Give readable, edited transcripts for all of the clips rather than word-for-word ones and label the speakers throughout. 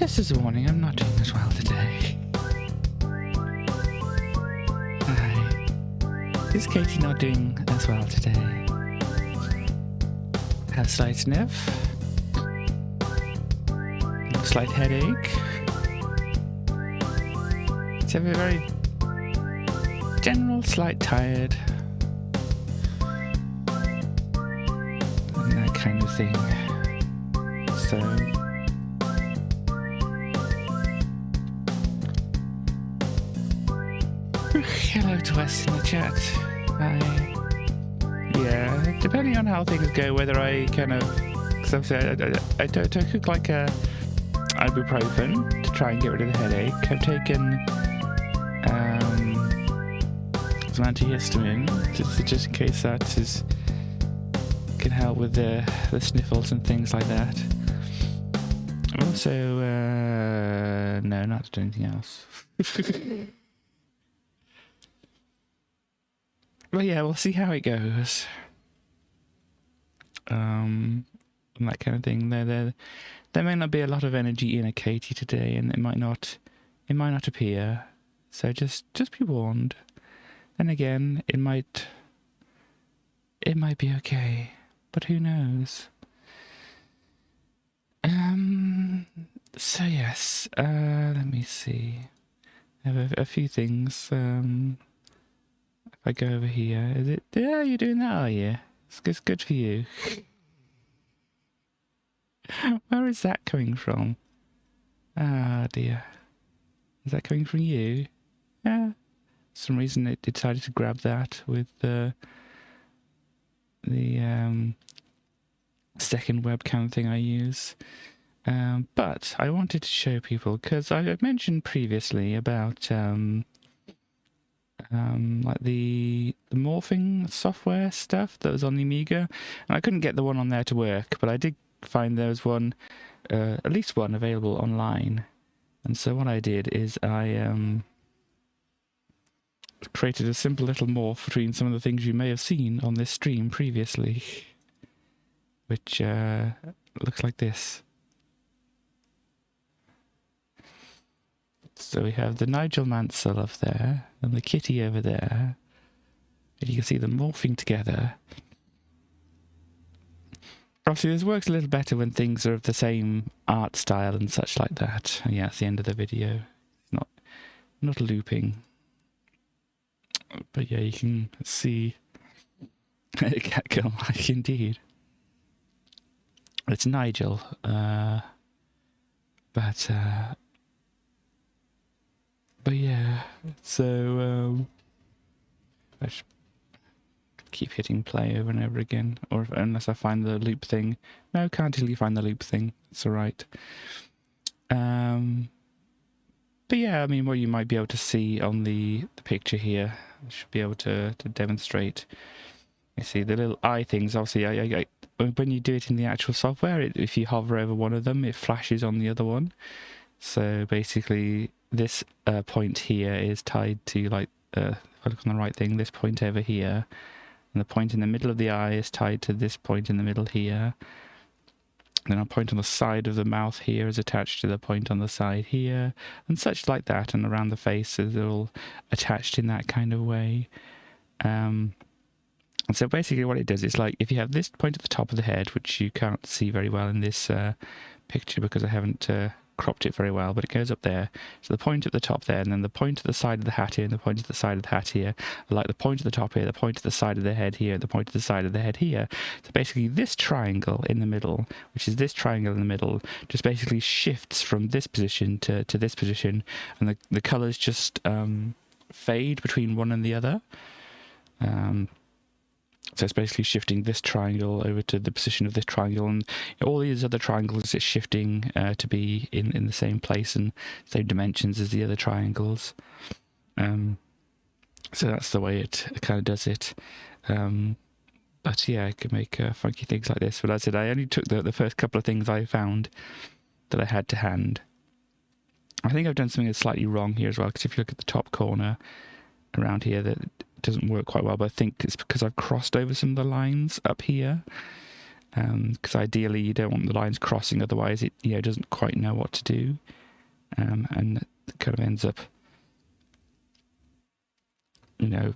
Speaker 1: Just as a warning, I'm not doing as well today. Is Katie not doing as well today? Have a slight sniff. Slight headache. It's a very general slight tired. And that kind of thing. So hello to us in the chat. Yeah, depending on how things go, whether I kind of, because I took like a ibuprofen to try and get rid of the headache. I've taken some antihistamine just in case that can help with the sniffles and things like that. Also, no, not anything else. Well, yeah, we'll see how it goes. And that kind of thing. There may not be a lot of energy in a Katie today, and it might not appear. So just be warned. Then again, it might be okay, but who knows? So yes, let me see. I have a few things. If I go over here, is it? Yeah, you're doing that, are you? It's good for you. Where is that coming from? Ah, dear. Is that coming from you? Yeah. For some reason it decided to grab that with the second webcam thing I use. But I wanted to show people, because I mentioned previously about like the morphing software stuff that was on the Amiga, and I couldn't get the one on there to work, but I did find there was one, at least one available online. And so what I did is I created a simple little morph between some of the things you may have seen on this stream previously, which looks like this. So we have the Nigel Mansell up there, and the kitty over there. And you can see them morphing together. Obviously, this works a little better when things are of the same art style and such like that. And yeah, it's the end of the video. It's not looping. But yeah, you can see Catgirl like indeed. It's Nigel. But yeah, so I just keep hitting play over and over again, or unless I find the loop thing. No, can't really find the loop thing. It's alright. But yeah, I mean, what you might be able to see on the picture here, I should be able to demonstrate. You see the little eye things. Obviously, when you do it in the actual software, if you hover over one of them, it flashes on the other one. So basically, this point here is tied to, like, if I look on the right thing, this point over here, and the point in the middle of the eye is tied to this point in the middle here. And then a point on the side of the mouth here is attached to the point on the side here, and such like that, and around the face is all attached in that kind of way. And so basically what it does is, like, if you have this point at the top of the head, which you can't see very well in this picture because I haven't cropped it very well, but it goes up there. So the point at the top there, and then the point at the side of the hat here, and the point at the side of the hat here, like the point at the top here, the point at the side of the head here, the point at the side of the head here. So basically this triangle in the middle, which is this triangle in the middle, just basically shifts from this position to this position, and the colours just fade between one and the other. So it's basically shifting this triangle over to the position of this triangle, and all these other triangles it's shifting to be in the same place and same dimensions as the other triangles. So that's the way it kind of does it. But yeah, I could make funky things like this. But as I said, I only took the first couple of things I found that I had to hand. I think I've done something that's slightly wrong here as well, because if you look at the top corner around here, that doesn't work quite well, but I think it's because I've crossed over some of the lines up here, because ideally you don't want the lines crossing, otherwise it doesn't quite know what to do. and it kind of ends up, you know,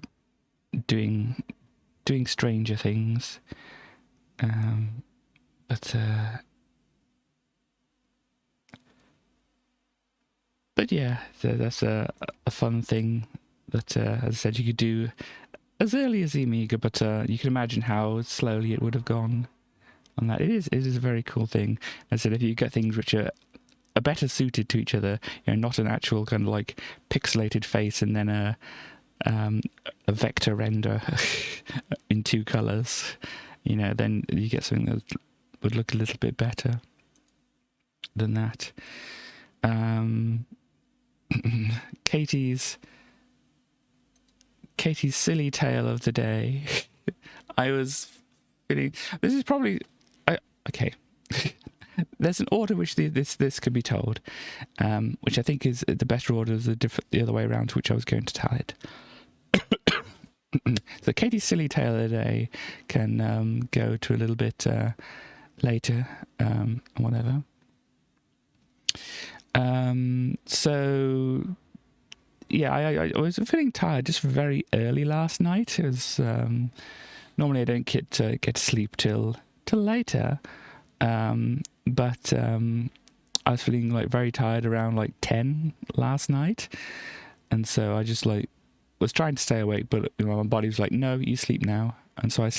Speaker 1: doing stranger things. But yeah, that's a fun thing that, as I said, you could do as early as the Amiga, but you can imagine how slowly it would have gone on that. It is a very cool thing. As I said, if you get things which are better suited to each other, you know, not an actual kind of like pixelated face and then a vector render in 2 colors, you know, then you get something that would look a little bit better than that. Katie's silly tale of the day. I was feeling this is probably okay. There's an order which this could be told, which I think is the better order is the other way around to which I was going to tell it. So Katie's silly tale of the day can go to a little bit later, whatever. So yeah, I was feeling tired just very early last night. It was normally I don't get to sleep till later, but I was feeling like very tired around like 10 last night, and so I just like was trying to stay awake, but you know, my body was like, no, you sleep now. And so I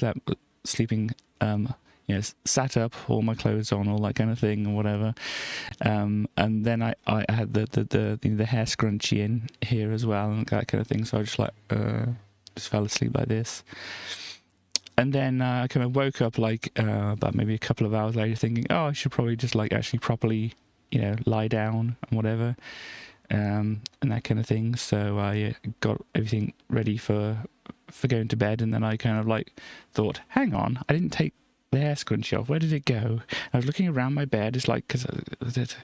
Speaker 1: sleeping, you know, sat up, all my clothes on, all that kind of thing, or whatever. And then I had the hair scrunchie in here as well, and that kind of thing. So I just like just fell asleep like this. And then I kind of woke up like about maybe a couple of hours later, thinking, oh, I should probably just like actually properly, you know, lie down and whatever. And that kind of thing. So I got everything ready for going to bed, and then I kind of like thought, hang on, I didn't take the hair scrunchie off. Where did it go? I was looking around my bed. It's like, because it's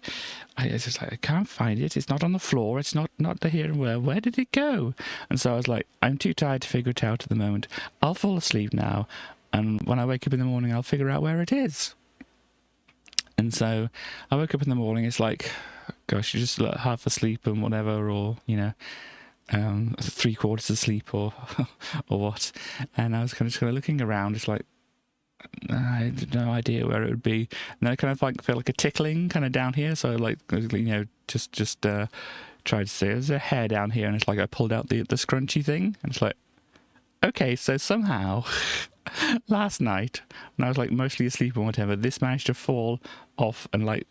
Speaker 1: just like, I can't find it. It's not on the floor. It's not here and where. Where did it go? And so I was like, I'm too tired to figure it out at the moment. I'll fall asleep now, and when I wake up in the morning, I'll figure out where it is. And so I woke up in the morning. It's like, gosh, you're just like half asleep and whatever, or, you know, 3/4 asleep or what. And I was kind of looking around. It's like, I had no idea where it would be. And then I kind of like felt like a tickling kind of down here. So like, you know, just tried to say, there's a hair down here. And it's like, I pulled out the scrunchy thing. And it's like, okay, so somehow last night when I was like mostly asleep or whatever, this managed to fall off and like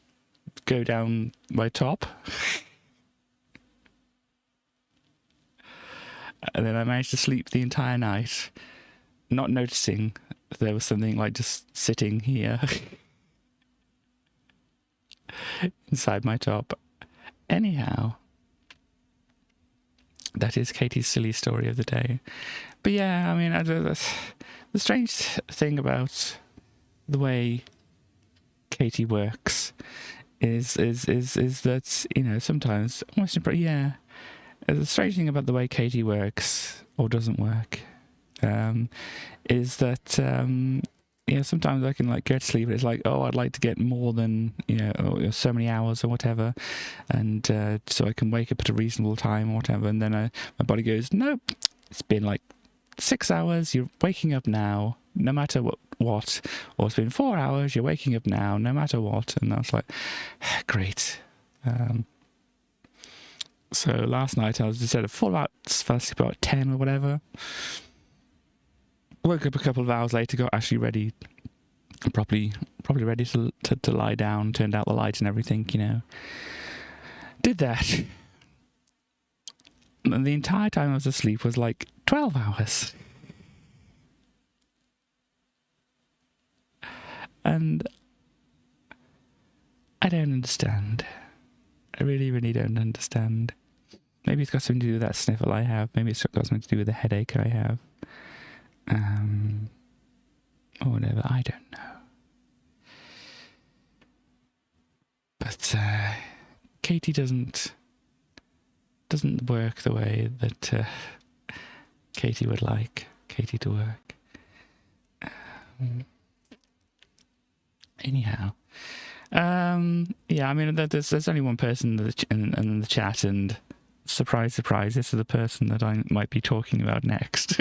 Speaker 1: go down my top. And then I managed to sleep the entire night, not noticing there was something like just sitting here inside my top. Anyhow, that is Katie's silly story of the day. But yeah, I mean, the strange thing about the way Katie works is that, you know, sometimes almost the strange thing about the way Katie works or doesn't work is that you know, sometimes I can like go to sleep and it's like, oh, I'd like to get more than, you know, so many hours or whatever, and so I can wake up at a reasonable time or whatever, and then my body goes, nope, it's been like 6 hours, you're waking up now, no matter what, or it's been 4 hours, you're waking up now, no matter what. And I was like, great. So last night I was instead of fell asleep about 10 or whatever. Woke up a couple of hours later, got actually ready, probably ready to lie down, turned out the light and everything, you know. Did that. And the entire time I was asleep was like 12 hours. And I don't understand. I really, really don't understand. Maybe it's got something to do with that sniffle I have. Maybe it's got something to do with the headache I have. Or whatever. I don't know. But Katie doesn't work the way that Katie would like Katie to work. Anyhow, Yeah, I mean, there's only one person in the chat, and surprise, surprise, this is the person that I might be talking about next.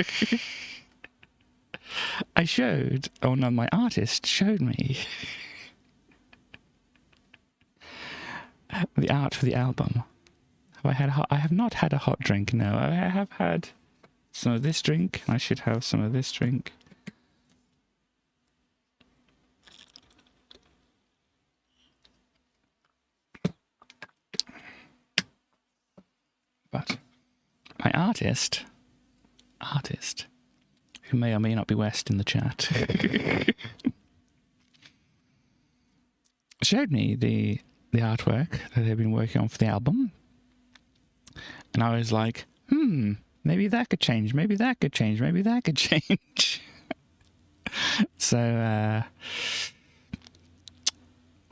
Speaker 1: I showed, oh no, my artist showed me the art for the album. I have not had a hot drink, no. I have had some of this drink. I should have some of this drink. But my artist, who may or may not be West in the chat, showed me the artwork that they've been working on for the album. And I was like, maybe that could change, maybe that could change, maybe that could change. So,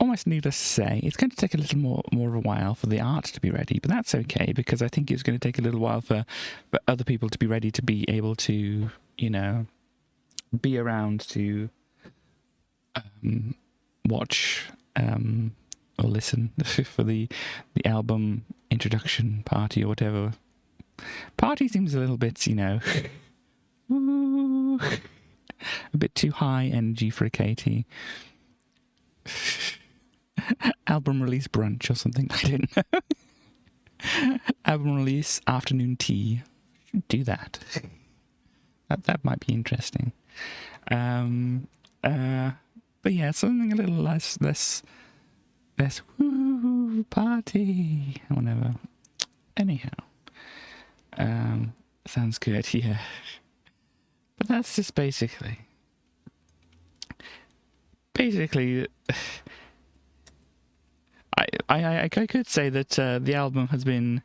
Speaker 1: almost needless to say, it's going to take a little more of a while for the art to be ready, but that's okay, because I think it's going to take a little while for other people to be ready to be able to, you know, be around to watch or listen for the album introduction party or whatever. Party seems a little bit, you know, a bit too high energy for a Katie. Album release brunch or something, I don't know. Album release afternoon tea. Should do that. That might be interesting. But yeah, something a little less woo party or whatever. Anyhow, sounds good, yeah. But that's just basically, I could say that the album has been,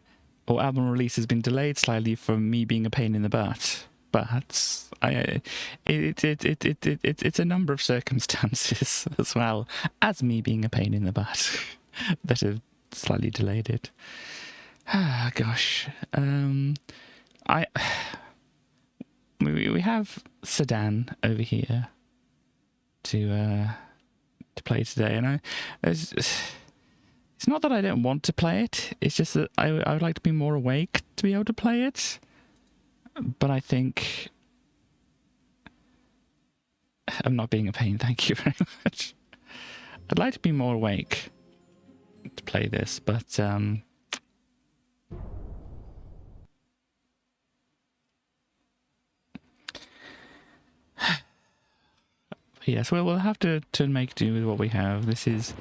Speaker 1: or album release has been delayed slightly from me being a pain in the butt. But it's a number of circumstances as well as me being a pain in the butt that have slightly delayed it. Ah, gosh. We have Sedan over here to play today, and it's not that I don't want to play it. It's just that I would like to be more awake to be able to play it. But I think I'm not being a pain, thank you very much. I'd like to be more awake to play this, but yes, we'll have to make do with what we have. This is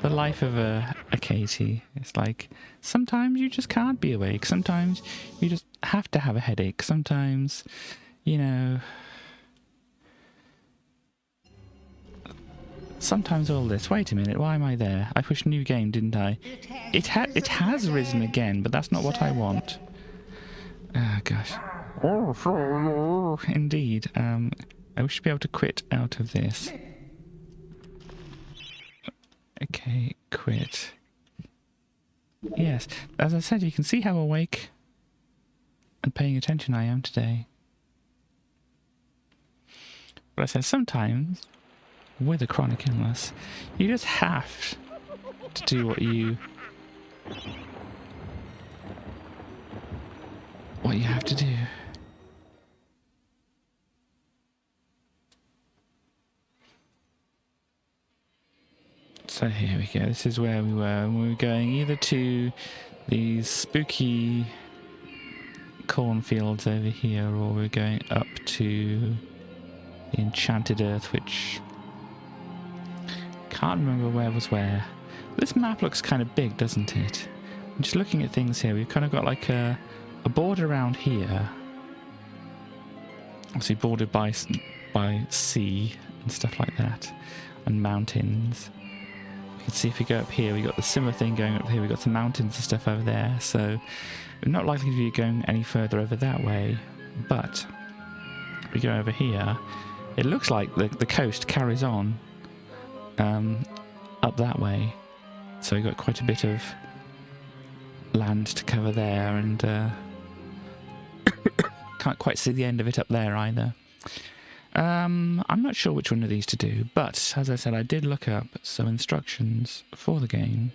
Speaker 1: the life of a Katie. It's like, sometimes you just can't be awake. Sometimes you just have to have a headache. Sometimes, you know, sometimes all this. Wait a minute, why am I there? I pushed new game, didn't I? It has risen again, but that's not what I want. Oh, gosh. Indeed. I wish to be able to quit out of this. Okay, quit. Yes, as I said, you can see how awake and paying attention I am today. But I said sometimes, with a chronic illness, you just have to do what you have to do. So here we go, this is where we were, and we were going either to these spooky cornfields over here, or we're going up to the Enchanted Earth, which can't remember where was where. This map looks kind of big, doesn't it? I'm just looking at things here, we've kind of got like a border around here, obviously bordered by sea and stuff like that, and mountains. You can see if we go up here, we got the similar thing going up here, we've got some mountains and stuff over there, so we're not likely to be going any further over that way. But if we go over here, it looks like the coast carries on up that way, so we've got quite a bit of land to cover there, and can't quite see the end of it up there either. I'm not sure which one of these to do, but as I said, I did look up some instructions for the game,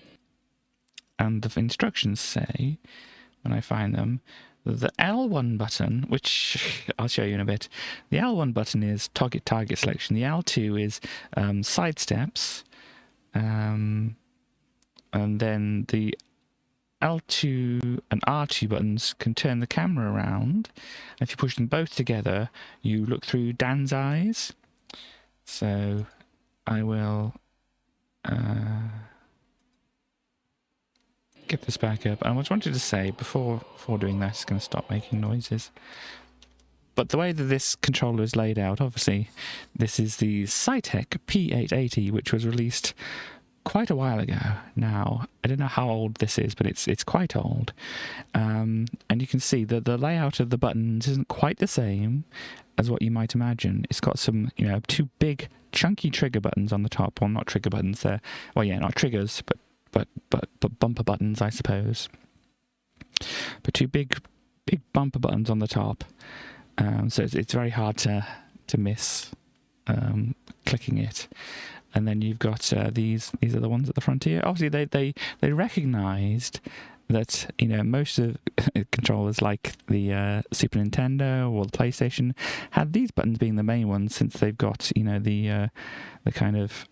Speaker 1: and the instructions say, when I find them, the L1 button, which I'll show you in a bit, the L1 button is target selection, the L2 is side steps, and then the L2 and R2 buttons can turn the camera around. And if you push them both together, you look through Dan's eyes. So I will get this back up. I was wanted to say before doing that, it's going to stop making noises. But the way that this controller is laid out, obviously, this is the Cytec P880, which was released quite a while ago now. I don't know how old this is, but it's quite old. And you can see that the layout of the buttons isn't quite the same as what you might imagine. It's got some, two big chunky trigger buttons on the top. Well, not trigger buttons. They're, well, yeah, not triggers, but bumper buttons, I suppose. But two big bumper buttons on the top. So it's very hard to miss clicking it. And then you've got these are the ones at the front here. Obviously, they recognised that most of controllers like the Super Nintendo or the PlayStation had these buttons being the main ones, since they've got the kind of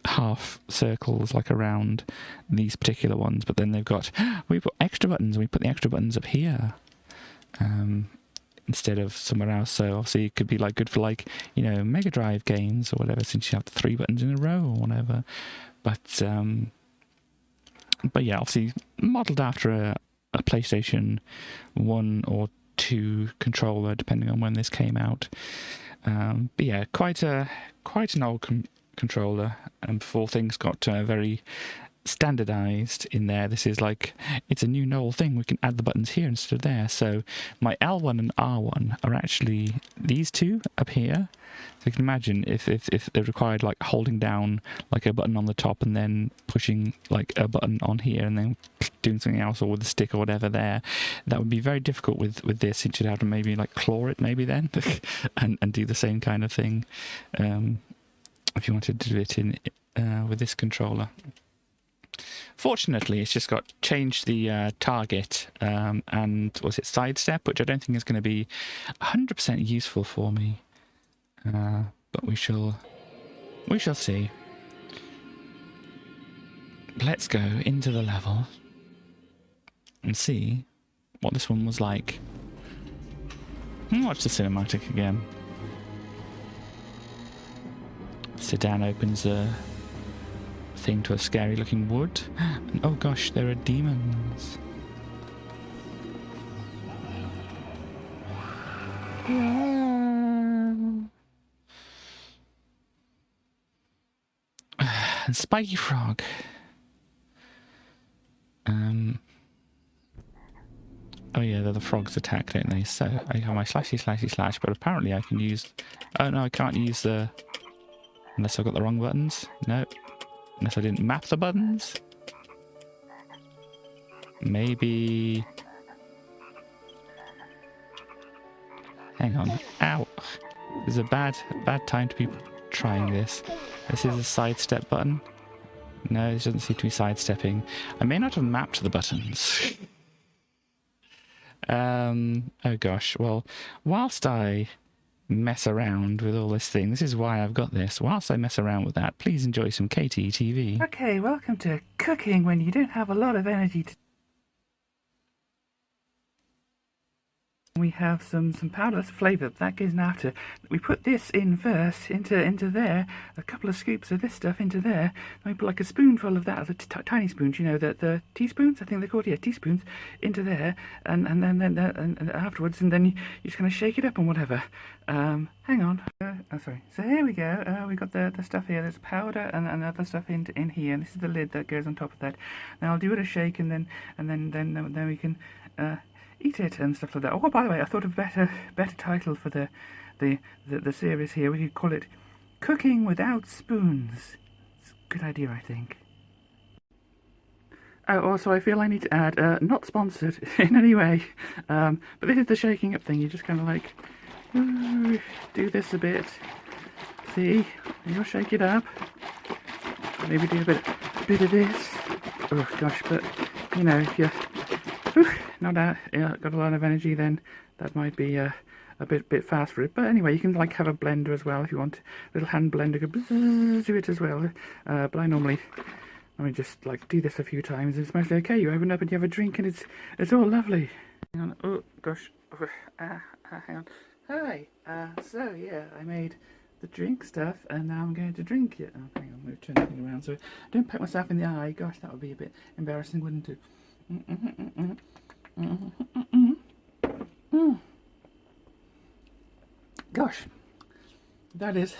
Speaker 1: half circles like around these particular ones. But then they've got we put extra buttons, and we put the extra buttons up here. Instead of somewhere else, so obviously it could be good for Mega Drive games or whatever, since you have the 3 buttons in a row or whatever. But yeah, obviously modelled after a PlayStation 1 or 2 controller, depending on when this came out. But yeah, quite an old controller, and before things got very standardized in there. This is it's a new novel thing. We can add the buttons here instead of there. So my L1 and R1 are actually these two up here. So you can imagine if they required holding down a button on the top and then pushing a button on here and then doing something else, or with a stick or whatever there, that would be very difficult with this, since you'd have to maybe claw it maybe then and do the same kind of thing if you wanted to do it in with this controller. Fortunately, it's just got changed the target and was it sidestep, which I don't think is going to be 100% useful for me, but we shall see. Let's go into the level and see what this one was like. And watch the cinematic again. Sedan opens a thing to a scary looking wood, and oh gosh, there are demons. And Spiky Frog. Oh yeah, the frogs attack, don't they? So I have my slash, but apparently I can use... Oh no, I can't use the... Unless I've got the wrong buttons. No. Unless I didn't map the buttons. Maybe... Hang on. Ow! This is a bad time to be trying this. This is a sidestep button. No, this doesn't seem to be sidestepping. I may not have mapped the buttons. Oh gosh. Well, whilst I mess around with all this thing, this is why I've got this. Whilst I mess around with that, please enjoy some KTTV.
Speaker 2: Okay, welcome to cooking when you don't have a lot of energy to... We have some powder flavour that goes in after. We put this in first into there, a couple of scoops of this stuff into there, and we put a spoonful of that, the tiny spoons, the teaspoons, I think they're called, yeah, teaspoons, into there, and then afterwards, and then you just kind of shake it up and whatever. Hang on. Sorry. So here we go. We got the stuff here. There's powder and other stuff in here, and this is the lid that goes on top of that. Now I'll do it a shake, and then we can eat it and stuff like that. Oh, by the way, I thought of a better title for the series here. We could call it Cooking Without Spoons. It's a good idea, I think. Oh, also I feel I need to add, not sponsored in any way, but this is the shaking up thing. You just kind of Ooh, do this a bit. See? You'll shake it up. Maybe do a bit of this. Oh gosh, but you know, if you're not that, got a lot of energy, then that might be a bit fast for it. But anyway, you can like have a blender as well if you want. A little hand blender could do it as well. But I normally just like do this a few times. It's mostly okay. You open up and you have a drink, and it's all lovely. Hang on. Oh gosh. Hang on. Hi. So yeah, I made the drink stuff, and now I'm going to drink it. Oh, hang on, let me turn everything around so I don't poke myself in the eye. Gosh, that would be a bit embarrassing, wouldn't it? Gosh, that is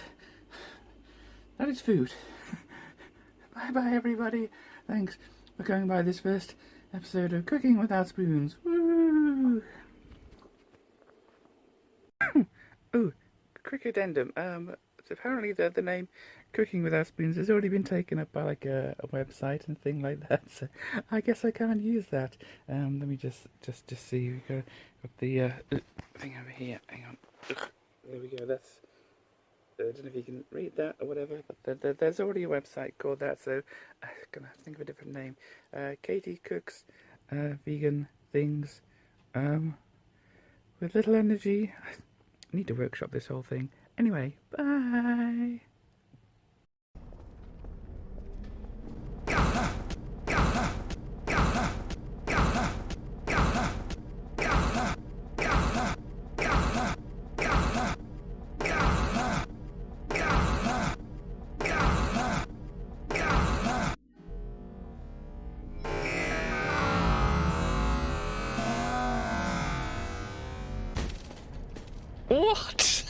Speaker 2: food. Bye bye everybody. Thanks for coming by this first episode of Cooking Without Spoons. Woo! Oh, quick addendum. Apparently the name Cooking Without Spoons has already been taken up by like a website and thing like that. So I guess I can't use that. Let me just see. We got the thing over here. Hang on. There we go. That's. I don't know if you can read that or whatever, but there's already a website called that. So I'm gonna have to think of a different name. Katie cooks vegan things with little energy. I need to workshop this whole thing. Anyway, bye.
Speaker 1: What?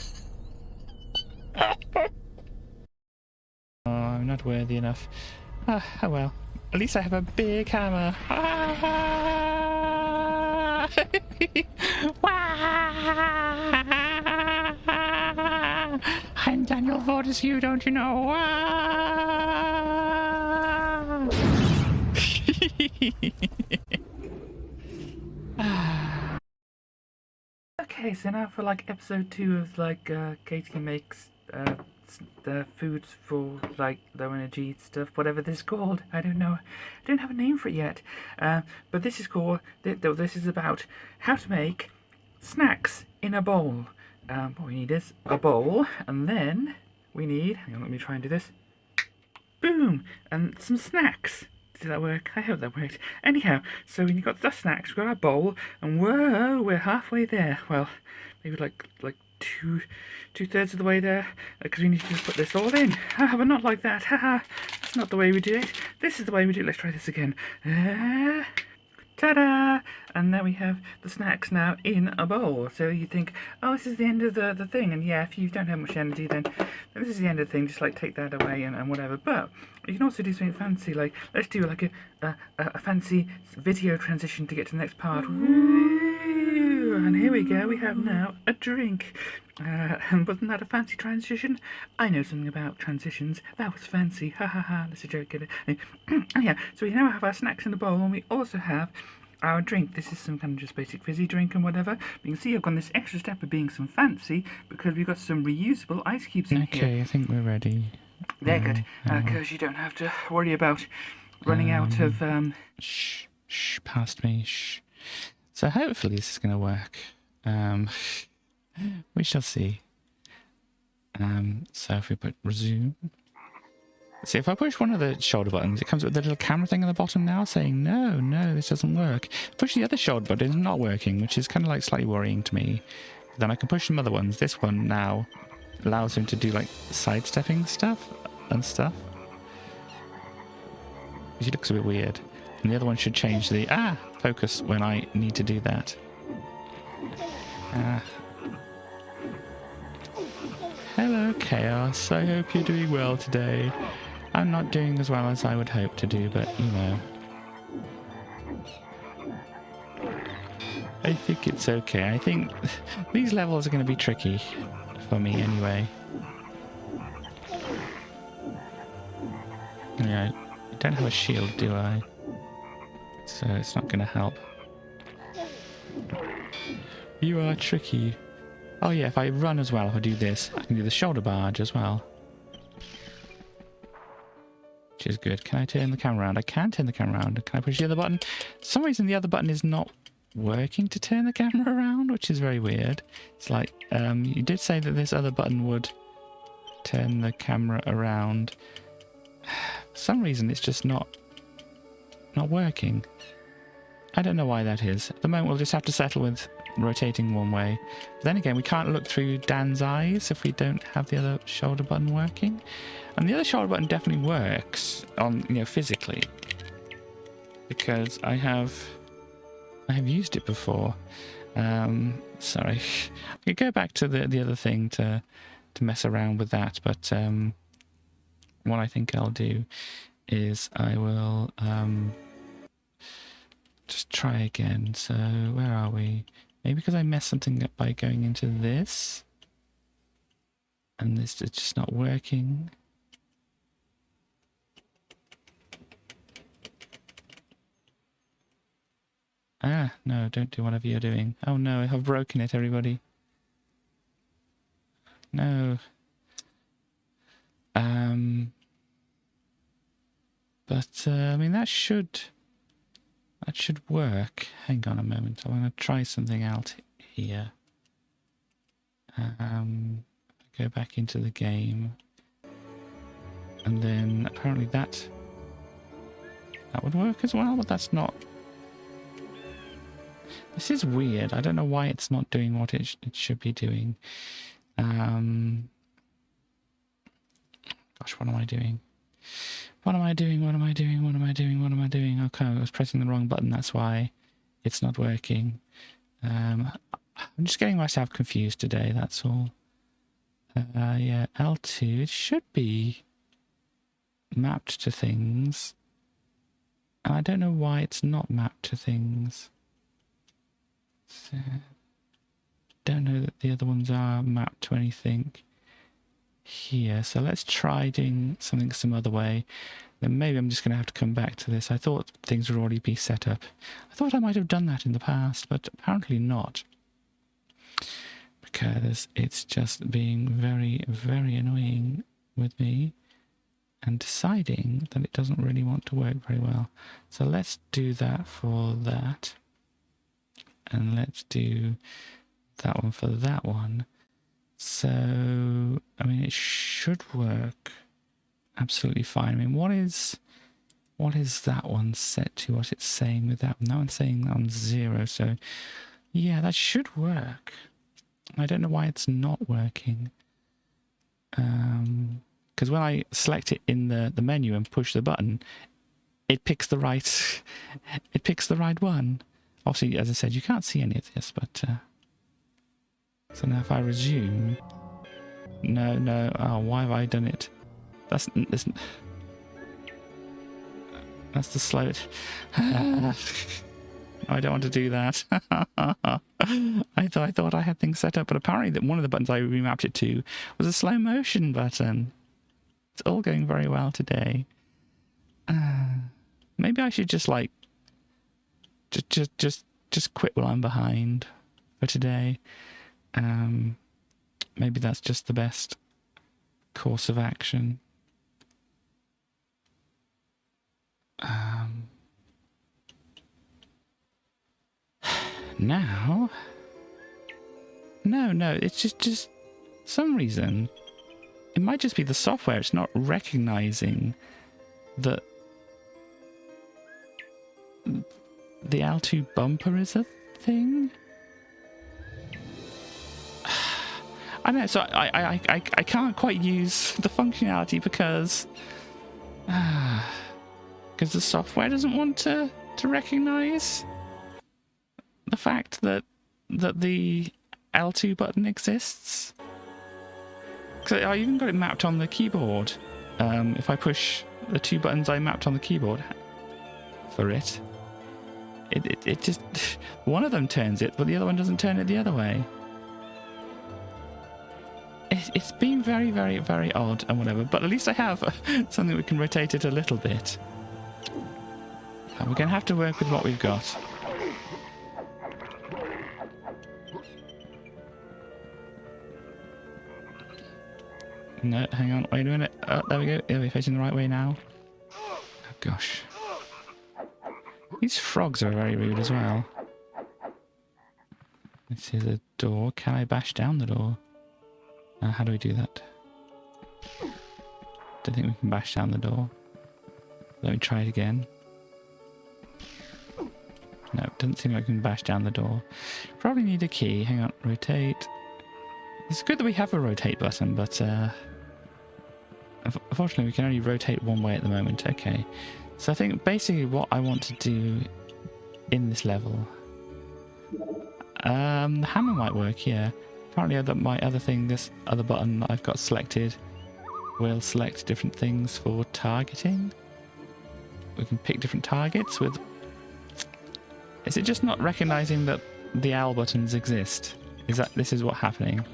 Speaker 1: Oh, I'm not worthy enough. Oh well. At least I have a big hammer. I'm Daniel Fortescue, don't you know?
Speaker 2: Okay, so now for like episode 2 of like Katie makes the foods for like low energy stuff, whatever this is called. I don't know. I don't have a name for it yet. But this is called. This is about how to make snacks in a bowl. What we need is a bowl, and then we need. Hang on, let me try and do this. Boom, and some snacks. Did that work? I hope that worked. Anyhow, so we've got the snacks, we've got our bowl, and whoa, we're halfway there. Well, maybe like two-thirds of the way there, because we need to just put this all in. But not like that. That's not the way we do it. This is the way we do it. Let's try this again. Ta-da! And there we have the snacks now in a bowl. So you think, oh, this is the end of the thing. And yeah, if you don't have much energy, then this is the end of the thing. Just like take that away and whatever. But you can also do something fancy. Like let's do like a fancy video transition to get to the next part. Woo! And here we go. We have now a drink. And wasn't that a fancy transition? I know something about transitions. That was fancy. Ha ha ha. That's a joke. Get it? Yeah. So we now have our snacks in the bowl, and we also have our drink. This is some kind of just basic fizzy drink and whatever. But you can see I've gone this extra step of being some fancy because we've got some reusable ice cubes in here.
Speaker 1: Okay, I think we're ready.
Speaker 2: They're good because you don't have to worry about running out of.
Speaker 1: Shh, past me. Shh. So hopefully this is going to work. We shall see. So if we put resume. See, if I push one of the shoulder buttons, it comes with the little camera thing on the bottom now saying, no, this doesn't work. Push the other shoulder button, it's not working, which is kind of like slightly worrying to me. Then I can push some other ones. This one now allows him to do like sidestepping stuff and stuff. He looks a bit weird. And the other one should change the focus when I need to do that. Hello, Chaos. I hope you're doing well today. I'm not doing as well as I would hope to do, but you know. I think it's okay. I think these levels are going to be tricky for me anyway. Yeah, I don't have a shield, do I? So it's not going to help. You are tricky. Oh yeah, if I run as well, if I do this, I can do the shoulder barge as well. Which is good. Can I turn the camera around? I can turn the camera around. Can I push the other button? For some reason the other button is not working to turn the camera around, which is very weird. It's like, you did say that this other button would turn the camera around. For some reason it's just not working. I don't know why that is. At the moment we'll just have to settle with rotating one way. But then again, we can't look through Dan's eyes if we don't have the other shoulder button working. And the other shoulder button definitely works on, you know, physically. Because I have used it before. Sorry. I could go back to the other thing to mess around with that, but what I think I'll do is I will just try again. So where are we? Maybe because I messed something up by going into this, and this is just not working. Ah, no, don't do whatever you're doing. Oh no, I have broken it, everybody. No. But I mean, that should work. Hang on a moment. I want to try something out here. Go back into the game, and then apparently that would work as well. But that's not. This is weird. I don't know why it's not doing what it should be doing. Gosh, what am I doing? What am I doing? What am I doing? What am I doing? What am I doing? Okay, I was pressing the wrong button. That's why it's not working. I'm just getting myself confused today. That's all. Yeah, L2. It should be mapped to things. And I don't know why it's not mapped to things. So, don't know that the other ones are mapped to anything here. So let's try doing something some other way. Then maybe I'm just going to have to come back to this. I thought things would already be set up. I thought I might have done that in the past, but apparently not. Because it's just being very, very annoying with me and deciding that it doesn't really want to work very well. So let's do that for that. And let's do that one for that one. So, I mean, it should work absolutely fine. I mean, what is that one set to? What it's saying with that one? That one's saying on 0. So, yeah, that should work. I don't know why it's not working. Because when I select it in the menu and push the button, it picks the right one. Obviously, as I said, you can't see any of this, but so now if I resume, no, oh, why have I done it? That's the slow. I don't want to do that. I thought I had things set up, but apparently that one of the buttons I remapped it to was a slow motion button. It's all going very well today. Maybe I should just like just quit while I'm behind for today. Maybe that's just the best course of action. Now, no, it's just some reason. It might just be the software. It's not recognizing that the L2 bumper is a thing. I don't know, so I can't quite use the functionality because the software doesn't want to recognize the fact that the L2 button exists. Because I even got it mapped on the keyboard. If I push the 2 buttons I mapped on the keyboard for it, it just one of them turns it, but the other one doesn't turn it the other way. It's been very, very, very odd and whatever, but at least I have something we can rotate it a little bit. And we're going to have to work with what we've got. No, hang on, wait a minute. Oh, there we go. Are we facing the right way now? Oh, gosh. These frogs are very rude as well. Let's see the door. Can I bash down the door? How do we do that? Don't think we can bash down the door. Let me try it again. No, it doesn't seem like we can bash down the door. Probably need a key. Hang on, rotate. It's good that we have a rotate button, but unfortunately we can only rotate one way at the moment. Okay, so I think basically what I want to do in this level, the hammer might work. Yeah, apparently my other thing, this other button that I've got selected, will select different things for targeting. We can pick different targets with. Is it just not recognizing that the L buttons exist? This is what's happening?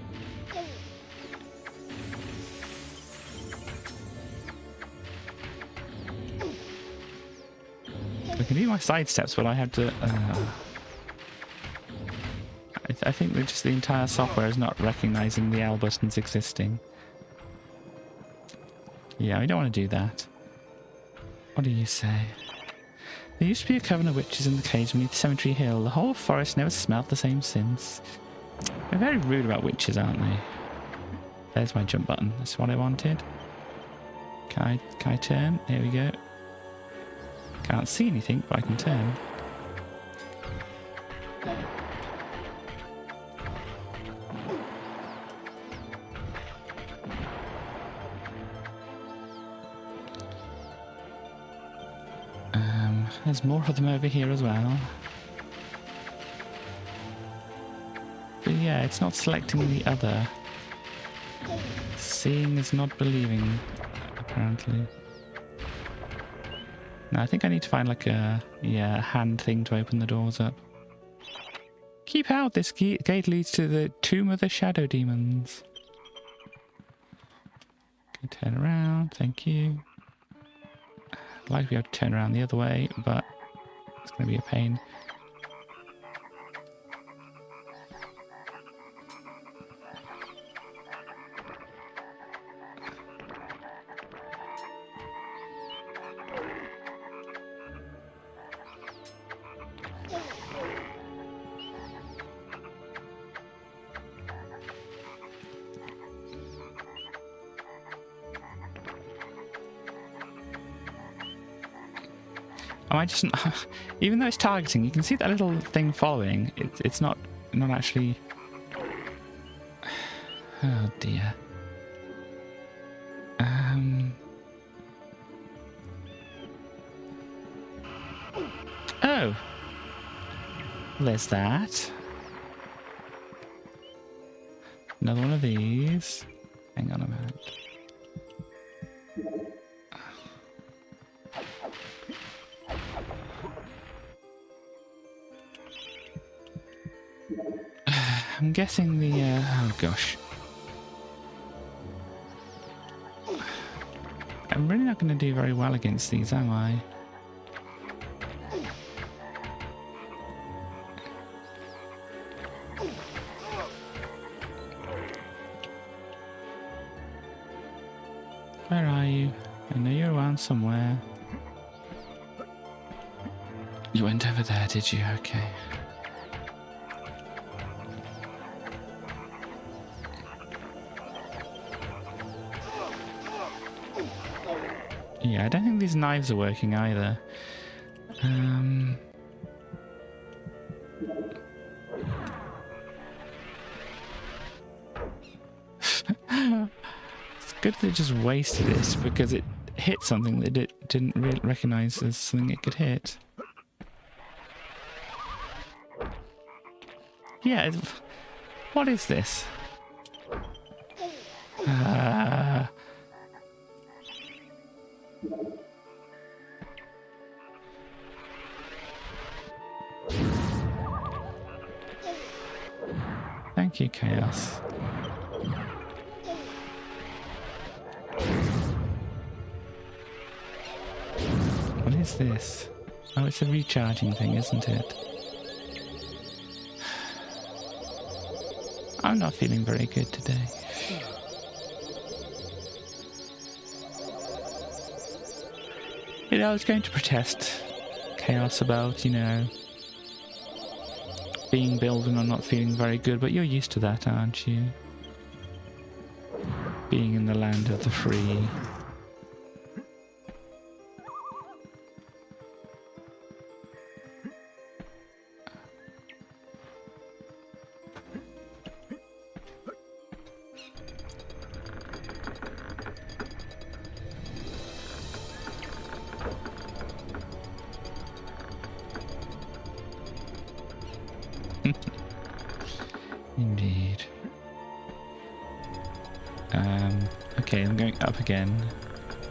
Speaker 1: I can do my side steps, but I have to. I think that just the entire software is not recognizing the L buttons existing. Yeah, we don't want to do that. What do you say? There used to be a coven of witches in the caves beneath Cemetery Hill. The whole forest never smelt the same since. They're very rude about witches, aren't they? There's my jump button. That's what I wanted. Can I turn? There we go. Can't see anything, but I can turn. There's more of them over here as well. But yeah, it's not selecting the other. Seeing is not believing, apparently. No, I think I need to find like a hand thing to open the doors up. Keep out! This gate leads to the Tomb of the Shadow Demons. Okay, turn around, thank you. I'd like to be able to turn around the other way, but it's going to be a pain. I just, even though it's targeting, you can see that little thing following. It's not actually. Oh dear. Oh, there's that. Another one of these. Hang on a minute. I'm guessing the, oh gosh. I'm really not going to do very well against these, am I? Where are you? I know you're around somewhere. You went over there, did you? Okay. Yeah, I don't think these knives are working either. It's good that it just wasted it because it hit something that it didn't really recognize as something it could hit. Yeah, what is this? Thank you, Chaos. What is this? Oh, it's a recharging thing, isn't it? I'm not feeling very good today. You know, I was going to protest Chaos about, you know, being building or not feeling very good, but you're used to that, aren't you? Being in the land of the free. Indeed. Okay, I'm going up again.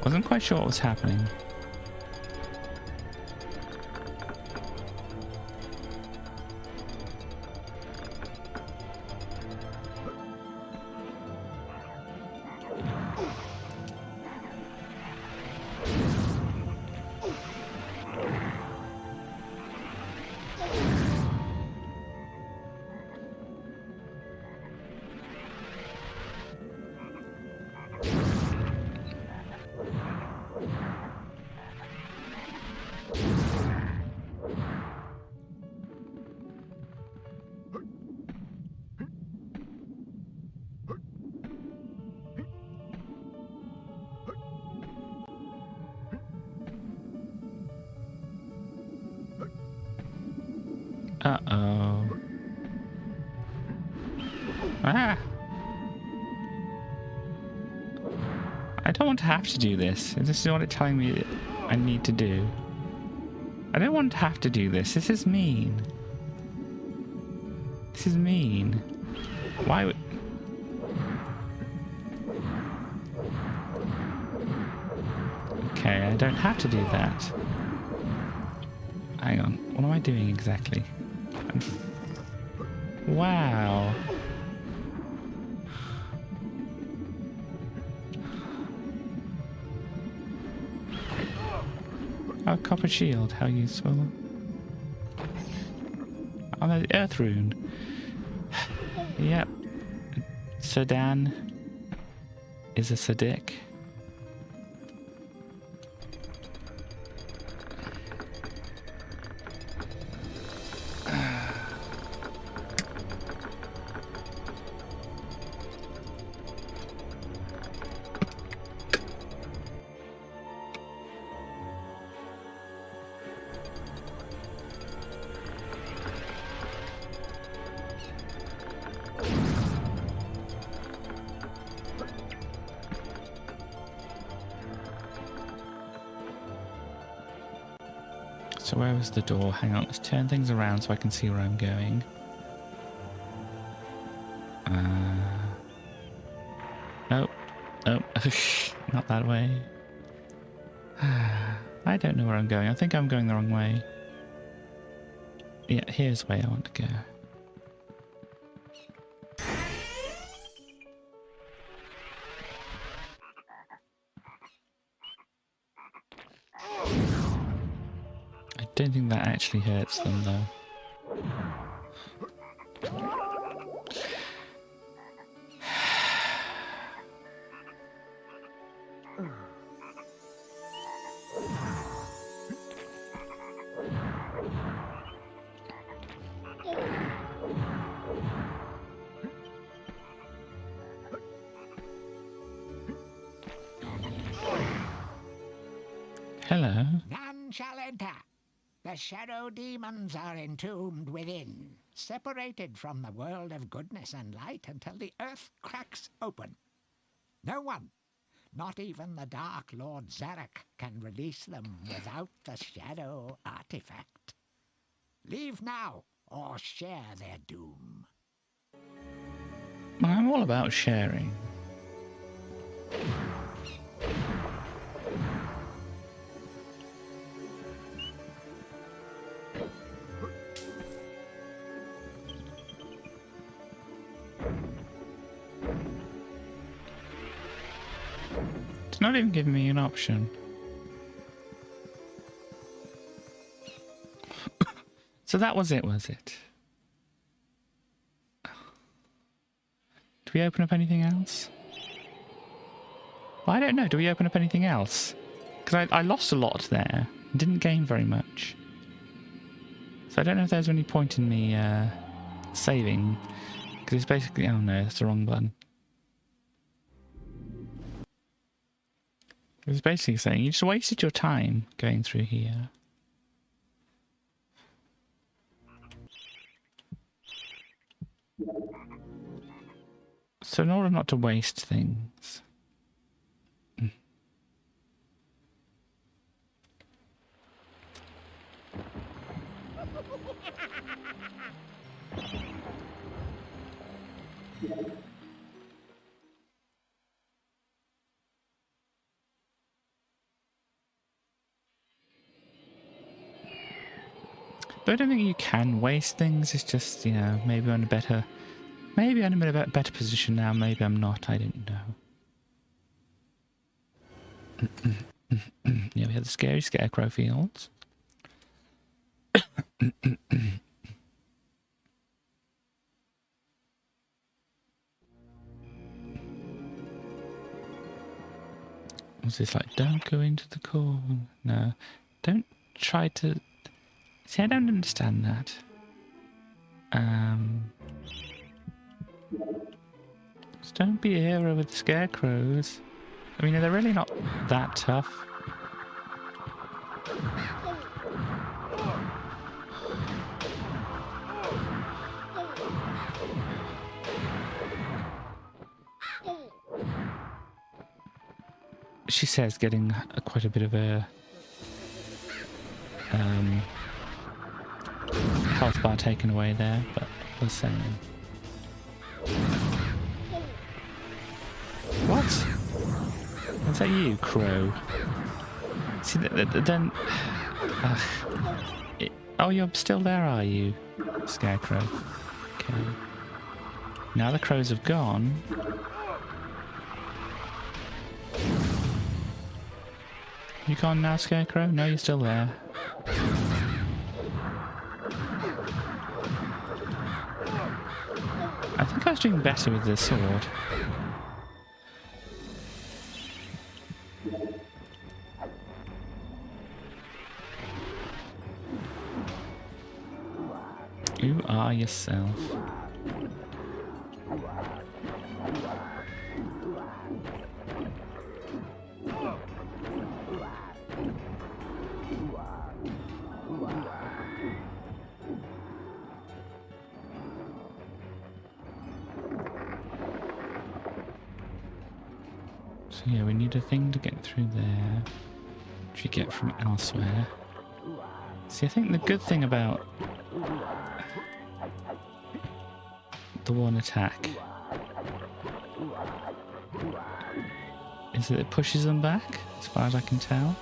Speaker 1: Wasn't quite sure what was happening. Uh-oh. Ah! I don't want to have to do this. This is what it's telling me I need to do. I don't want to have to do this. This is mean. This is mean. Why would... Okay, I don't have to do that. Hang on. What am I doing exactly? Wow. Oh, copper shield. How useful. Oh, no, the earth rune. Yep. Sedan is a Sadiq. So where was the door? Hang on, let's turn things around so I can see where I'm going. Nope. Nope. Not that way. I don't know where I'm going. I think I'm going the wrong way. Yeah, here's the way I want to go. I don't think that actually hurts them, though. Hello.
Speaker 3: None shall enter. The shadow demons are entombed within, separated from the world of goodness and light until the earth cracks open. No one, not even the Dark Lord Zarek, can release them without the shadow artifact. Leave now, or share their doom.
Speaker 1: I'm all about sharing. It's not even giving me an option. So that was it? Do we open up anything else? Well, I don't know. Do we open up anything else? Because I lost a lot there. Didn't gain very much. So I don't know if there's any point in me saving. Because it's basically... Oh no, that's the wrong button. It's basically saying you just wasted your time going through here. So in order not to waste things... But I don't think you can waste things. It's just, you know, maybe I'm in a better position now. Maybe I'm not. I don't know. Yeah, we have the scary scarecrow fields. What's this like? Don't go into the corn. No, don't try to. See, I don't understand that. Just don't be a hero with scarecrows. I mean, they're really not that tough. She says getting quite a bit of a health bar taken away there, but we're saying. What? Is that you, Crow? See, then... oh, you're still there, are you, Scarecrow? Okay. Now the crows have gone. You gone now, Scarecrow? No, you're still there. I think I was doing better with this sword. You are yourself. So yeah, we need a thing to get through there, which we get from elsewhere. See, I think the good thing about the one attack is that it pushes them back, as far as I can tell.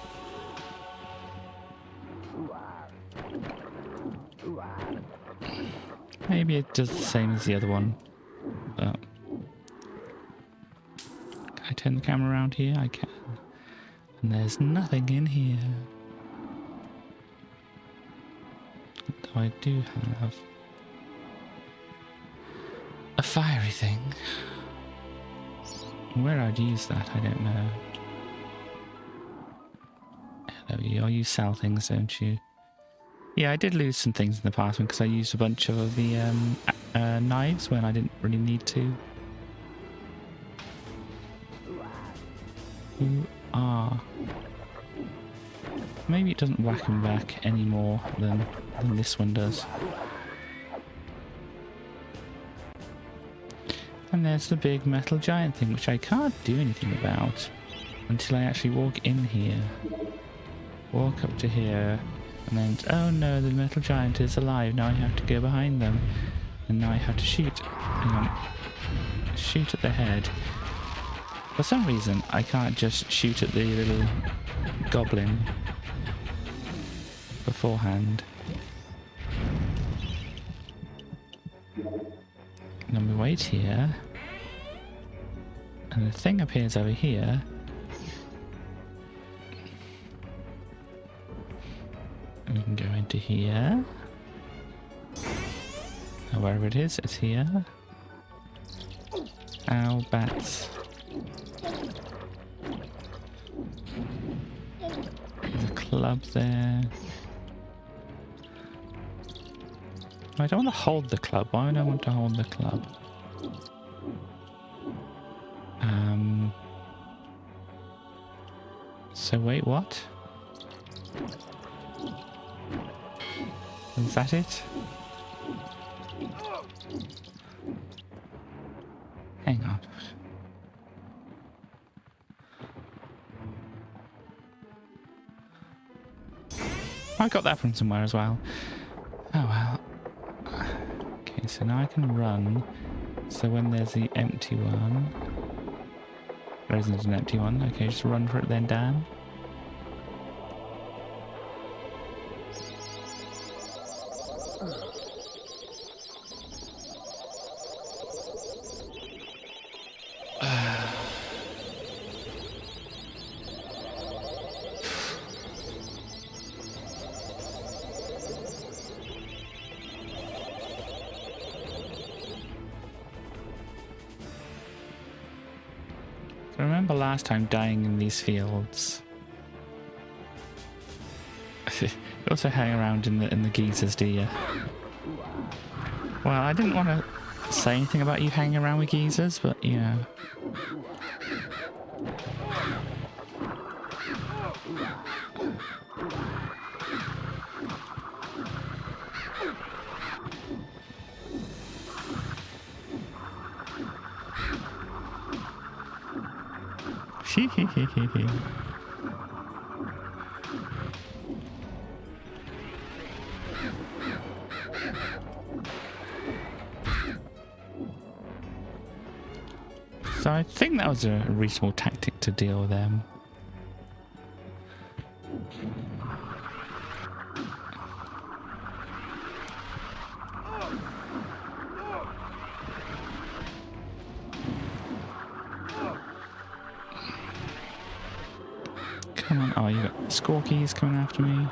Speaker 1: Maybe it does the same as the other one, but... Can I turn the camera around here? I can. And there's nothing in here. Though I do have a fiery thing. Where I'd use that, I don't know. There we go. You sell things, don't you? Yeah, I did lose some things in the past one because I used a bunch of the knives when I didn't really need to. Who are? Maybe it doesn't whack him back any more than this one does. And there's the big metal giant thing, which I can't do anything about until I actually walk in here. Walk up to here, and then, oh no, the metal giant is alive. Now I have to go behind them. And now I have to shoot. Hang on. Shoot at the head. For some reason, I can't just shoot at the little goblin beforehand. And then we wait here. And the thing appears over here. And we can go into here. Or wherever it is, it's here. Ow, bats. club there. I don't want to hold the club. Why would I want to hold the club? So wait, what? Is that it? Hang on. I got that from somewhere as well. Oh well. Okay, so now I can run. So when there's the empty one... There isn't an empty one. Okay, just run for it then, Dan. I remember last time dying in these fields. You also hang around in the geezers, do you? Well, I didn't want to say anything about you hanging around with geezers, but you know. So I think that was a reasonable tactic to deal with them. Come on. Oh, you got Squawkies coming after me.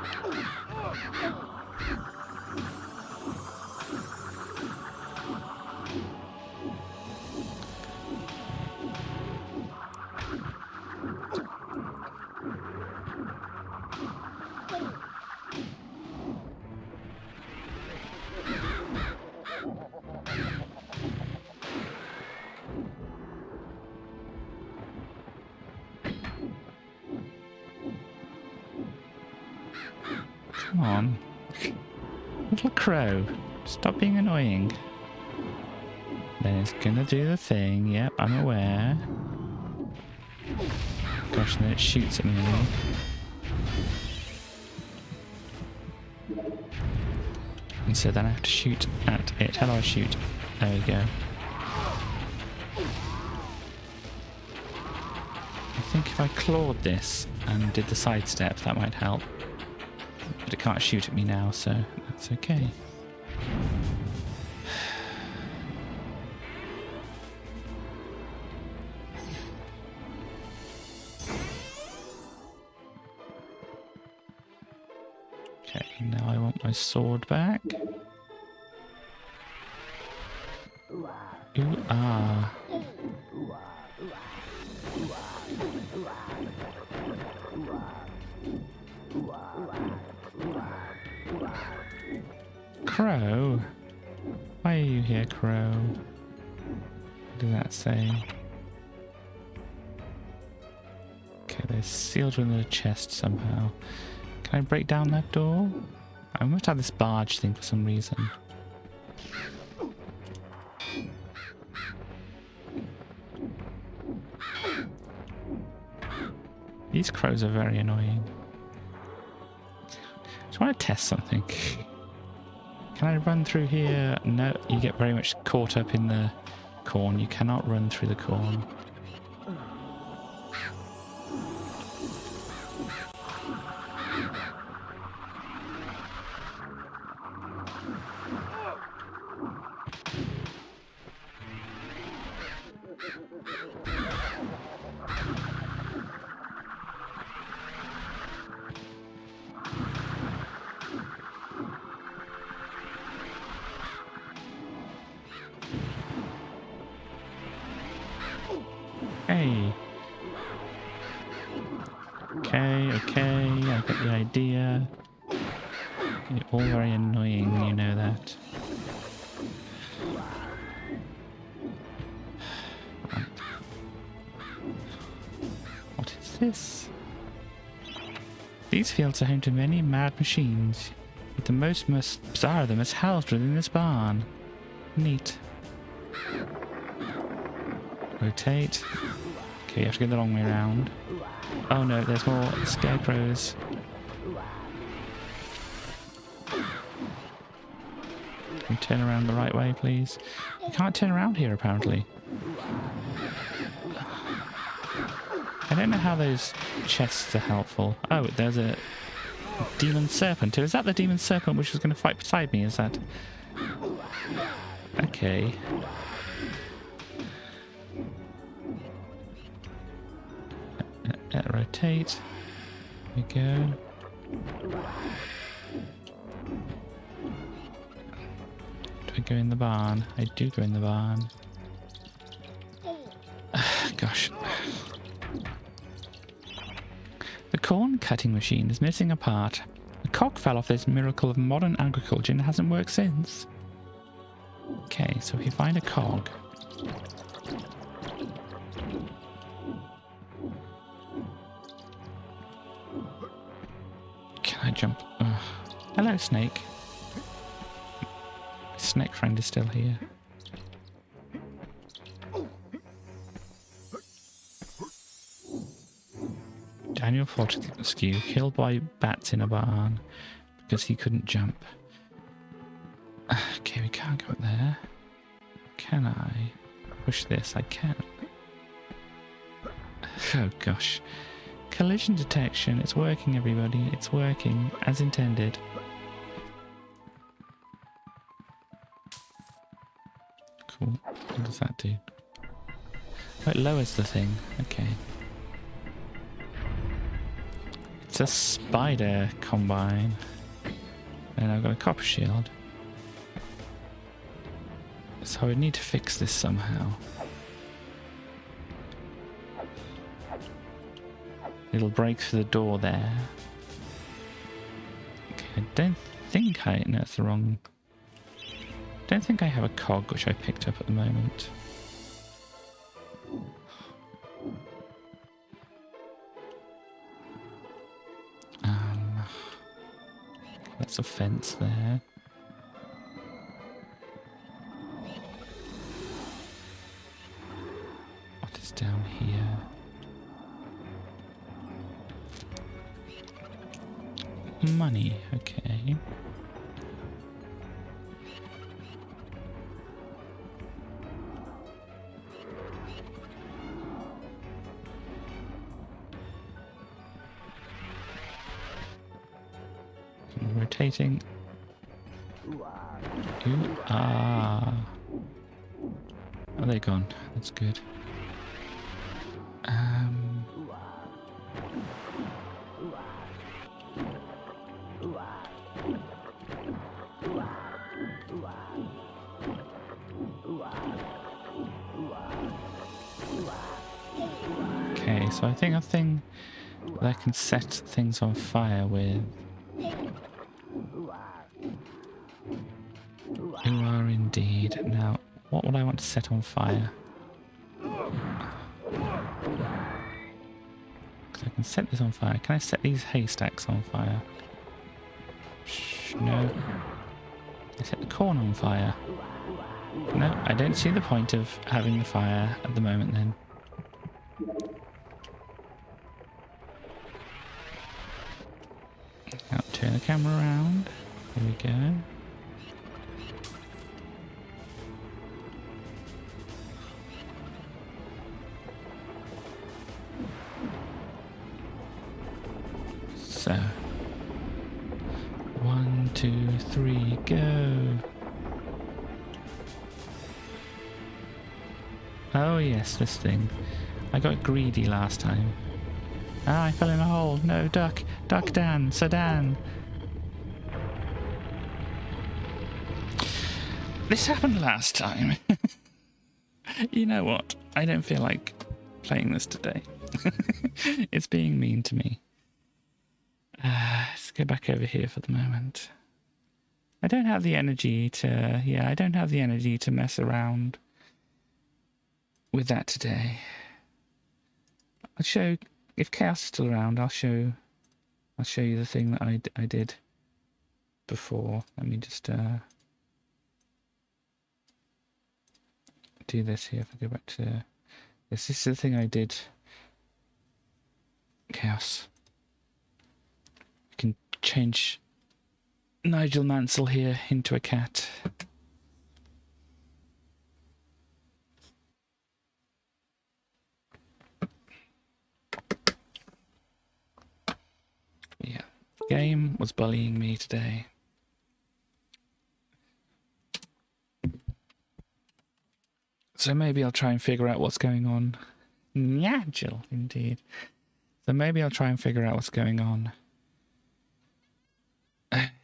Speaker 1: Come on. Little crow. Stop being annoying. Then it's gonna do the thing. Yep, I'm aware. Gosh, and then it shoots at me. And so then I have to shoot at it. How do I shoot? There we go. I think if I clawed this and did the sidestep, that might help. But it can't shoot at me now, so that's okay. Okay, now I want my sword back. Ooh, ah. Crow? Why are you here, Crow? What does that say? Okay, they're sealed within the chest somehow. Can I break down that door? I must have this barge thing for some reason. These crows are very annoying. I just want to test something. Can I run through here? No, you get very much caught up in the corn. You cannot run through the corn. Hey. Okay, get the idea. You're all very annoying, you know that. Right. What is this? These fields are home to many mad machines, but the most bizarre of them is housed within this barn. Neat. Rotate. Okay, you have to go the long way around. Oh no, there's more scarecrows. Can you turn around the right way, please? You can't turn around here, apparently. I don't know how those chests are helpful. Oh, there's a demon serpent. Is that the demon serpent which was going to fight beside me? Is that... Okay. Rotate. There we go. Do I go in the barn? I do go in the barn. Gosh. The corn cutting machine is missing a part. The cog fell off this miracle of modern agriculture and hasn't worked since. Okay, so if you find a cog... Can I jump? Hello, snake. My snake friend is still here. Daniel Fortescue killed by bats in a barn because he couldn't jump. Okay, we can't go up there. Can I push this? I can. Oh gosh. Collision detection. It's working, everybody. It's working as intended. Cool. What does that do? Oh, it lowers the thing. Okay. It's a spider combine. And I've got a copper shield. So I need to fix this somehow. It'll break through the door there. Okay, I don't think I... No, it's the wrong... Don't think I have a cog, which I picked up at the moment. That's a fence there. What is down here? Money, okay. Rotating. Ooh, ah. Oh, they're gone. That's good. Okay, so I think a thing that I can set things on fire with. You are indeed. Now, what would I want to set on fire? Because I can set this on fire. Can I set these haystacks on fire? No. I set the corn on fire. No, I don't see the point of having the fire at the moment then. Now turn the camera around. Here we go. So, 1, 2, 3, go. Oh yes, this thing. I got greedy last time. Ah, I fell in a hole. No, duck. Duck Dan. Sedan. This happened last time. You know what? I don't feel like playing this today. It's being mean to me. Let's go back over here for the moment. I don't have the energy to... Yeah, I don't have the energy to mess around with that today. I'll show... If Chaos is still around, I'll show you the thing that I did before. Let me just do this here. If I go back to this is the thing I did. Chaos. We can change Nigel Mansell here into a cat. Yeah, game was bullying me today. So maybe I'll try and figure out what's going on. Nigel, indeed. So maybe I'll try and figure out what's going on.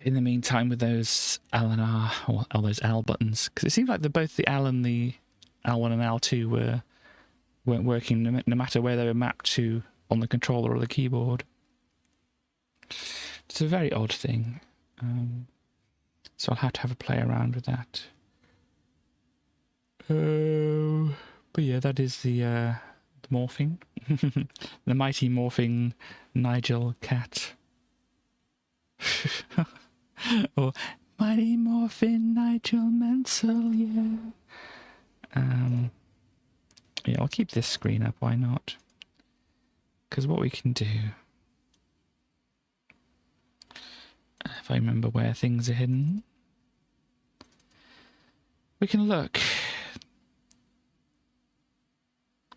Speaker 1: In the meantime, with those L and R, or all those L buttons, because it seemed like both the L and the L1 and L2 weren't working, no matter where they were mapped to on the controller or the keyboard. It's a very odd thing. So I'll have to have a play around with that. But yeah, that is the morphing. The mighty morphing Nigel cat. Or mighty morphing Nigel Mansell, yeah. Yeah, I'll keep this screen up, why not? Because what we can do, if I remember where things are hidden, we can look.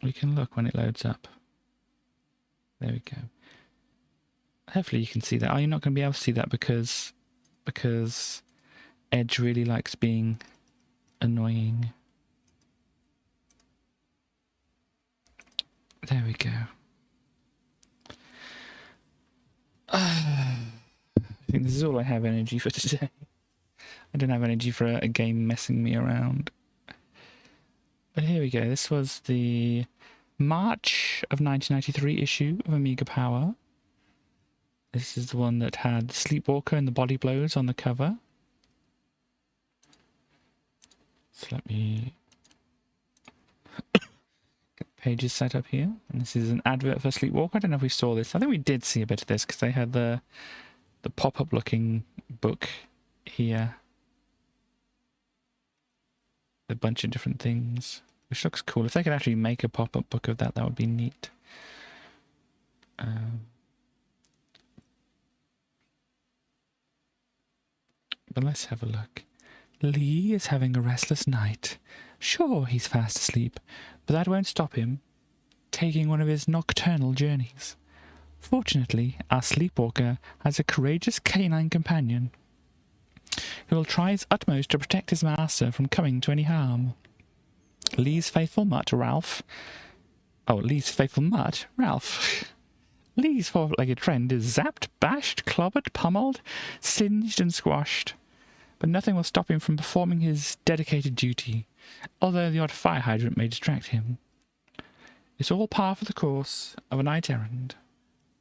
Speaker 1: We can look when it loads up. There we go. Hopefully you can see that. Oh, you're not going to be able to see that because Edge really likes being annoying. There we go. I think this is all I have energy for today. I don't have energy for a game messing me around. But here we go. This was the March of 1993 issue of Amiga Power. This is the one that had the Sleepwalker and the Body Blows on the cover. So let me get the pages set up here. And this is an advert for Sleepwalker. I don't know if we saw this. I think we did see a bit of this because they had the pop-up looking book here. A bunch of different things, which looks cool. If they could actually make a pop-up book of that, that would be neat. But let's have a look. Lee is having a restless night. Sure, he's fast asleep, but that won't stop him taking one of his nocturnal journeys. Fortunately, our sleepwalker has a courageous canine companion who will try his utmost to protect his master from coming to any harm. Lee's faithful mutt, Ralph. Lee's four-legged friend is zapped, bashed, clobbered, pummeled, singed and squashed. But nothing will stop him from performing his dedicated duty, although the odd fire hydrant may distract him. It's all par for the course of a knight errant.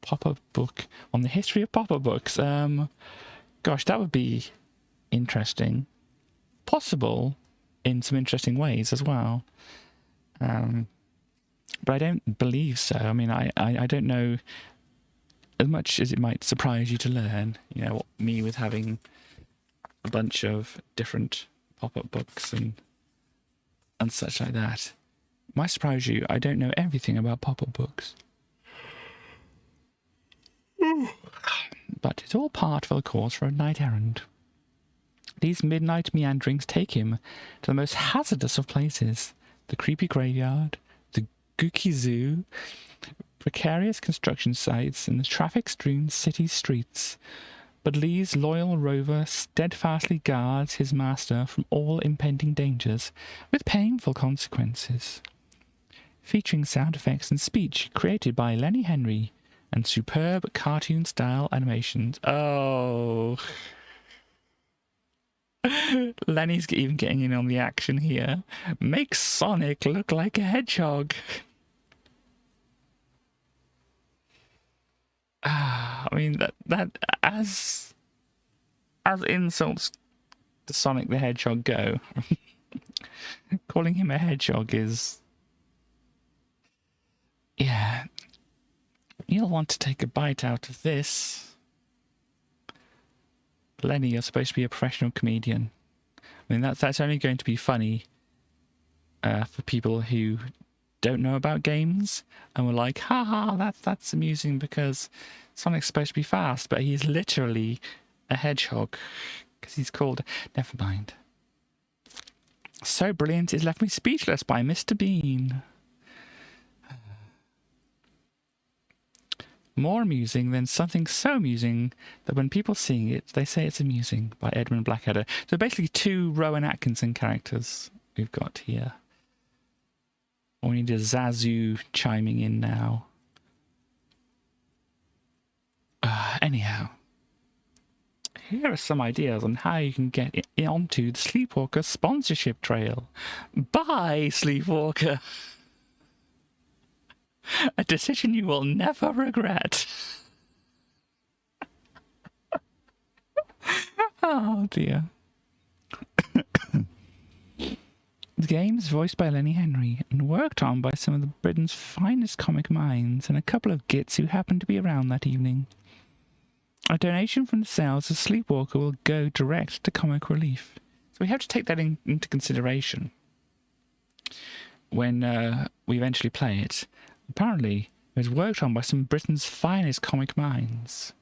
Speaker 1: Pop-up book on the history of pop-up books. Gosh, that would be interesting. Possible in some interesting ways as well. But I don't believe so. I mean, I don't know, as much as it might surprise you to learn, you know, me with having a bunch of different pop-up books and such like that. Might surprise you, I don't know everything about pop-up books. But it's all part of the course for a knight errant. These midnight meanderings take him to the most hazardous of places. The creepy graveyard, the gooky zoo, precarious construction sites, and the traffic-strewn city streets. But Lee's loyal rover steadfastly guards his master from all impending dangers, with painful consequences. Featuring sound effects and speech created by Lenny Henry, and superb cartoon-style animations. Oh... Lenny's even getting in on the action here. Make Sonic look like a hedgehog. I mean, that as insults to Sonic the Hedgehog go, calling him a hedgehog is, yeah. You'll want to take a bite out of this. Lenny, you're supposed to be a professional comedian. I mean, that's only going to be funny for people who don't know about games and were like, haha, that's amusing because Sonic's supposed to be fast, but he's literally a hedgehog because he's called... Never mind. So brilliant, it left me speechless by Mr. Bean. More amusing than something so amusing that when people seeing it, they say it's amusing, by Edmund Blackadder. So basically 2 Rowan Atkinson characters we've got here. We need a Zazu chiming in now. Anyhow, here are some ideas on how you can get onto the Sleepwalker sponsorship trail. Bye, Sleepwalker! A decision you will never regret. Oh dear. The game is voiced by Lenny Henry and worked on by some of Britain's finest comic minds and a couple of gits who happened to be around that evening. A donation from the sales of Sleepwalker will go direct to comic relief. So we have to take that into consideration when we eventually play it. Apparently, it was worked on by some of Britain's finest comic minds.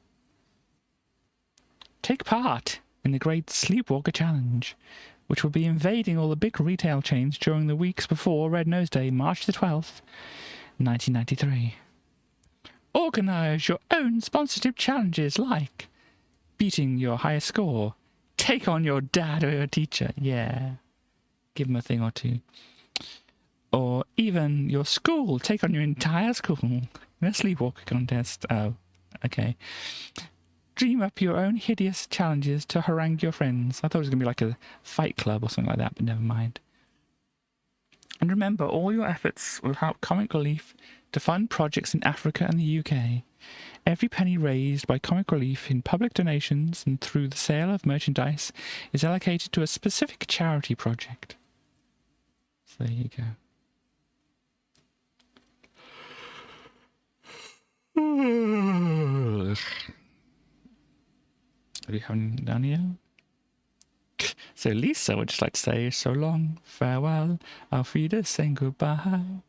Speaker 1: Take part in the Great Sleepwalker Challenge, which will be invading all the big retail chains during the weeks before Red Nose Day, March the 12th, 1993. Organise your own sponsorship challenges like beating your highest score, take on your dad or your teacher, yeah, give them a thing or two. Or even your school, take on your entire school in a sleepwalker contest. Oh, okay. Dream up your own hideous challenges to harangue your friends. I thought it was going to be like a fight club or something like that, but never mind. And remember, all your efforts will help Comic Relief to fund projects in Africa and the UK. Every penny raised by Comic Relief in public donations and through the sale of merchandise is allocated to a specific charity project. So there you go. Are we having down here? So Lisa would just like to say so long, farewell, Alfreda saying goodbye.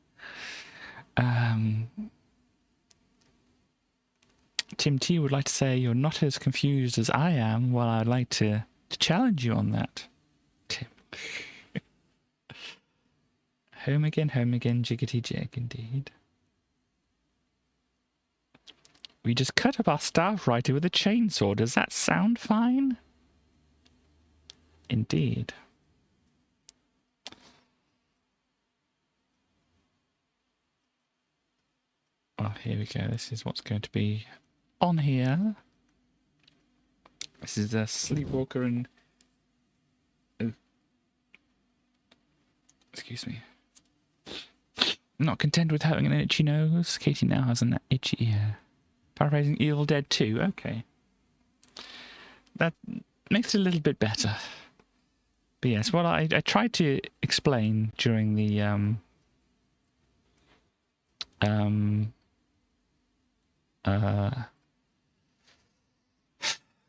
Speaker 1: Tim T would like to say you're not as confused as I am. Well, I'd like to challenge you on that, Tim. Home again, jiggity jig indeed. We just cut up our staff writer with a chainsaw. Does that sound fine? Indeed. Oh, here we go. This is what's going to be on here. This is a Sleepwalker and... Oh. Excuse me. Not content with having an itchy nose, Katie now has an itchy ear. Paraphrasing Evil Dead 2, okay. That makes it a little bit better. But yes, what I tried to explain during the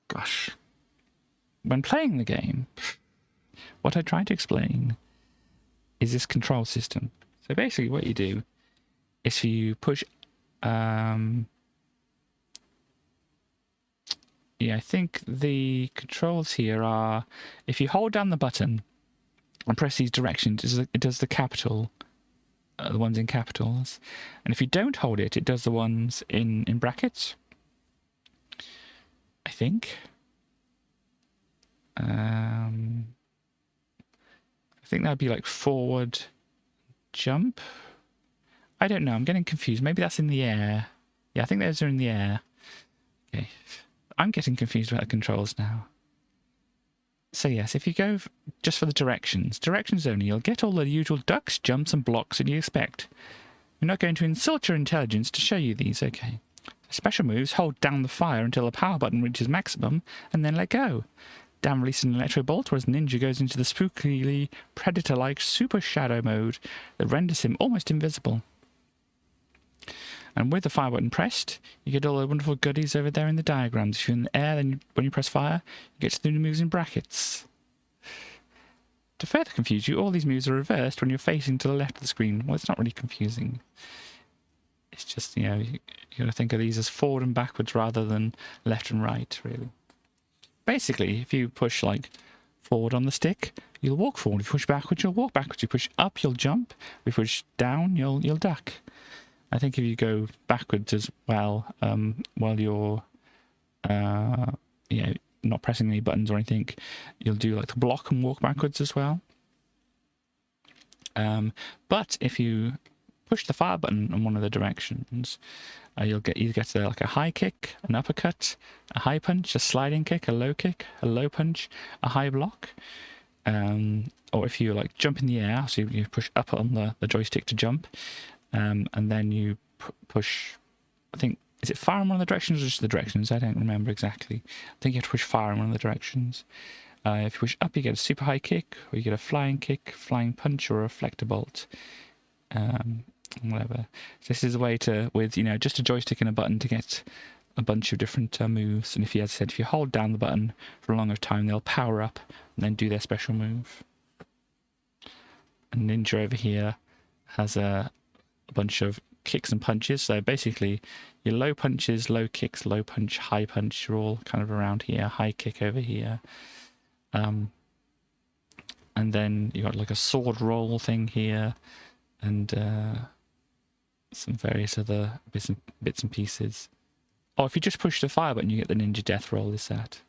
Speaker 1: gosh. When playing the game, what I tried to explain is this control system. So basically what you do is you push yeah, I think the controls here are, if you hold down the button and press these directions, it does the capital, the ones in capitals. And if you don't hold it, it does the ones in brackets, I think. I think that'd be like forward, jump. I don't know, I'm getting confused. Maybe that's in the air. Yeah, I think those are in the air. Okay. I'm getting confused about the controls now. So yes, if you go just for the directions only, you'll get all the usual ducks, jumps and blocks that you expect. We're not going to insult your intelligence to show you these, okay. Special moves: hold down the fire until the power button reaches maximum, and then let go. Dan releases an electric bolt whereas Ninja goes into the spookily predator-like super shadow mode that renders him almost invisible. And with the fire button pressed, you get all the wonderful goodies over there in the diagrams. If you're in the air, then when you press fire, you get to the moves in brackets. To further confuse you, all these moves are reversed when you're facing to the left of the screen. Well, it's not really confusing. It's just, you know, you got to think of these as forward and backwards rather than left and right, really. Basically, if you push, like, forward on the stick, you'll walk forward. If you push backwards, you'll walk backwards. You push up, you'll jump. If you push down, you'll duck. I think if you go backwards as well, while you're, not pressing any buttons or anything, you'll do like the block and walk backwards as well. But if you push the fire button in one of the directions, you'll either get like a high kick, an uppercut, a high punch, a sliding kick, a low punch, a high block. Or if you like jump in the air, so you push up on the joystick to jump. And then you push, I think, is it fire in one of the directions or just the directions? I don't remember exactly. I think you have to push fire in one of the directions. If you push up, you get a super high kick, or you get a flying kick, flying punch, or a reflector bolt. Whatever. So this is a way to, with, you know, just a joystick and a button to get a bunch of different moves. And if you, as I said, if you hold down the button for a longer time, they'll power up and then do their special move. And Ninja over here has a bunch of kicks and punches. So basically your low punches, low kicks, low punch, high punch, you're all kind of around here. High kick over here. And then you got like a sword roll thing here, and some various other bits and pieces. Oh, if you just push the fire button, you get the ninja death roll, is that?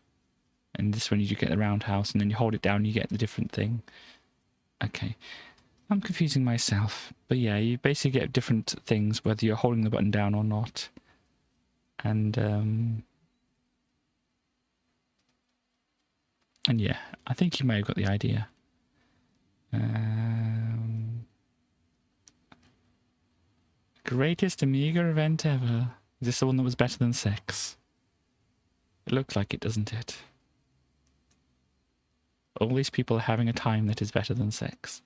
Speaker 1: And this one you get the roundhouse, and then you hold it down, you get the different thing. Okay. I'm confusing myself, but yeah, you basically get different things whether you're holding the button down or not. And yeah, I think you may have got the idea. Greatest Amiga event ever. Is this the one that was better than sex? It looks like it, doesn't it? All these people are having a time that is better than sex.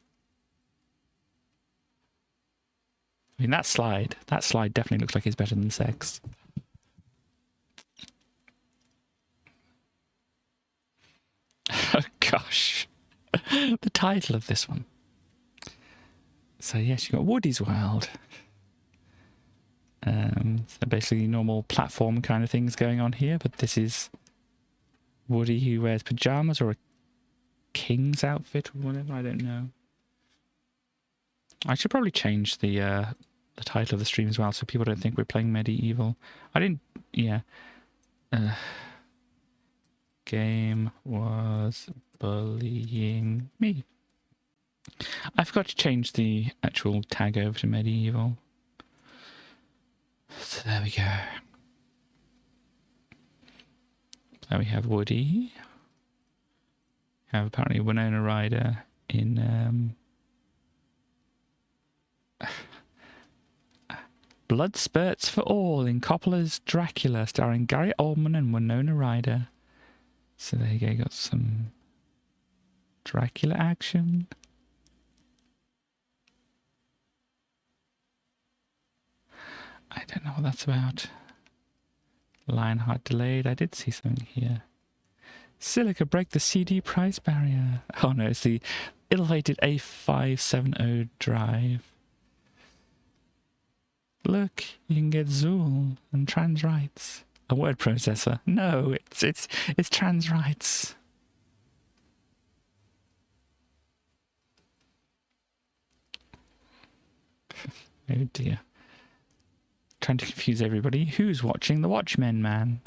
Speaker 1: I mean, that slide definitely looks like it's better than sex. Oh gosh. The title of this one. So yes, you've got Woody's World. So basically normal platform kind of things going on here, but this is Woody who wears pajamas or a king's outfit or whatever, I don't know. I should probably change the title of the stream as well, so people don't think we're playing Medievil. I didn't, yeah. Game was bullying me. I forgot to change the actual tag over to Medievil. So there we go. There we have Woody. We have apparently Winona Ryder in Blood Spurts for All in Coppola's Dracula, starring Gary Oldman and Winona Ryder. So there you go, got some Dracula action. I don't know what that's about. Lionheart delayed. I did see something here. Silica break the CD price barrier. Oh no, it's the elevated A570 drive. Look, you can get Zool and trans rights. A word processor. No, it's trans rights. Oh dear. Trying to confuse everybody. Who's watching The Watchmen, man?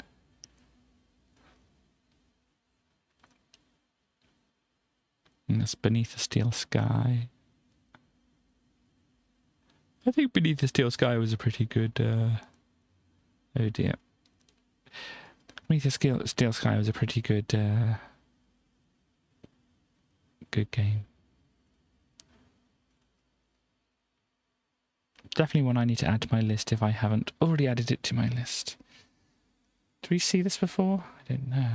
Speaker 1: And that's Beneath the Steel Sky. I think Beneath the Steel Sky was a pretty good... oh dear. Beneath the Steel Sky was a pretty good... good game. Definitely one I need to add to my list if I haven't already added it to my list. Did we see this before? I don't know.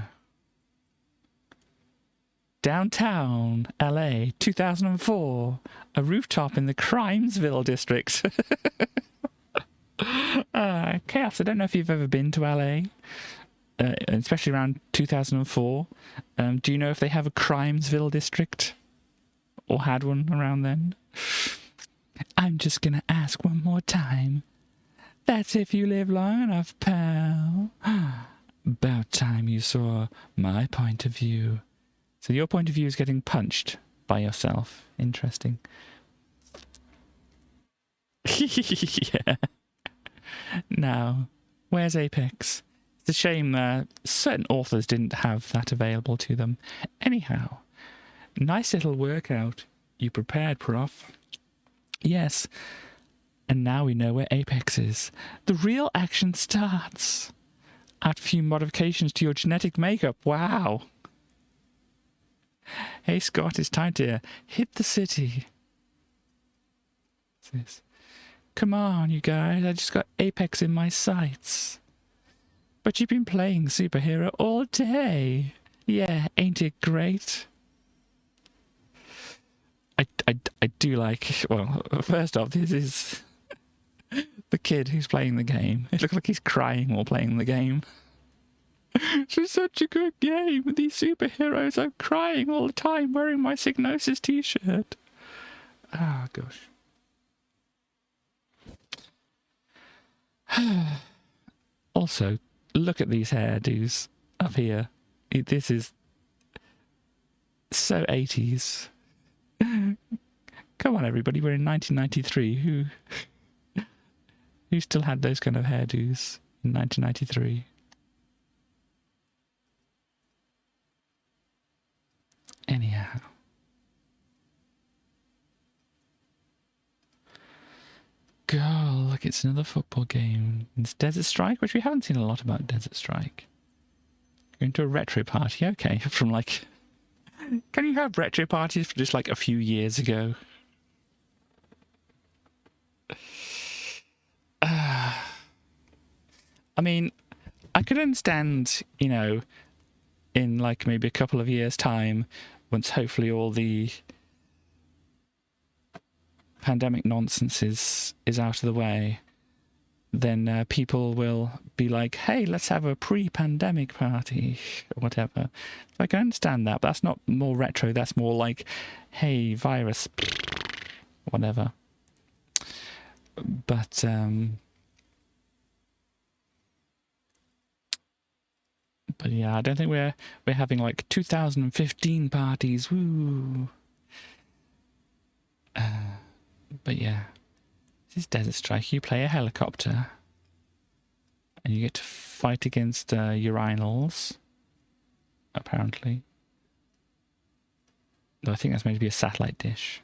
Speaker 1: Downtown LA 2004. A rooftop in the Crimesville district. Chaos, I don't know if you've ever been to LA, especially around 2004. Do you know if they have a Crimesville district? Or had one around then? I'm just gonna ask one more time. That's if you live long enough, pal. About time you saw my point of view. So your point of view is getting punched by yourself. Interesting. Yeah. Now, where's Apex? It's a shame certain authors didn't have that available to them. Anyhow, nice little workout you prepared, Prof. Yes. And now we know where Apex is. The real action starts. After a few modifications to your genetic makeup. Wow. Hey, Scott, it's time to hit the city. What's this? Come on, you guys. I just got Apex in my sights. But you've been playing superhero all day. Yeah, ain't it great? I do like... Well, first off, this is... the kid who's playing the game. It looks like he's crying while playing the game. It's such a good game. These superheroes are crying all the time wearing my Psygnosis t-shirt. Ah, gosh. Also, look at these hairdos up here. This is so 80s. Come on, everybody. We're in 1993. Who still had those kind of hairdos in 1993? Anyhow. God, look, it's another football game. It's Desert Strike, which we haven't seen a lot about Desert Strike. Going to a retro party, okay. From like... Can you have retro parties for just like a few years ago? I mean, I could understand, you know, in like maybe a couple of years' time, once hopefully all the pandemic nonsense is out of the way, then people will be like, hey, let's have a pre-pandemic party, or whatever. I can understand that, but that's not more retro, that's more like, hey, virus, whatever. But, yeah, I don't think we're having like 2015 parties, woo. But yeah, this is Desert Strike. You play a helicopter, and you get to fight against urinals, apparently. Though I think that's meant to be a satellite dish.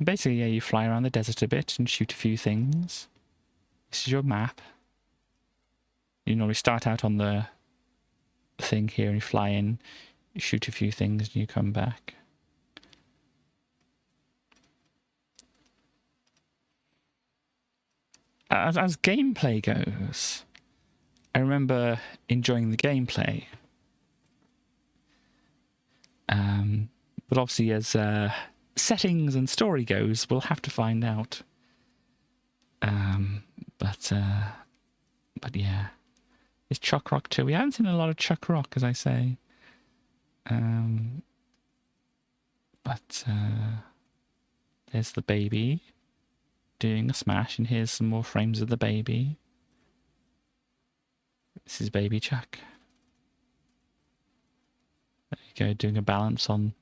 Speaker 1: Basically, yeah, you fly around the desert a bit and shoot a few things. This is your map. You normally start out on the thing here and you fly in, you shoot a few things and you come back. As gameplay goes, I remember enjoying the gameplay. But obviously as settings and story goes, we'll have to find out. But yeah. It's Chuck Rock too. We haven't seen a lot of Chuck Rock, as I say. But there's the baby doing a smash, and here's some more frames of the baby. This is baby Chuck. There you go, doing a balance on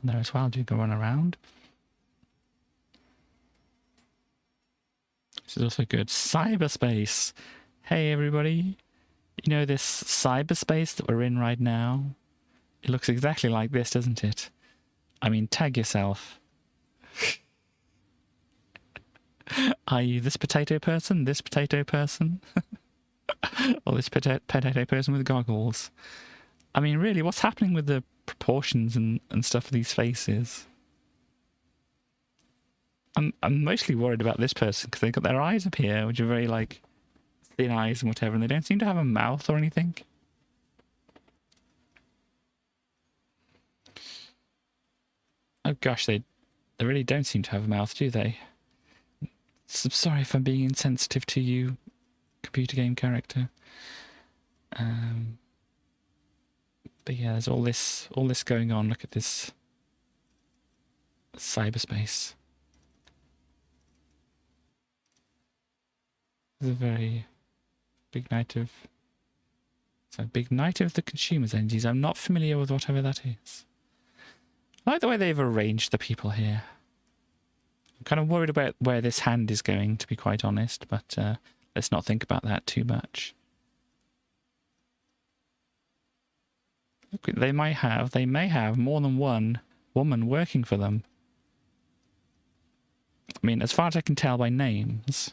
Speaker 1: there as well, doing a run around. This is also good. Cyberspace. Hey everybody. You know this cyberspace that we're in right now? It looks exactly like this, doesn't it? I mean, tag yourself. Are you this potato person, this potato person? Or this potato person with goggles? I mean, really, what's happening with the proportions and stuff of these faces? I'm mostly worried about this person because they've got their eyes up here, which are very, like, thin eyes and whatever, and they don't seem to have a mouth or anything. Oh gosh, they really don't seem to have a mouth, do they? So sorry if I'm being insensitive to you, computer game character. But yeah, there's all this going on. Look at this cyberspace. It's a very big night of... It's a big night of the consumer's energies. I'm not familiar with whatever that is. I like the way they've arranged the people here. I'm kind of worried about where this hand is going, to be quite honest, but let's not think about that too much. Look, they may have more than one woman working for them. I mean, as far as I can tell by names.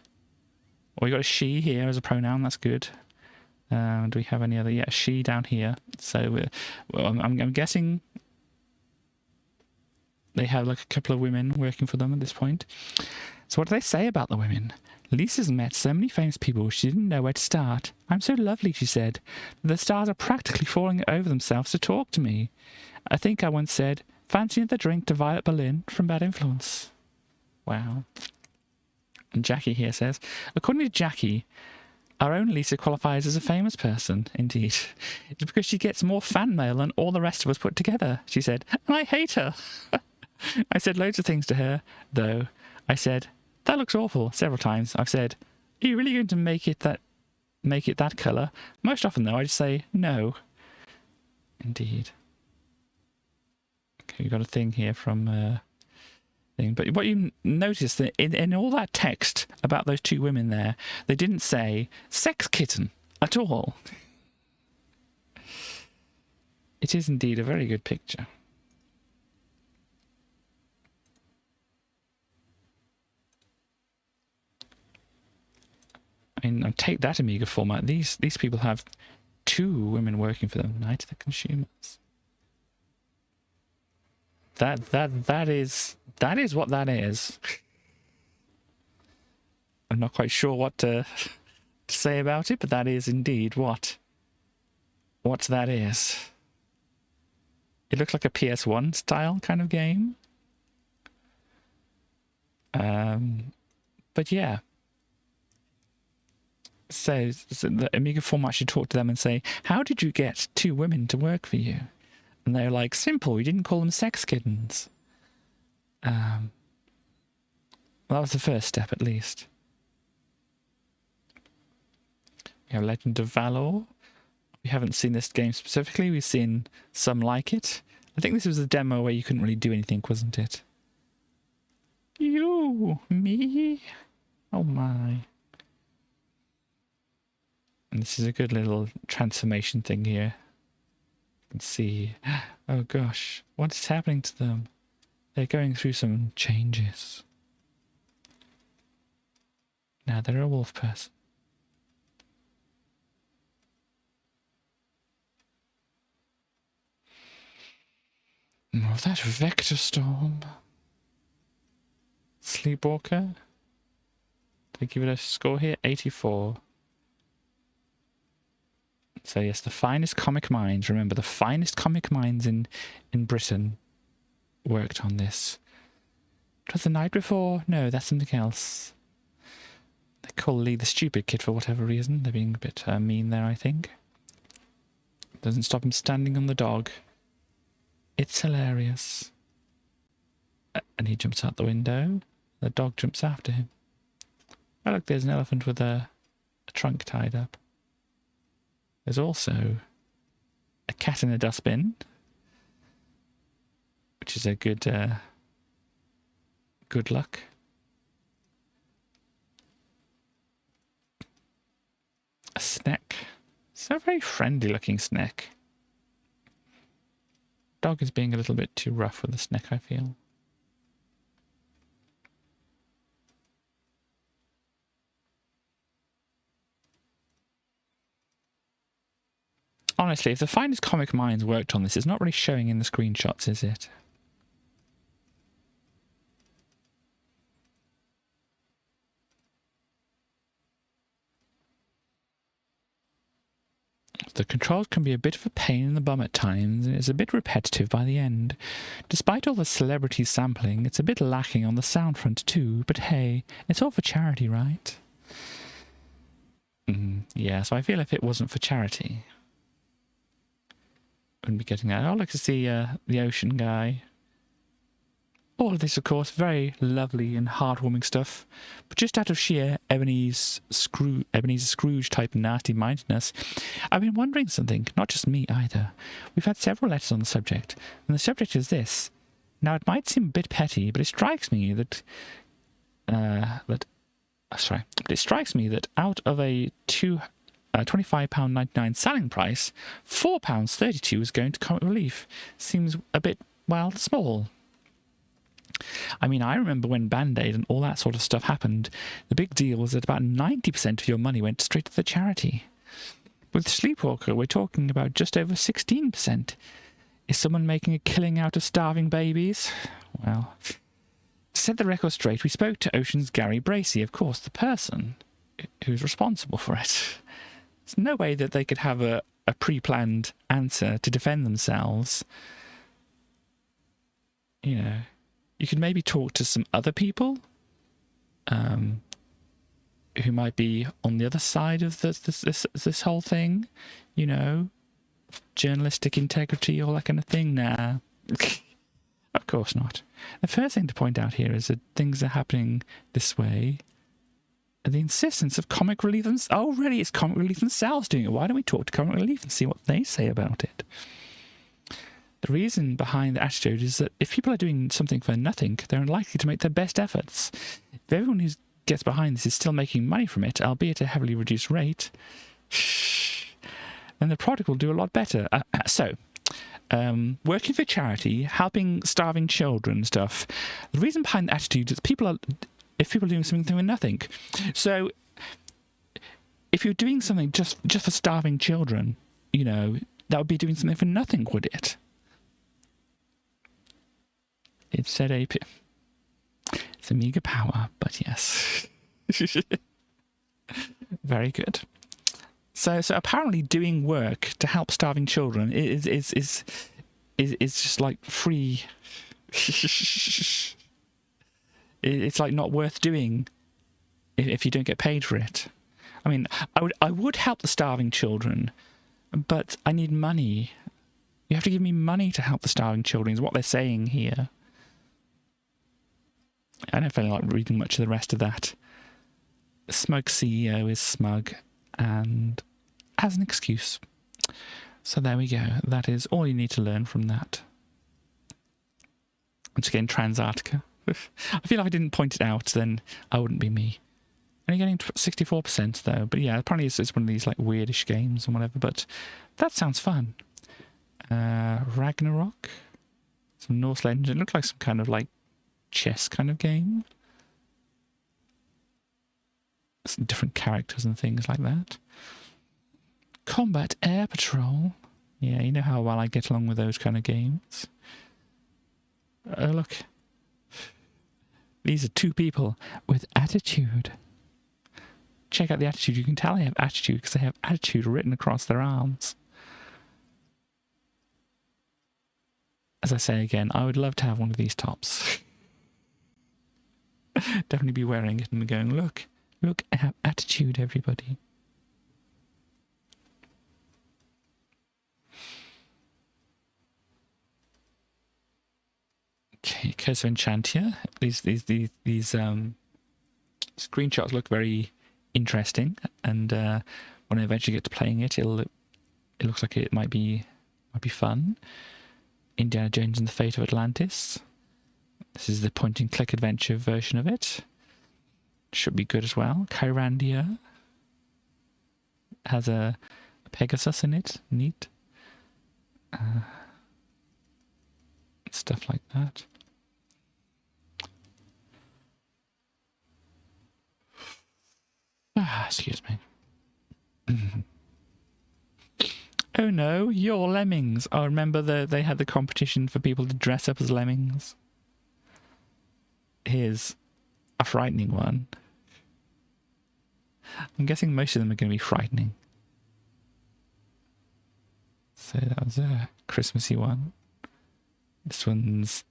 Speaker 1: Well, we got a she here as a pronoun, that's good. Do we have any other? Yeah, she down here. So well, I'm guessing they have like a couple of women working for them at this point. So what do they say about the women? Lisa's met so many famous people she didn't know where to start. I'm so lovely, she said. The stars are practically falling over themselves to talk to me. I think I once said, fancy another drink to Violet Berlin from Bad Influence. Wow. And Jackie here says, according to Jackie, our own Lisa qualifies as a famous person. Indeed. It's because she gets more fan mail than all the rest of us put together, she said. And I hate her. I said loads of things to her, though. I said, that looks awful, several times. I've said, are you really going to make it that colour? Most often, though, I just say, no. Indeed. Okay, we've got a thing here from... But what you notice that in all that text about those two women there, they didn't say sex kitten at all. It is indeed a very good picture. I mean, take that Amiga format. These people have two women working for them. Night of the Consumers. That is what that is. I'm not quite sure what to say about it, but that is indeed what that is. It looks like a PS1 style kind of game. But yeah. So the Amiga format should talk to them and say, how did you get two women to work for you? And they're like, simple, we didn't call them sex kittens. Well, that was the first step, at least. We have Legend of Valor. We haven't seen this game specifically. We've seen some like it. I think this was a demo where you couldn't really do anything, wasn't it? You, me. Oh my. And this is a good little transformation thing here. You can see, oh gosh, what is happening to them? They're going through some changes. Now they're a wolf person. More of that vector storm. Sleepwalker. Did I give it a score here? 84. So yes, the finest comic minds, remember, the finest comic minds in Britain worked on this. It was the night before? No, that's something else. They call Lee the stupid kid for whatever reason. They're being a bit mean there, I think. Doesn't stop him standing on the dog. It's hilarious. And he jumps out the window. The dog jumps after him. Oh look, there's an elephant with a trunk tied up. There's also a cat in a dustbin, which is a good luck. A snack. It's a very friendly looking snack. Dog is being a little bit too rough with the snack, I feel. Honestly, if the finest comic minds worked on this, it's not really showing in the screenshots, is it? The controls can be a bit of a pain in the bum at times, and it's a bit repetitive by the end. Despite all the celebrity sampling, it's a bit lacking on the sound front too, but hey, it's all for charity, right? Yeah, so I feel if it wasn't for charity, I wouldn't be getting that. I'd like to see the ocean guy. All of this, of course, very lovely and heartwarming stuff, but just out of sheer Ebenezer Scrooge type nasty-mindedness, I've been wondering something, not just me either. We've had several letters on the subject, and the subject is this. Now, it might seem a bit petty, but it strikes me that out of a £25.99 selling price, £4.32 is going to Comic Relief. Seems a bit, well, small. I mean, I remember when Band-Aid and all that sort of stuff happened, the big deal was that about 90% of your money went straight to the charity. With Sleepwalker, we're talking about just over 16%. Is someone making a killing out of starving babies? Well, to set the record straight, we spoke to Ocean's Gary Bracey, of course, the person who's responsible for it. There's no way that they could have a pre-planned answer to defend themselves. You know, you could maybe talk to some other people who might be on the other side of this whole thing, you know, journalistic integrity, all that kind of thing. Nah, of course not. The first thing to point out here is that things are happening this way. The insistence of Comic Relief themselves. Oh, really? It's Comic Relief themselves doing it. Why don't we talk to Comic Relief and see what they say about it? The reason behind the attitude is that if people are doing something for nothing, they're unlikely to make their best efforts. If everyone who gets behind this is still making money from it, albeit at a heavily reduced rate, then the product will do a lot better. Working for charity, helping starving children and stuff, the reason behind the attitude is if people are doing something for nothing. So if you're doing something just for starving children, you know, that would be doing something for nothing, would it? It said AP. It's Amiga Power, but yes. Very good. So apparently doing work to help starving children is just like free. It's like not worth doing if you don't get paid for it. I mean, I would help the starving children, but I need money. You have to give me money to help the starving children, is what they're saying here. I don't feel like reading much of the rest of that. The smug CEO is smug and has an excuse. So there we go. That is all you need to learn from that. Once again, Transarctica. I feel like if I didn't point it out, then I wouldn't be me. Only getting 64% though. But yeah, apparently it's one of these like weirdish games or whatever. But that sounds fun. Ragnarok. Some Norse legend. It looked like some kind of like chess kind of game. Some different characters and things like that. Combat Air Patrol. Yeah, you know how well I get along with those kind of games. Oh, look. These are two people with attitude. Check out the attitude. You can tell they have attitude because they have attitude written across their arms. As I say again, I would love to have one of these tops. Definitely be wearing it and going, look, I have attitude, everybody. Okay, Curse of Enchantia. These screenshots look very interesting, and when I eventually get to playing it, it looks like it might be fun. Indiana Jones and the Fate of Atlantis. This is the point-and-click adventure version of it. Should be good as well. Kyrandia has a Pegasus in it. Neat. Stuff like that. Excuse me. Oh no, you're lemmings. I remember they had the competition for people to dress up as lemmings. Here's a frightening one. I'm guessing most of them are going to be frightening. So that was a Christmassy one. This one's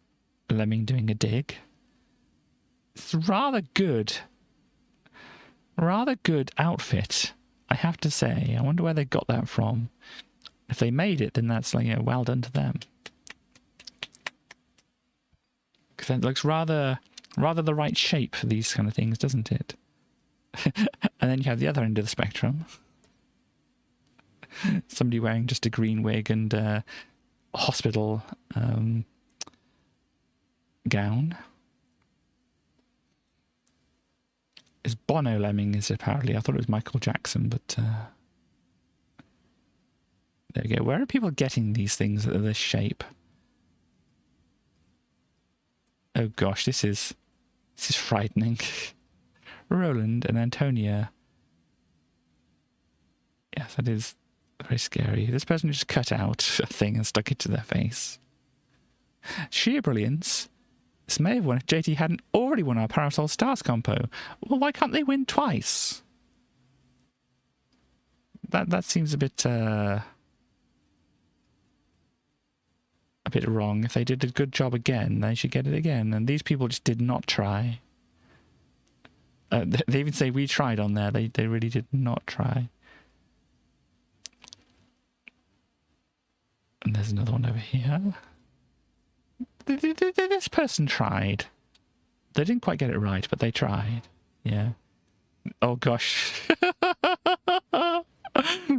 Speaker 1: Lemming doing a dig. It's rather good. Rather good outfit, I have to say. I wonder where they got that from. If they made it, then that's like, well done to them. Because it looks rather the right shape for these kind of things, doesn't it? And then you have the other end of the spectrum. Somebody wearing just a green wig and a hospital gown. It's Bono Lemming, is it, apparently. I thought it was Michael Jackson, but there we go. Where are people getting these things that are this shape? Oh gosh, this is frightening. Roland and Antonia. Yes, that is very scary. This person just cut out a thing and stuck it to their face. Sheer brilliance. This may have won if JT hadn't already won our Parasol Stars compo. Well, why can't they win twice? That seems a bit wrong. If they did a good job again, they should get it again. And these people just did not try. They even say we tried on there. They really did not try. And there's another one over here. This person tried. They didn't quite get it right, but they tried. Yeah. Oh gosh.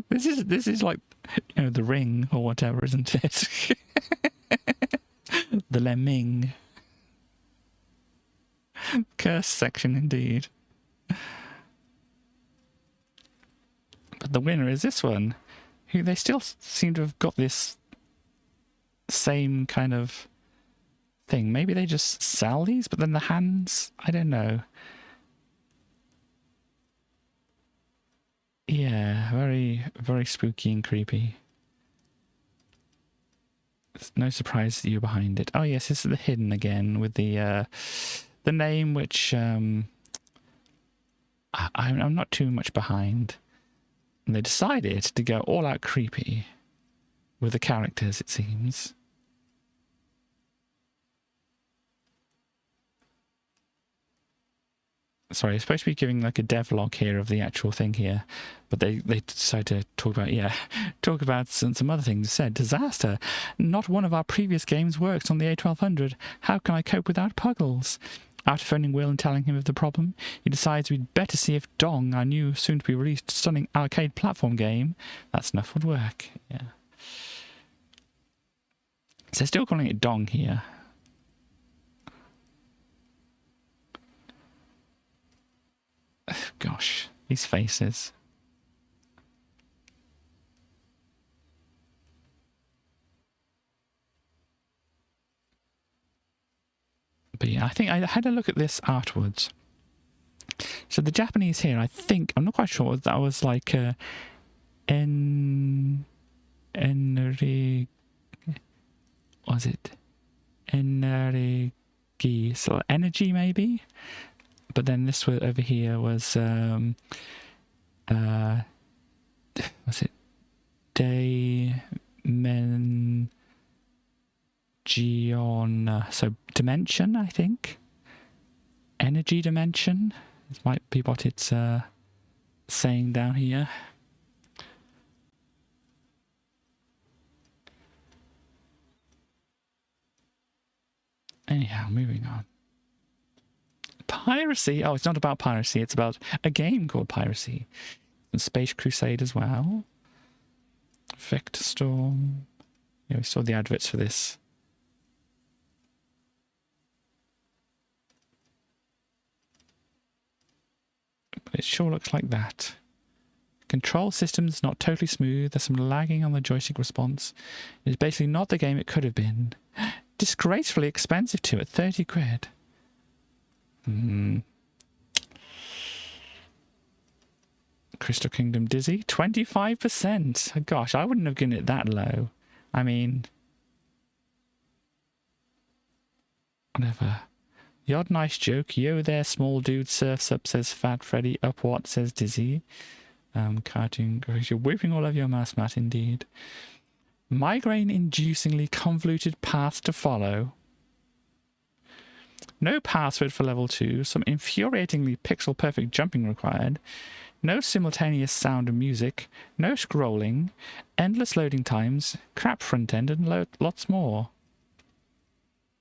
Speaker 1: This is like, you know, The Ring or whatever, isn't it? The Lemming. Curse section indeed. But the winner is this one, who they still seem to have got this same kind of thing. Maybe they just sell these, but then the hands, I don't know. Yeah, very, very spooky and creepy. There's no surprise that you're behind it. Oh yes, this is the hidden again with the name, which I'm not too much behind. And they decided to go all out creepy with the characters, it seems. Sorry, it's supposed to be giving like a devlog here of the actual thing here, but they decided to talk about some other things. It said, disaster. Not one of our previous games works on the A1200. How can I cope without Puggles? After phoning Will and telling him of the problem, he decides we'd better see if Dong, our new soon-to-be-released stunning arcade platform game, that's enough would work. Yeah. So they're still calling it Dong here. Gosh, these faces. But yeah, I think I had a look at this afterwards. So the Japanese here, I think, I'm not quite sure, that was like was it? Energy, so energy maybe? But then this one over here was was it so dimension, I think. Energy dimension. This might be what it's saying down here. Anyhow, moving on. Piracy? Oh, it's not about piracy. It's about a game called Piracy. And Space Crusade as well. Vector Storm. Yeah, we saw the adverts for this. But it sure looks like that. Control system's not totally smooth. There's some lagging on the joystick response. It's basically not the game it could have been. Disgracefully expensive too, at 30 quid. Crystal Kingdom Dizzy, 25%. Gosh, I wouldn't have given it that low. I mean, whatever. The odd nice joke. Yo there, small dude. Surfs up, says Fat Freddy. Up what, says Dizzy. Cartoon. You're whipping all over your mouse mat, indeed. Migraine-inducingly convoluted path to follow. No password for level 2. Some infuriatingly pixel-perfect jumping required. No simultaneous sound and music. No scrolling. Endless loading times. Crap front end and lots more.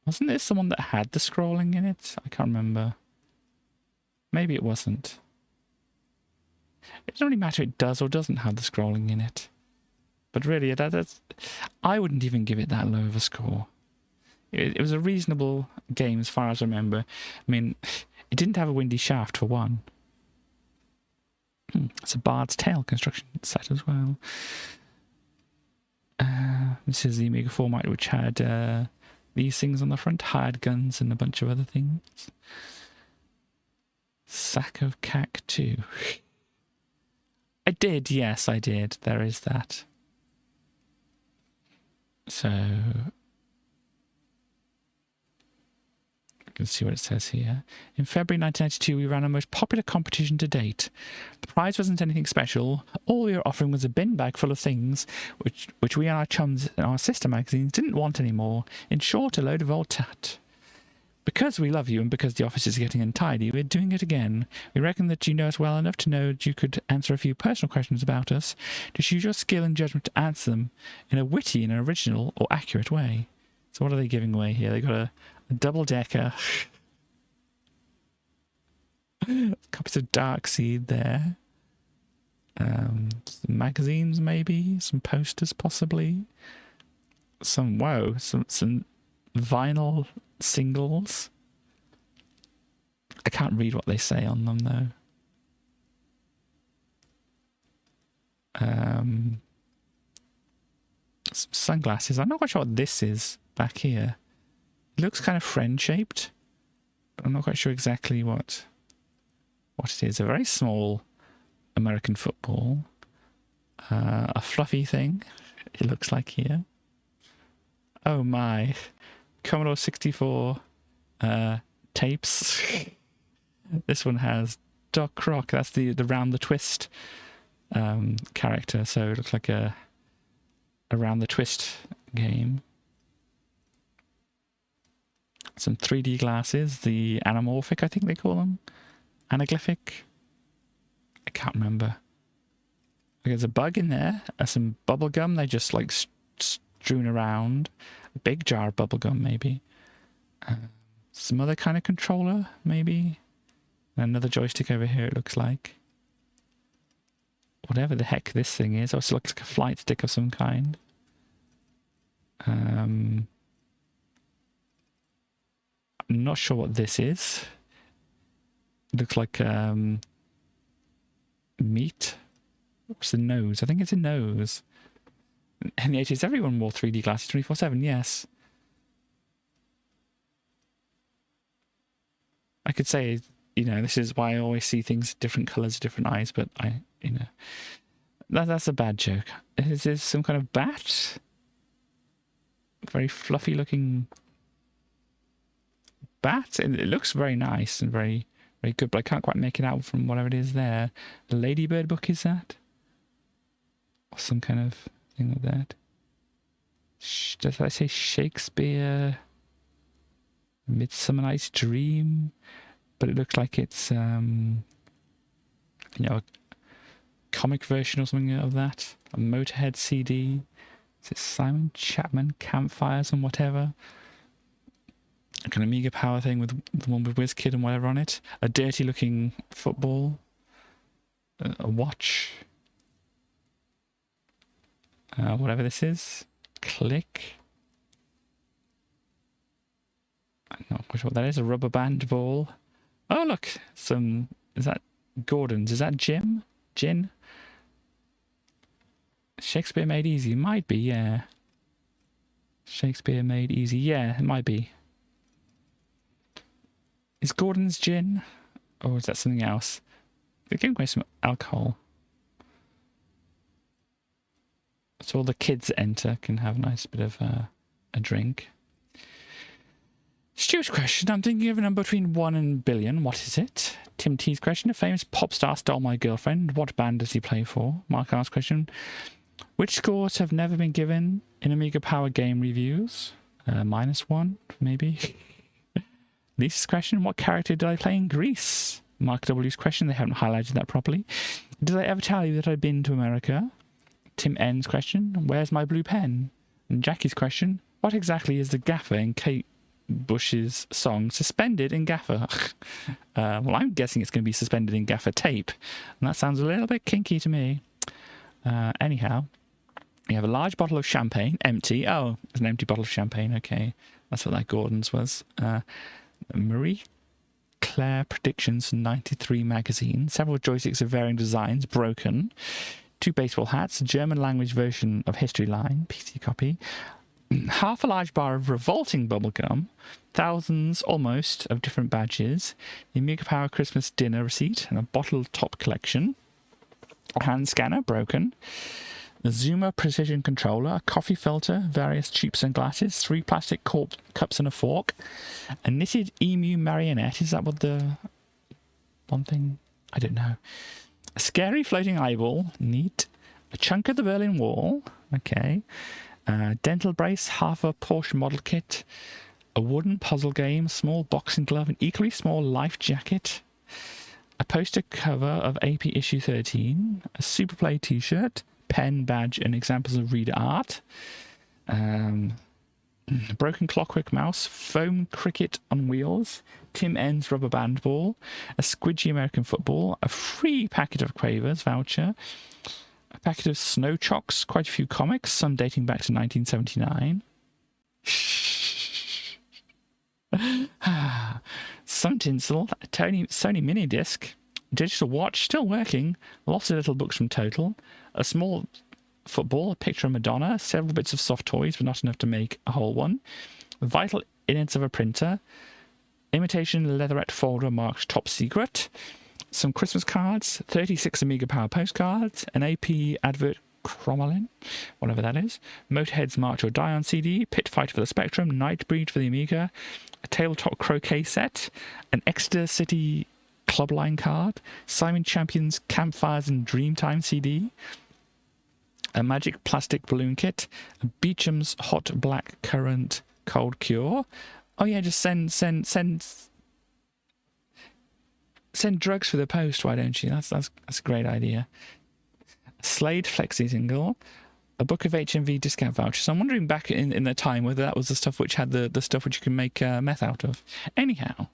Speaker 1: Wasn't this the one that had the scrolling in it? I can't remember. Maybe it wasn't. It doesn't really matter if it does or doesn't have the scrolling in it. But really, I wouldn't even give it that low of a score. It was a reasonable game as far as I remember. I mean, it didn't have a windy shaft for one. It's a Bard's Tale construction set as well. This is the Amiga format, which had these things on the front, hired guns and a bunch of other things. Sack of Cack 2. I did, yes, I did. There is that. So, you can see what it says here. In February 1992, we ran our most popular competition to date. The prize wasn't anything special. All we were offering was a bin bag full of things which we and our chums and our sister magazines didn't want anymore. In short, a load of old tat. Because we love you and because the office is getting untidy, we're doing it again. We reckon that you know us well enough to know that you could answer a few personal questions about us. Just use your skill and judgment to answer them in a witty and original or accurate way. So what are they giving away here? They've got a double-decker. Copies of Darkseid there. Some magazines maybe. Some posters possibly. Some vinyl singles. I can't read what they say on them though. Some sunglasses. I'm not quite sure what this is back here. It looks kind of friend-shaped, but I'm not quite sure exactly what it is. A very small American football. A fluffy thing, it looks like here. Oh my. Commodore 64 tapes. This one has Doc Croc. That's the Round the Twist character. So it looks like a Round the Twist game. Some 3D glasses. The anamorphic, I think they call them. Anaglyphic. I can't remember. There's a bug in there. Some bubble gum. They just like strewn around. A big jar of bubblegum, maybe. Some other kind of controller, maybe. And another joystick over here, it looks like. Whatever the heck this thing is. Also looks like a flight stick of some kind. I'm not sure what this is. It looks like meat. What's the nose? I think it's a nose. In the 80s, everyone wore 3D glasses 24/7, yes. I could say, this is why I always see things different colours, different eyes, but that's a bad joke. Is this some kind of bat? Very fluffy looking bat. It looks very nice and very, very good, but I can't quite make it out from whatever it is there. A ladybird book, is that? Or some kind of thing like that. Does I say Shakespeare? Midsummer Night's Dream? But it looks like it's, a comic version or something of that. A Motorhead CD. Is it Simon Chapman, Campfires and whatever? Like an Amiga Power thing with the one with WizKid and whatever on it. A dirty looking football. A watch. Whatever this is. Click. I'm not quite sure what that is. A rubber band ball. Oh, look. Is that Gordon's? Is that Jim? Gin? Shakespeare Made Easy. Might be, yeah. Shakespeare Made Easy. Yeah, it might be. Is Gordon's gin? Or is that something else? They're giving away some alcohol. So all the kids that enter can have a nice bit of a drink. Stuart's question. I'm thinking of a number between 1 and billion. What is it? Tim T's question. A famous pop star stole my girlfriend. What band does he play for? Mark R's question. Which scores have never been given in Amiga Power game reviews? -1, maybe. Lisa's question, what character did I play in Greece? Mark W's question, they haven't highlighted that properly. Did I ever tell you that I'd been to America? Tim N's question, where's my blue pen? And Jackie's question, what exactly is the gaffer in Kate Bush's song Suspended in Gaffer? Well, I'm guessing it's going to be suspended in gaffer tape, and that sounds a little bit kinky to me. Anyhow, you have a large bottle of champagne, empty. Oh, it's an empty bottle of champagne, okay. That's what that Gordon's was. Marie Claire Predictions 93 magazine, several joysticks of varying designs, broken, 2 baseball hats, a German language version of History Line, PC copy, half a large bar of revolting bubblegum, thousands almost of different badges, the Amiga Power Christmas dinner receipt, and a bottle top collection, a hand scanner, broken, a Zuma precision controller, a coffee filter, various tubes and glasses, 3 plastic cups and a fork, a knitted emu marionette. Is that what the one thing? I don't know. A scary floating eyeball, neat. A chunk of the Berlin Wall, okay. A dental brace, half a Porsche model kit, a wooden puzzle game, small boxing glove, an equally small life jacket, a poster cover of AP issue 13, a Superplay t-shirt, pen, badge, and examples of reader art, a broken clockwork mouse, foam cricket on wheels, Tim N's rubber band ball, a squidgy American football, a free packet of Quavers voucher, a packet of snow chocks, quite a few comics, some dating back to 1979. Some tinsel, a Sony mini disc, digital watch still working, lots of little books from Total, a small football, a picture of Madonna, several bits of soft toys but not enough to make a whole one, vital innards of a printer, imitation leatherette folder marked top secret, some Christmas cards, 36 Amiga Power postcards, an AP advert Cromolyn, whatever that is, Motorhead's March or Die on CD, Pit Fight for the Spectrum, Nightbreed for the Amiga, a tabletop croquet set, an Exeter City Clubline card, Simon Champion's Campfires and Dreamtime CD, a magic plastic balloon kit, a Beecham's Hot Black Currant Cold Cure. Oh yeah, just send drugs for the post, why don't you? That's a great idea. A Slade Flexi single, a book of HMV discount vouchers. I'm wondering back in the time whether that was the stuff which had the stuff which you can make meth out of. Anyhow,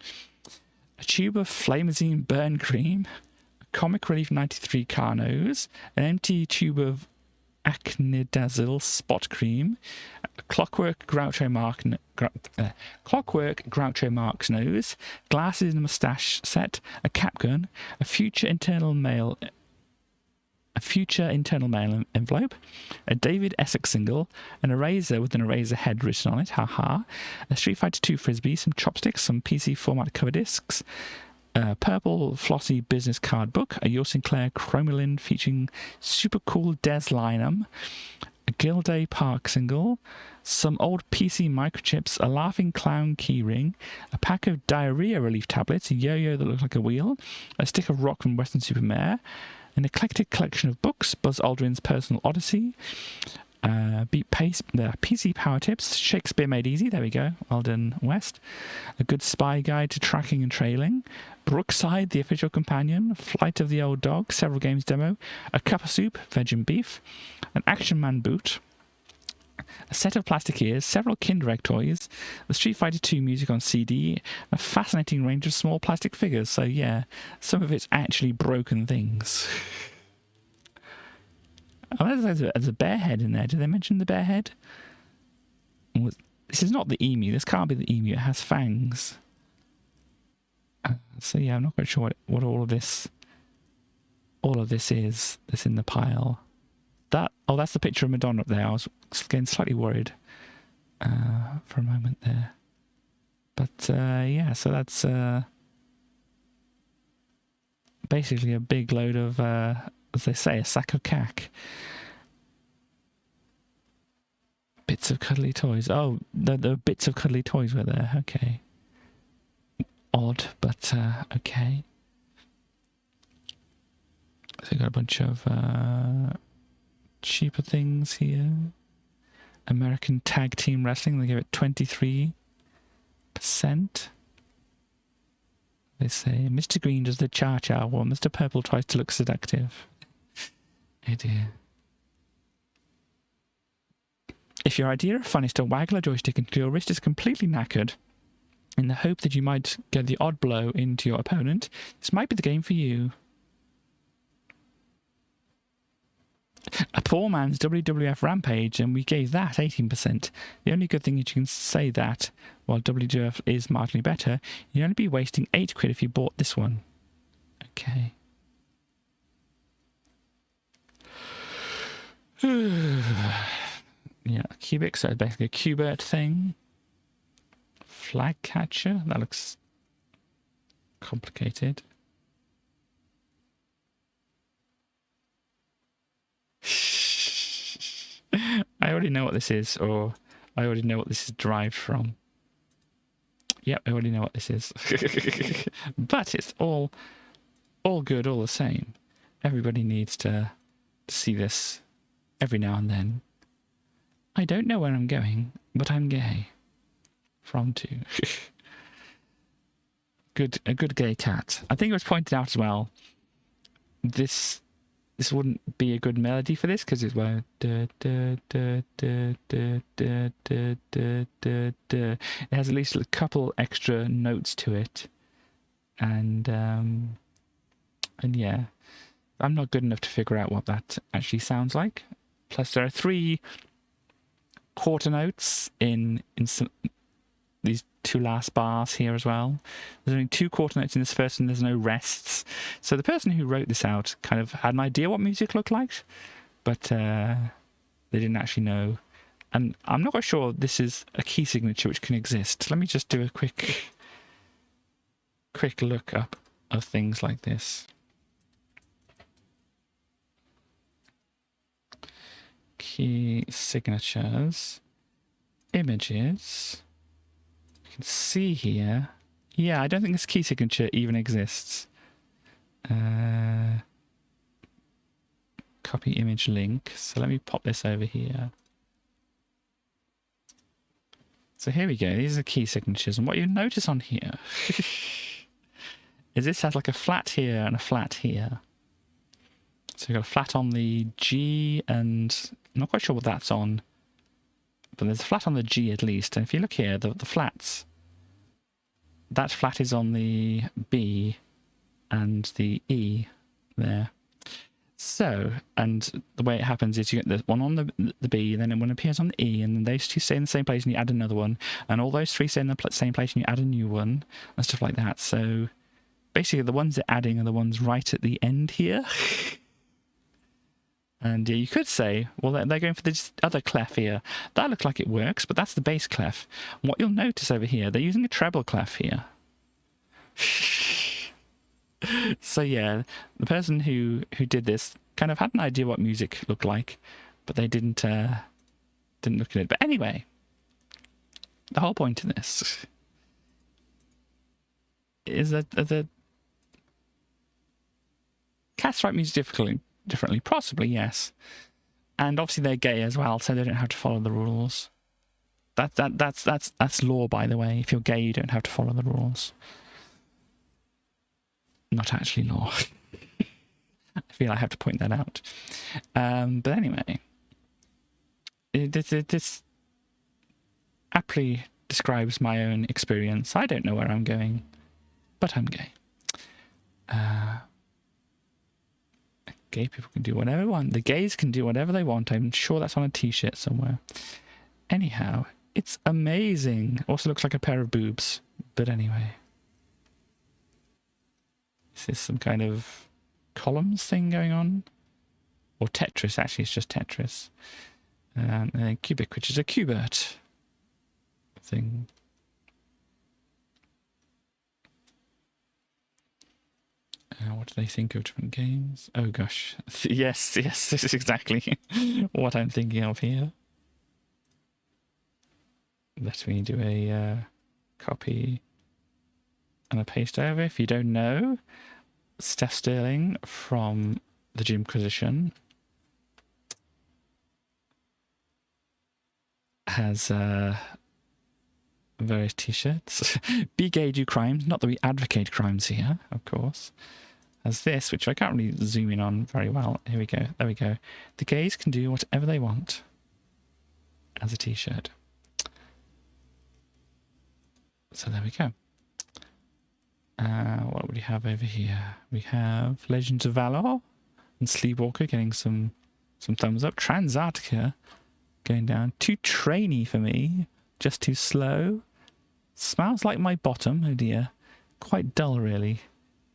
Speaker 1: a tube of Flamazine burn cream, a Comic Relief 93 Carnos, an empty tube of Acnidazole spot cream, a Clockwork Groucho Marx nose, glasses and moustache set, a cap gun, a future internal mail envelope, a David Essex single, an eraser with an eraser head written on it, haha, a Street Fighter 2 frisbee, some chopsticks, some PC format cover discs, a purple flossy business card book, a Your Sinclair Chromolyn featuring super cool Des Lynam, a Gilday Park single, some old PC microchips, a Laughing Clown keyring, a pack of diarrhea relief tablets, a yo-yo that looked like a wheel, a stick of rock from Western Supermare, an eclectic collection of books, Buzz Aldrin's Personal Odyssey, PC Power Tips, Shakespeare Made Easy, there we go, well done West, a good spy guide to tracking and trailing, Brookside, the official companion, Flight of the Old Dog, several games demo, a cup of soup, veg and beef, an Action Man boot, a set of plastic ears, several Kinder Egg toys, the Street Fighter 2 music on CD, a fascinating range of small plastic figures. So yeah, some of it's actually broken things. Oh, there's a bear head in there. Did they mention the bear head? This is not the emu. This can't be the emu. It has fangs. So yeah, I'm not quite sure what all of this is that's in the pile. That's the picture of Madonna up there. I was getting slightly worried for a moment there. But yeah, so that's basically a big load of, as they say, a sack of cack. Bits of cuddly toys. Oh, the bits of cuddly toys were there. Okay. Odd, but okay. So we got a bunch of cheaper things here. American Tag Team Wrestling, they give it 23%. They say, Mr. Green does the cha-cha while Mr. Purple tries to look seductive. Oh dear. If your idea of fun is to waggle a joystick until your wrist is completely knackered, in the hope that you might get the odd blow into your opponent, this might be the game for you. A poor man's WWF Rampage, and we gave that 18%. The only good thing is you can say that, while WWF is marginally better, you'd only be wasting £8 if you bought this one. Okay. Yeah, cubic, so it's basically a Qbert thing. Flag catcher, that looks complicated. I already know what this is, or I already know what this is derived from. Yep, I already know what this is. But it's all good, all the same. Everybody needs to see this every now and then. I don't know where I'm going, but I'm gay. From to. A good gay cat. I think it was pointed out as well. This wouldn't be a good melody for this because it's where it has at least a couple extra notes to it, and yeah, I'm not good enough to figure out what that actually sounds like. Plus, there are 3 quarter notes in these 2 last bars here as well. There's only 2 quarter notes in this first, and there's no rests. So the person who wrote this out kind of had an idea what music looked like, but they didn't actually know. And I'm not quite sure this is a key signature which can exist. Let me just do a quick look up of things like this. Key signatures, images. You can see here. Yeah, I don't think this key signature even exists. Copy image link. So let me pop this over here. So here we go. These are the key signatures. And what you notice on here is this has like a flat here and a flat here. So you've got a flat on the G, and I'm not quite sure what that's on, but there's a flat on the G at least. And if you look here, the flats, that flat is on the B and the E there. So, and the way it happens is you get the one on the B, and then one appears on the E, and then those 2 stay in the same place and you add another one, and all those 3 stay in the same place and you add a new one, and stuff like that. So basically the ones they're adding are the ones right at the end here. And you could say, well, they're going for this other clef here. That looks like it works, but that's the bass clef. And what you'll notice over here, they're using a treble clef here. So yeah, the person who did this kind of had an idea what music looked like, but they didn't look at it. But anyway, the whole point of this is that the cats write music differently, possibly, yes. And obviously they're gay as well, so they don't have to follow the rules. That's law, by the way. If you're gay, you don't have to follow the rules. Not actually law. I feel I have to point that out. But anyway, this aptly describes my own experience. I don't know where I'm going, but I'm gay. Gay people can do whatever they want. The gays can do whatever they want. I'm sure that's on a t-shirt somewhere. Anyhow, it's amazing. Also looks like a pair of boobs. But anyway. Is this some kind of columns thing going on? Or Tetris, actually, it's just Tetris. And then cubic, which is a Qbert thing. What do they think of different games? Oh gosh. Yes, this is exactly what I'm thinking of here. Let me do a copy and a paste over. If you don't know, Steph Sterling from the Gymquisition has various t-shirts. Be gay, do crimes. Not that we advocate crimes here, of course. Has this, which I can't really zoom in on very well. Here we go. There we go. The gays can do whatever they want. As a t-shirt. So there we go. What would we have over here? We have Legends of Valor and Sleepwalker getting some thumbs up. Transantarctica going down. Too trainy for me. Just too slow. Smells like my bottom. Oh dear. Quite dull, really.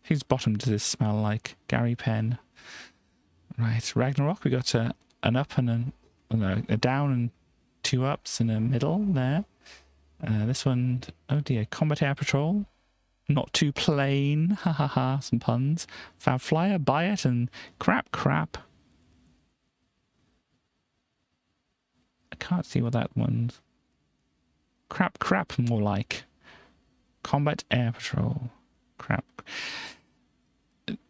Speaker 1: Whose bottom does this smell like? Gary Penn. Right. Ragnarok. We got an up and a down and 2 ups and a middle there. This one, oh dear, Combat Air Patrol. Not too plain. Ha ha ha. Some puns. Fab Flyer, Buy It, and Crap. I can't see what that one's. Crap, more like. Combat Air Patrol. Crap.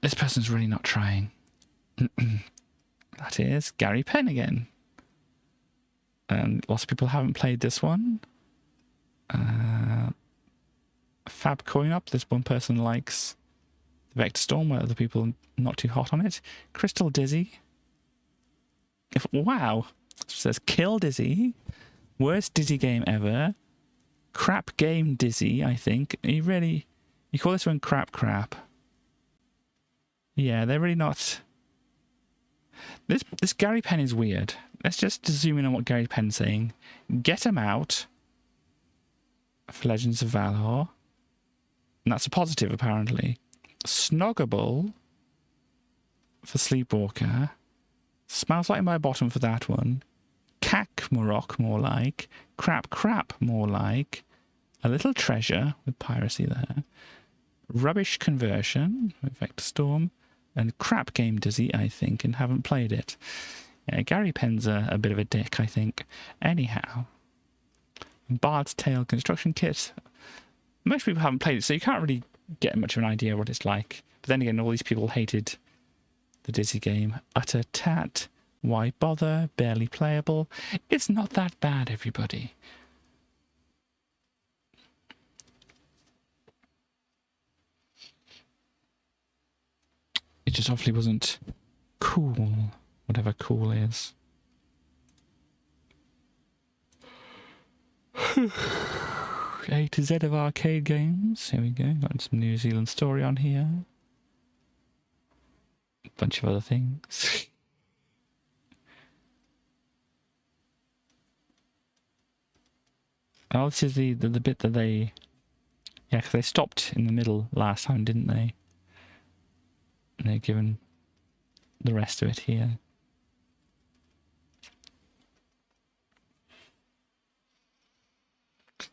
Speaker 1: This person's really not trying. That is Gary Penn again. And lots of people haven't played this one. Fab Coin Up. This one person likes the Vector Storm, where other people are not too hot on it. Crystal Dizzy. Wow. It says Kill Dizzy. Worst Dizzy game ever. Crap Game Dizzy, I think. You call this one crap. Yeah, they're really not. This Gary Penn is weird. Let's just zoom in on what Gary Penn's saying. Get 'em out for Legends of Valor. And that's a positive, apparently. Snoggable for Sleepwalker. Smells like my bottom for that one. Kakmarok, more like. Crap, more like. A Little Treasure with piracy there. Rubbish Conversion with Vector Storm. And Crap Game Dizzy, I think, and haven't played it. Yeah, Gary Penn's a bit of a dick, I think. Anyhow. Bard's Tale Construction Kit. Most people haven't played it, so you can't really get much of an idea what it's like. But then again, all these people hated the Dizzy game. Utter tat. Why bother? Barely playable. It's not that bad, everybody. It just obviously wasn't cool. Whatever cool is. A to Z of arcade games. Here we go. Got some New Zealand story on here. A bunch of other things. Oh, this is the bit that they... Yeah, because they stopped in the middle last time, didn't they? And they're given the rest of it here.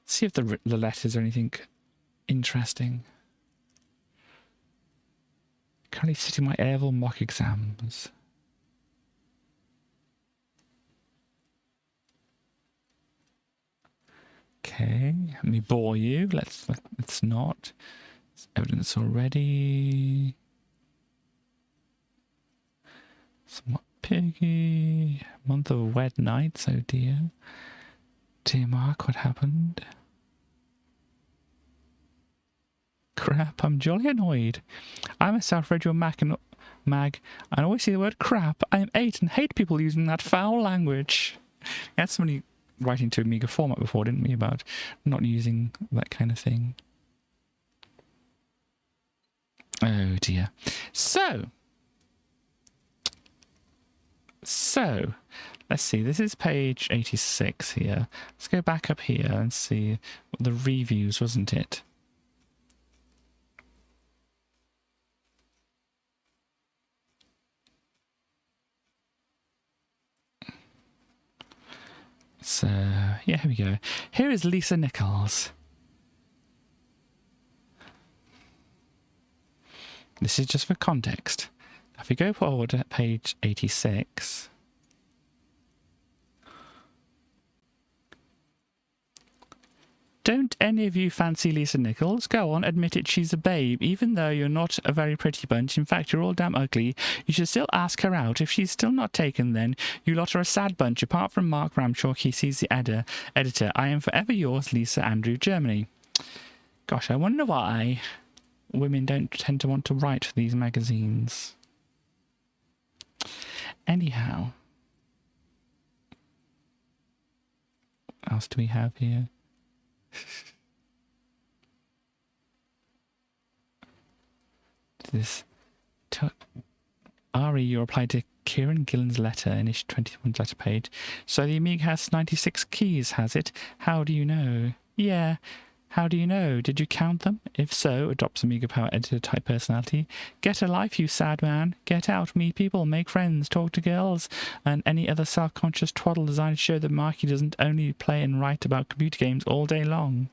Speaker 1: See if the letters are anything interesting. Currently sitting my Airville mock exams. Okay, let me bore you. Let's not. There's evidence already. Somewhat piggy. Month of wed nights. Oh dear. Dear Mark, what happened? Crap, I'm jolly annoyed. I myself read your mag and always see the word crap. I am 8 and hate people using that foul language. We had somebody writing to Amiga format before, didn't we, about not using that kind of thing. Oh dear. So, let's see, this is page 86 here. Let's go back up here and see the reviews, wasn't it? So, yeah, here we go. Here is Lisa Nichols. This is just for context. If we go forward to page 86... Don't any of you fancy Lisa Nichols? Go on, admit it, she's a babe. Even though you're not a very pretty bunch, in fact, you're all damn ugly, you should still ask her out. If she's still not taken, then you lot are a sad bunch. Apart from Mark Ramchalk, he sees the editor. I am forever yours, Lisa Andrew, Germany. Gosh, I wonder why women don't tend to want to write for these magazines. Anyhow. What else do we have here? This Ari, you replied to Kieran Gillen's letter in issue 21's letter page. So the Amiga has 96 keys, has it? How do you know? Yeah. How do you know? Did you count them? If so, adopts Amiga Power editor type personality. Get a life, you sad man. Get out, meet people, make friends, talk to girls, and any other self-conscious twaddle designed to show that Marky doesn't only play and write about computer games all day long.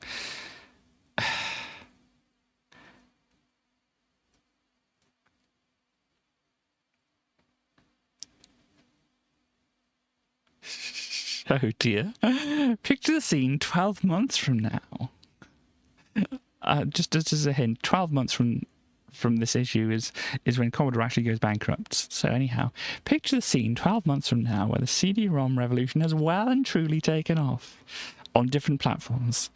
Speaker 1: Oh dear. Picture the scene 12 months from now. Just as a hint, 12 months from this issue is when Commodore actually goes bankrupt. So anyhow, picture the scene 12 months from now where the CD-ROM revolution has well and truly taken off on different platforms.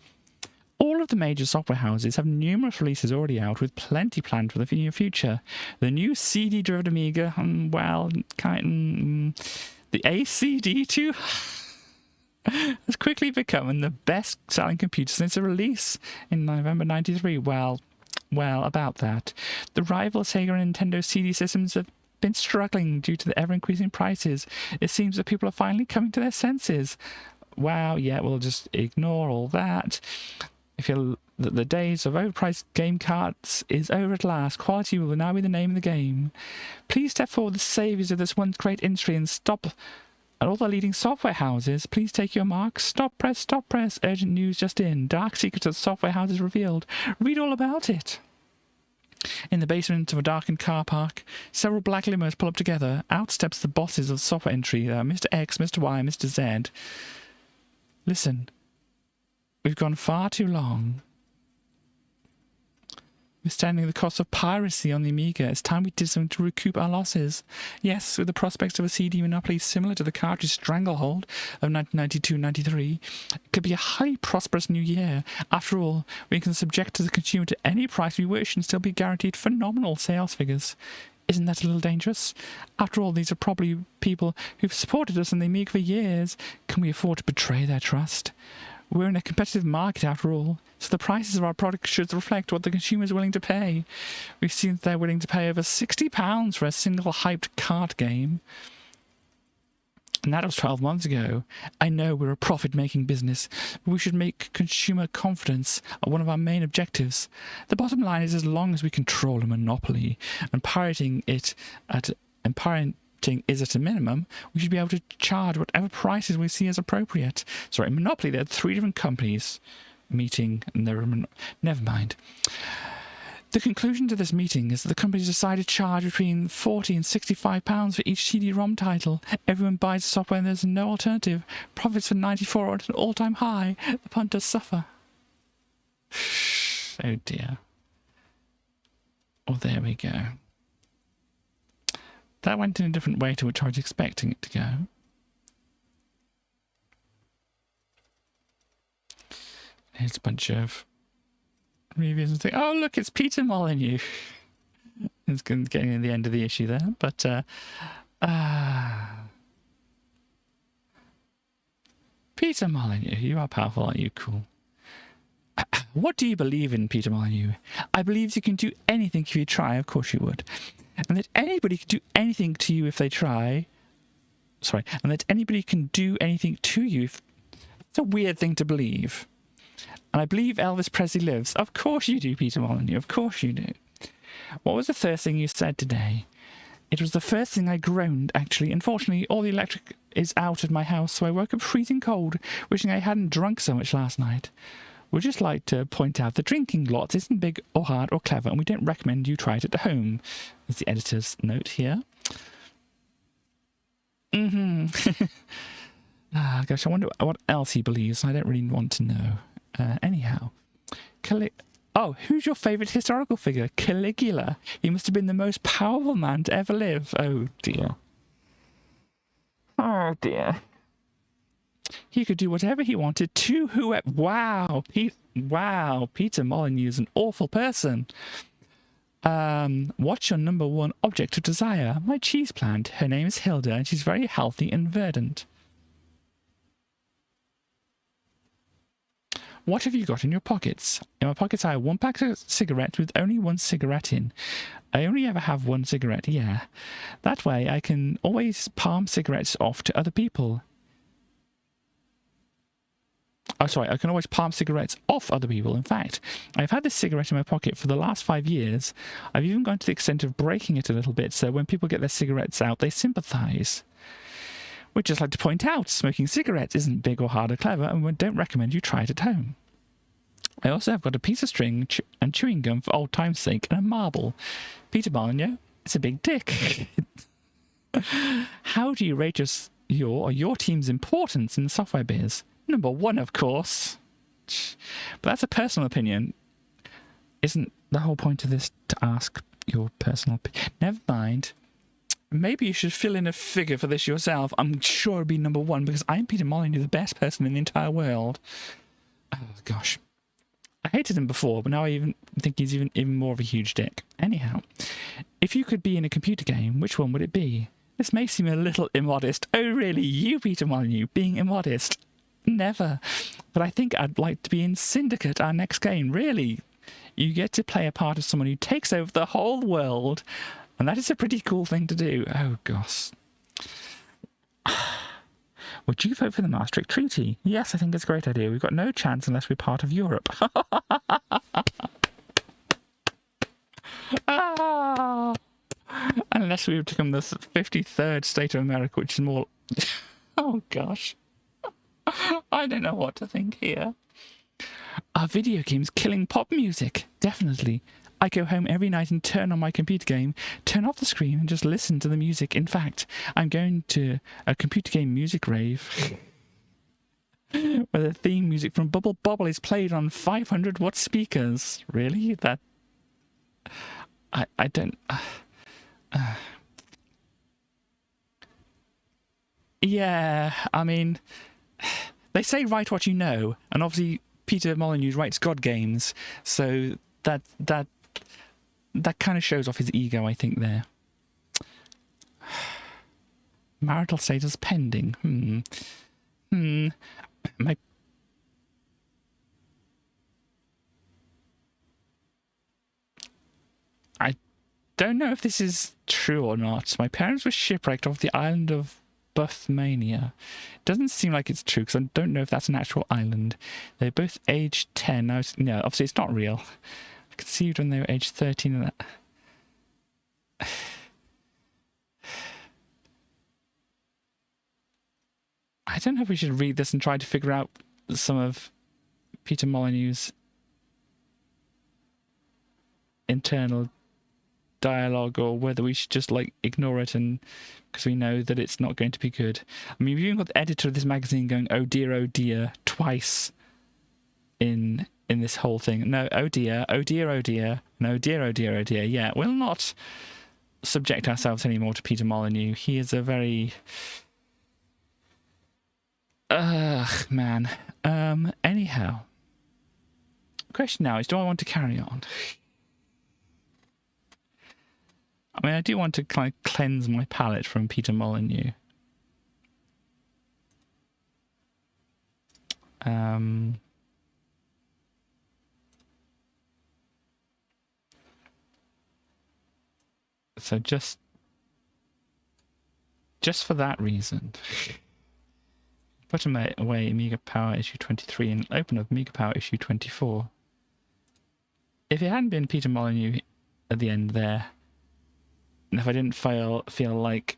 Speaker 1: All of the major software houses have numerous releases already out, with plenty planned for the near future. The new CD-driven Amiga, the ACD2 has quickly become the best-selling computer since the release in November '93. Well, about that. The rival Sega and Nintendo CD systems have been struggling due to the ever-increasing prices. It seems that people are finally coming to their senses. Wow, yeah, we'll just ignore all that. I feel that the days of overpriced game carts is over at last. Quality will now be the name of the game. Please step forward, the saviors of this once great industry, and stop. At all the leading software houses, please take your marks. Stop press, urgent news just in. Dark secrets of software houses revealed. Read all about it. In the basement of a darkened car park, several black limos pull up together. Out steps the bosses of the software entry, Mr. X, Mr. Y, Mr. Z. Listen, we've gone far too long. Withstanding the cost of piracy on the Amiga, it's time we did something to recoup our losses. Yes, with the prospects of a CD monopoly similar to the cartridge stranglehold of 1992-93, it could be a highly prosperous new year. After all, we can subject the consumer to any price we wish and still be guaranteed phenomenal sales figures. Isn't that a little dangerous? After all, these are probably people who've supported us in the Amiga for years. Can we afford to betray their trust? We're in a competitive market, after all, so the prices of our products should reflect what the consumer is willing to pay. We've seen that they're willing to pay over £60 for a single hyped card game. And that was 12 months ago. I know we're a profit-making business, but we should make consumer confidence one of our main objectives. The bottom line is, as long as we control a monopoly and pirating is at a minimum, we should be able to charge whatever prices we see as appropriate. Sorry, Monopoly, there are 3 different companies meeting, and never mind. The conclusion to this meeting is that the companies decided to charge between £40 and £65 for each CD-ROM title. Everyone buys the software and there's no alternative. Profits for 94 are at an all-time high. The punters suffer. Oh dear. Oh, there we go. That went in a different way to which I was expecting it to go. Here's a bunch of reviews and things. Oh, look, it's Peter Molyneux. It's getting to the end of the issue there, but Peter Molyneux, you are powerful, aren't you? Cool. What do you believe in, Peter Molyneux? I believe you can do anything if you try. Of course you would. And that anybody can do anything to you if they try. Sorry. And that anybody can do anything to you. It's a weird thing to believe. And I believe Elvis Presley lives. Of course you do, Peter Molyneux. Of course you do. What was the first thing you said today? It was the first thing I groaned, actually. Unfortunately, all the electric is out at my house, so I woke up freezing cold, wishing I hadn't drunk so much last night. We'd just like to point out that drinking lots isn't big or hard or clever, and we don't recommend you try it at home. That's the editor's note here. Gosh, I wonder what else he believes. I don't really want to know. Anyhow, oh, who's your favourite historical figure? Caligula. He must have been the most powerful man to ever live. Oh dear. Oh dear. He could do whatever he wanted to whoever. Wow, Peter Molyneux's an awful person. What's your number one object of desire? My cheese plant. Her name is Hilda, and she's very healthy and verdant. What have you got in your pockets? In my pockets I have one pack of cigarettes with only one cigarette in. I only ever have one cigarette, yeah. That way I can always palm cigarettes off to other people. Oh, sorry, I can always palm cigarettes off other people. In fact, I've had this cigarette in my pocket for the last 5 years. I've even gone to the extent of breaking it a little bit, so when people get their cigarettes out, they sympathise. We'd just like to point out, smoking cigarettes isn't big or hard or clever, and we don't recommend you try it at home. I also have got a piece of string and chewing gum for old time's sake, and a marble. Peter Molyneux, it's a big dick. How do you rate your team's importance in the software biz? Number 1, of course. But that's a personal opinion. Isn't the whole point of this to ask your personal opinion? Never mind. Maybe you should fill in a figure for this yourself. I'm sure it'd be number 1 because I'm Peter Molyneux, the best person in the entire world. Oh, gosh. I hated him before, but now I even think he's even more of a huge dick. Anyhow, if you could be in a computer game, which one would it be? This may seem a little immodest. Oh, really? You, Peter Molyneux, being immodest? Never. But I think I'd like to be in Syndicate, our next game. Really? You get to play a part of someone who takes over the whole world. And that is a pretty cool thing to do. Oh, gosh. Would you vote for the Maastricht Treaty? Yes, I think it's a great idea. We've got no chance unless we're part of Europe. Unless we become the 53rd state of America, which is more... Oh, gosh. I don't know what to think here. Are video games killing pop music? Definitely. I go home every night and turn on my computer game, turn off the screen and just listen to the music. In fact, I'm going to a computer game music rave where the theme music from Bubble Bobble is played on 500-watt speakers. Really? That... I don't... Yeah, I mean... They say write what you know, and obviously Peter Molyneux writes God games, so that kind of shows off his ego, I think, there. Marital status pending. I don't know if this is true or not. My parents were shipwrecked off the island of Buthmania. It doesn't seem like it's true, because I don't know if that's an actual island. They're both aged 10. No, obviously it's not real. Conceived when they were aged 13 and that. I don't know if we should read this and try to figure out some of Peter Molyneux's internal dialogue, or whether we should just like ignore it, and because we know that it's not going to be good. I mean, we've even got the editor of this magazine going oh dear twice in this whole thing. No, oh dear, no, oh dear. Yeah, we'll not subject ourselves anymore to Peter Molyneux. He is a very... man. Anyhow. Question now is, do I want to carry on? I mean, I do want to kind of cleanse my palate from Peter Molyneux. So just for that reason, put away Amiga Power issue 23 and open up Amiga Power issue 24. If it hadn't been Peter Molyneux at the end there, and if I didn't feel like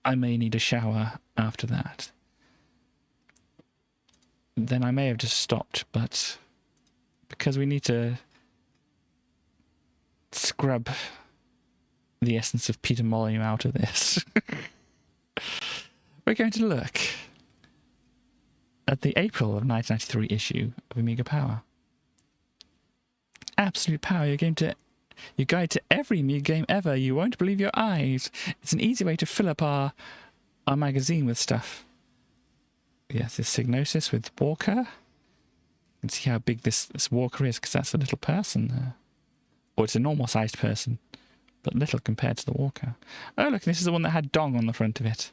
Speaker 1: I may need a shower after that, then I may have just stopped, but because we need to scrub the essence of Peter Molyneux out of this, we're going to look at the April of 1993 issue of Amiga Power. Absolute Power, your guide to every Amiga game ever. You won't believe your eyes. It's an easy way to fill up our magazine with stuff. Yes, this Signosis with Walker. You can see how big this Walker is, because that's a little person there. Or it's a normal-sized person, but little compared to the Walker. Oh, look, this is the one that had Dong on the front of it.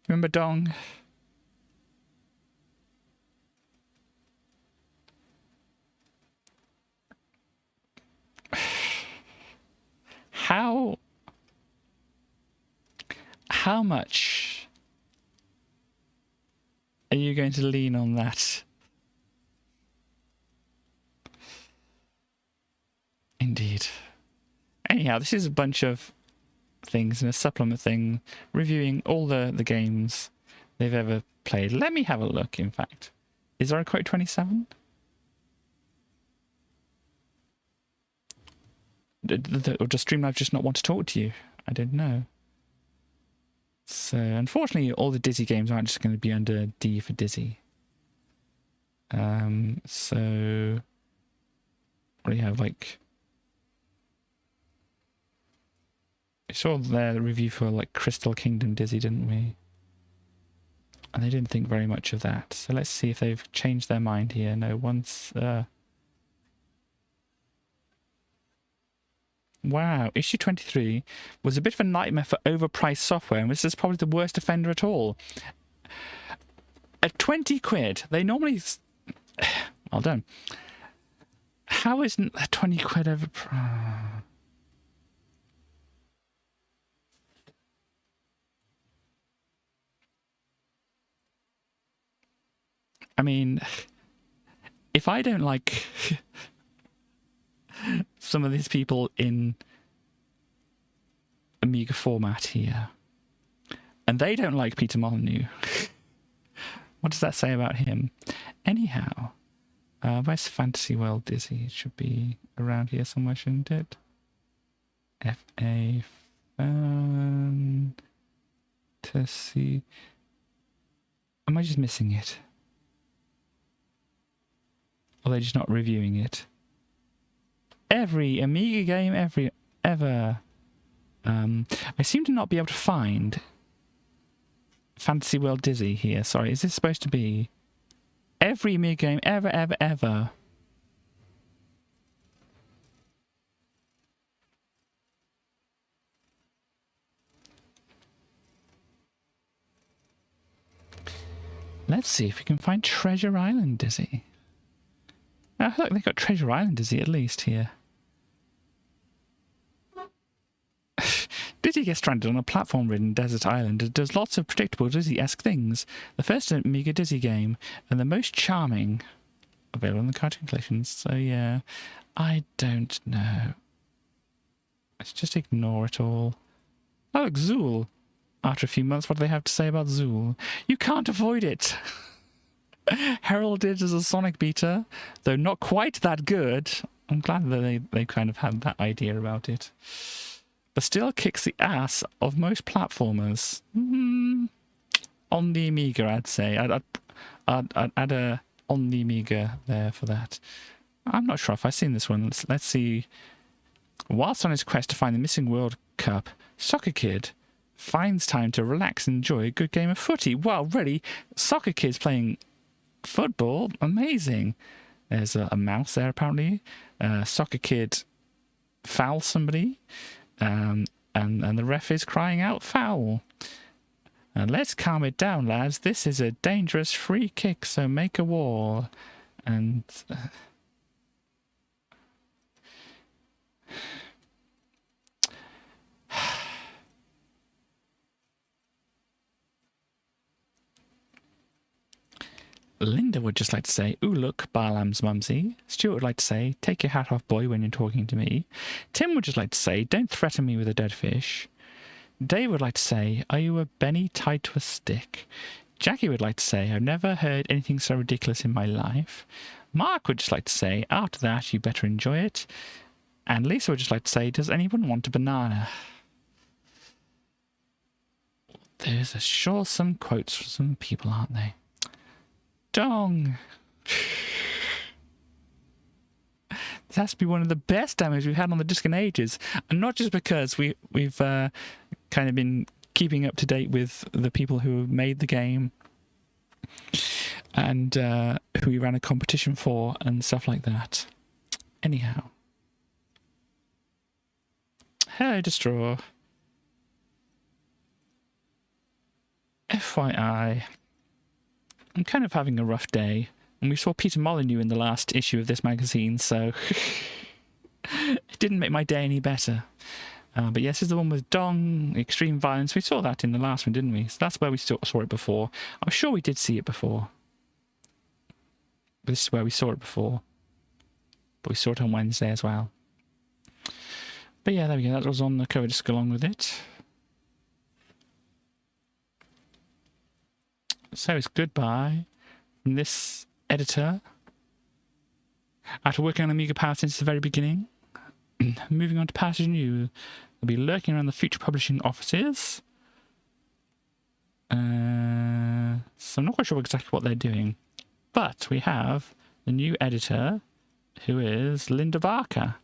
Speaker 1: Remember Dong? How much are you going to lean on that? Indeed. Anyhow, this is a bunch of things in a supplement thing, reviewing all the games they've ever played. Let me have a look, in fact. Is there a quote 27? Or does Streamlive just not want to talk to you? I don't know. So, unfortunately, all the Dizzy games aren't just going to be under D for Dizzy. So, what do you have, like... We saw the review for, like, Crystal Kingdom Dizzy, didn't we? And they didn't think very much of that. So let's see if they've changed their mind here. No, once... Wow, issue 23 was a bit of a nightmare for overpriced software, and this is probably the worst offender at all. At 20 quid, they normally... Well done. How isn't 20 quid overpriced? I mean, if I don't like... some of these people in Amiga format here, and they don't like Peter Molyneux. What does that say about him? Anyhow, where's Fantasy World Dizzy? It should be around here somewhere, shouldn't it? F-A... Fantasy... Am I just missing it? Or are they just not reviewing it? Every Amiga game ever. I seem to not be able to find Fantasy World Dizzy here. Sorry, is this supposed to be every Amiga game ever? Let's see if we can find Treasure Island Dizzy. Oh, look, they've got Treasure Island Dizzy at least here. Dizzy gets stranded on a platform-ridden desert island and does lots of predictable Dizzy-esque things. The first Amiga Dizzy game, and the most charming. Available in the Cartoon Collections. So yeah, I don't know. Let's just ignore it all. Oh, look, Zool. After a few months, what do they have to say about Zool? You can't avoid it! Heralded as a Sonic beta, though not quite that good. I'm glad that they kind of had that idea about it. But still kicks the ass of most platformers. On the Amiga, I'd say. I'd add a on the Amiga there for that. I'm not sure if I've seen this one. Let's see. Whilst on his quest to find the missing World Cup, Soccer Kid finds time to relax and enjoy a good game of footy. Wow, really? Soccer Kid's playing football? Amazing. There's a mouse there, apparently. Soccer Kid fouls somebody. And the ref is crying out foul. Let's calm it down, lads. This is a dangerous free kick, so make a wall. And... Linda would just like to say, ooh, look, Baalam's mumsy. Stuart would like to say, take your hat off, boy, when you're talking to me. Tim would just like to say, don't threaten me with a dead fish. Dave would like to say, are you a Benny tied to a stick? Jackie would like to say, I've never heard anything so ridiculous in my life. Mark would just like to say, after that, you better enjoy it. And Lisa would just like to say, does anyone want a banana? There's sure some quotes from some people, aren't they? Dong. This has to be one of the best demos we've had on the disc in ages, and not just because we've kind of been keeping up to date with the people who have made the game and who we ran a competition for and stuff like that. Anyhow, hello, Destroy. FYI, I'm kind of having a rough day. And we saw Peter Molyneux in the last issue of this magazine, so it didn't make my day any better. But yes, this is the one with Dong, extreme violence. We saw that in the last one, didn't we? So that's where we saw it before. I'm sure we did see it before. But this is where we saw it before. But we saw it on Wednesday as well. But yeah, there we go. That was on the cover disc along with it. So it's goodbye from this editor. After working on Amiga Power since the very beginning, moving on to Passage New, they'll be lurking around the future publishing offices. So I'm not quite sure exactly what they're doing. But we have the new editor, who is Linda Barker,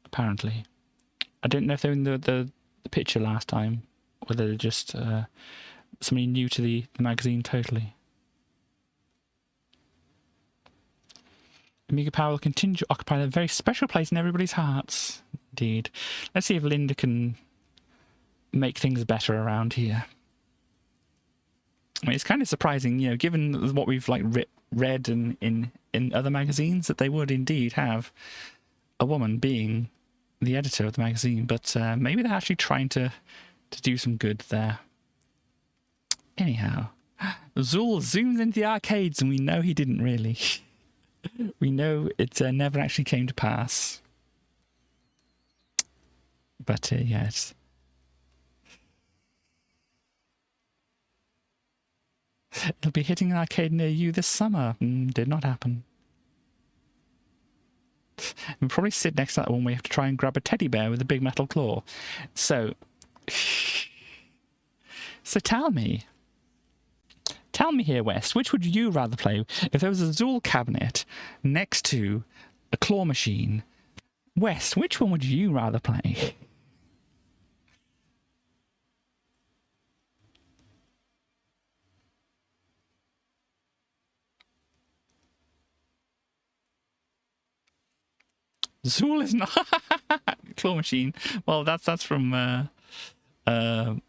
Speaker 1: apparently. I didn't know if they were in the picture last time, or whether they're just somebody new to the magazine totally. Amiga Power will continue to occupy a very special place in everybody's hearts. Indeed. Let's see if Linda can make things better around here. I mean, it's kind of surprising, you know, given what we've like read in other magazines, that they would indeed have a woman being the editor of the magazine. But maybe they're actually trying to do some good there. Anyhow, Zool zooms into the arcades, and we know he didn't really. We know it never actually came to pass. But yes. It'll be hitting an arcade near you this summer. Did not happen. We'll probably sit next to that one where you have to try and grab a teddy bear with a big metal claw. So tell me here, West, which would you rather play? If there was a Zool cabinet next to a claw machine, West, which one would you rather play? Zool is not claw machine. Well, that's from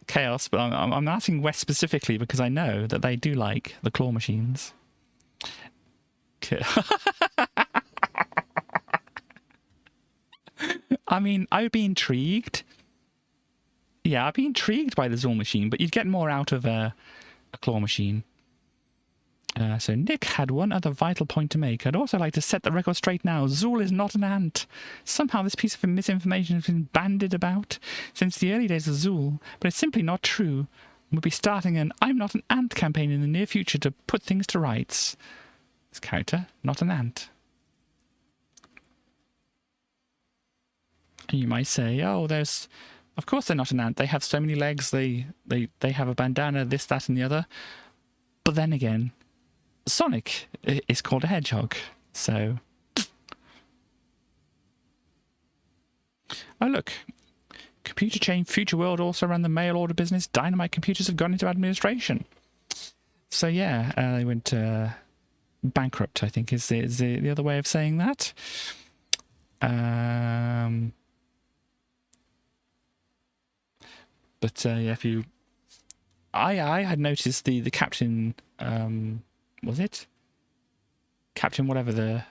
Speaker 1: Chaos, but I'm asking West specifically because I know that they do like the claw machines. I mean, I would be intrigued. Yeah, I'd be intrigued by the Zool machine, but you'd get more out of a claw machine. So Nick had one other vital point to make. I'd also like to set the record straight now. Zool is not an ant. Somehow this piece of misinformation has been bandied about since the early days of Zool, but it's simply not true. We'll be starting an I'm not an ant campaign in the near future to put things to rights. This character, not an ant. And you might say, oh, of course they're not an ant. They have so many legs, they have a bandana, this, that, and the other. But then again, Sonic is called a hedgehog, so... Oh, look. Computer chain Future World also ran the mail order business. Dynamite Computers have gone into administration. So, yeah, they went bankrupt, I think, is the other way of saying that. But, yeah, if you... I had noticed the captain... was it? Captain whatever the...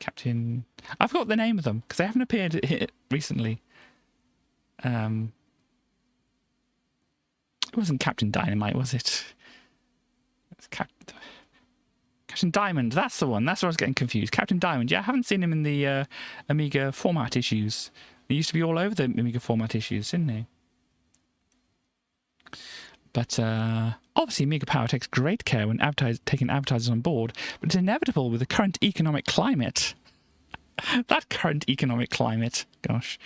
Speaker 1: Captain... I forgot the name of them, because they haven't appeared here recently. It wasn't Captain Dynamite, was it? It's Captain Diamond, that's the one. That's where I was getting confused. Captain Diamond, yeah, I haven't seen him in the Amiga format issues. He used to be all over the Amiga format issues, didn't he? But obviously Amiga Power takes great care when taking advertisers on board, but it's inevitable with the current economic climate. That current economic climate, gosh.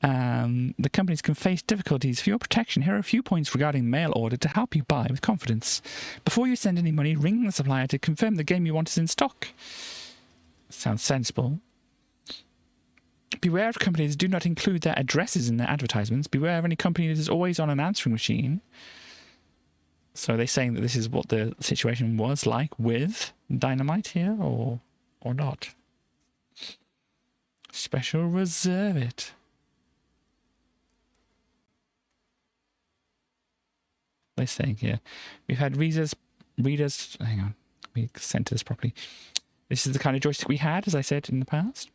Speaker 1: The companies can face difficulties. For your protection, here are a few points regarding mail order to help you buy with confidence. Before you send any money, ring the supplier to confirm the game you want is in stock. Sounds sensible. Beware of companies that do not include their addresses in their advertisements. Beware of any company that is always on an answering machine. So are they saying that this is what the situation was like with Dynamite here, or not? Special reserve it. They're saying here, we've had readers. Hang on, let me center this properly. This is the kind of joystick we had, as I said in the past.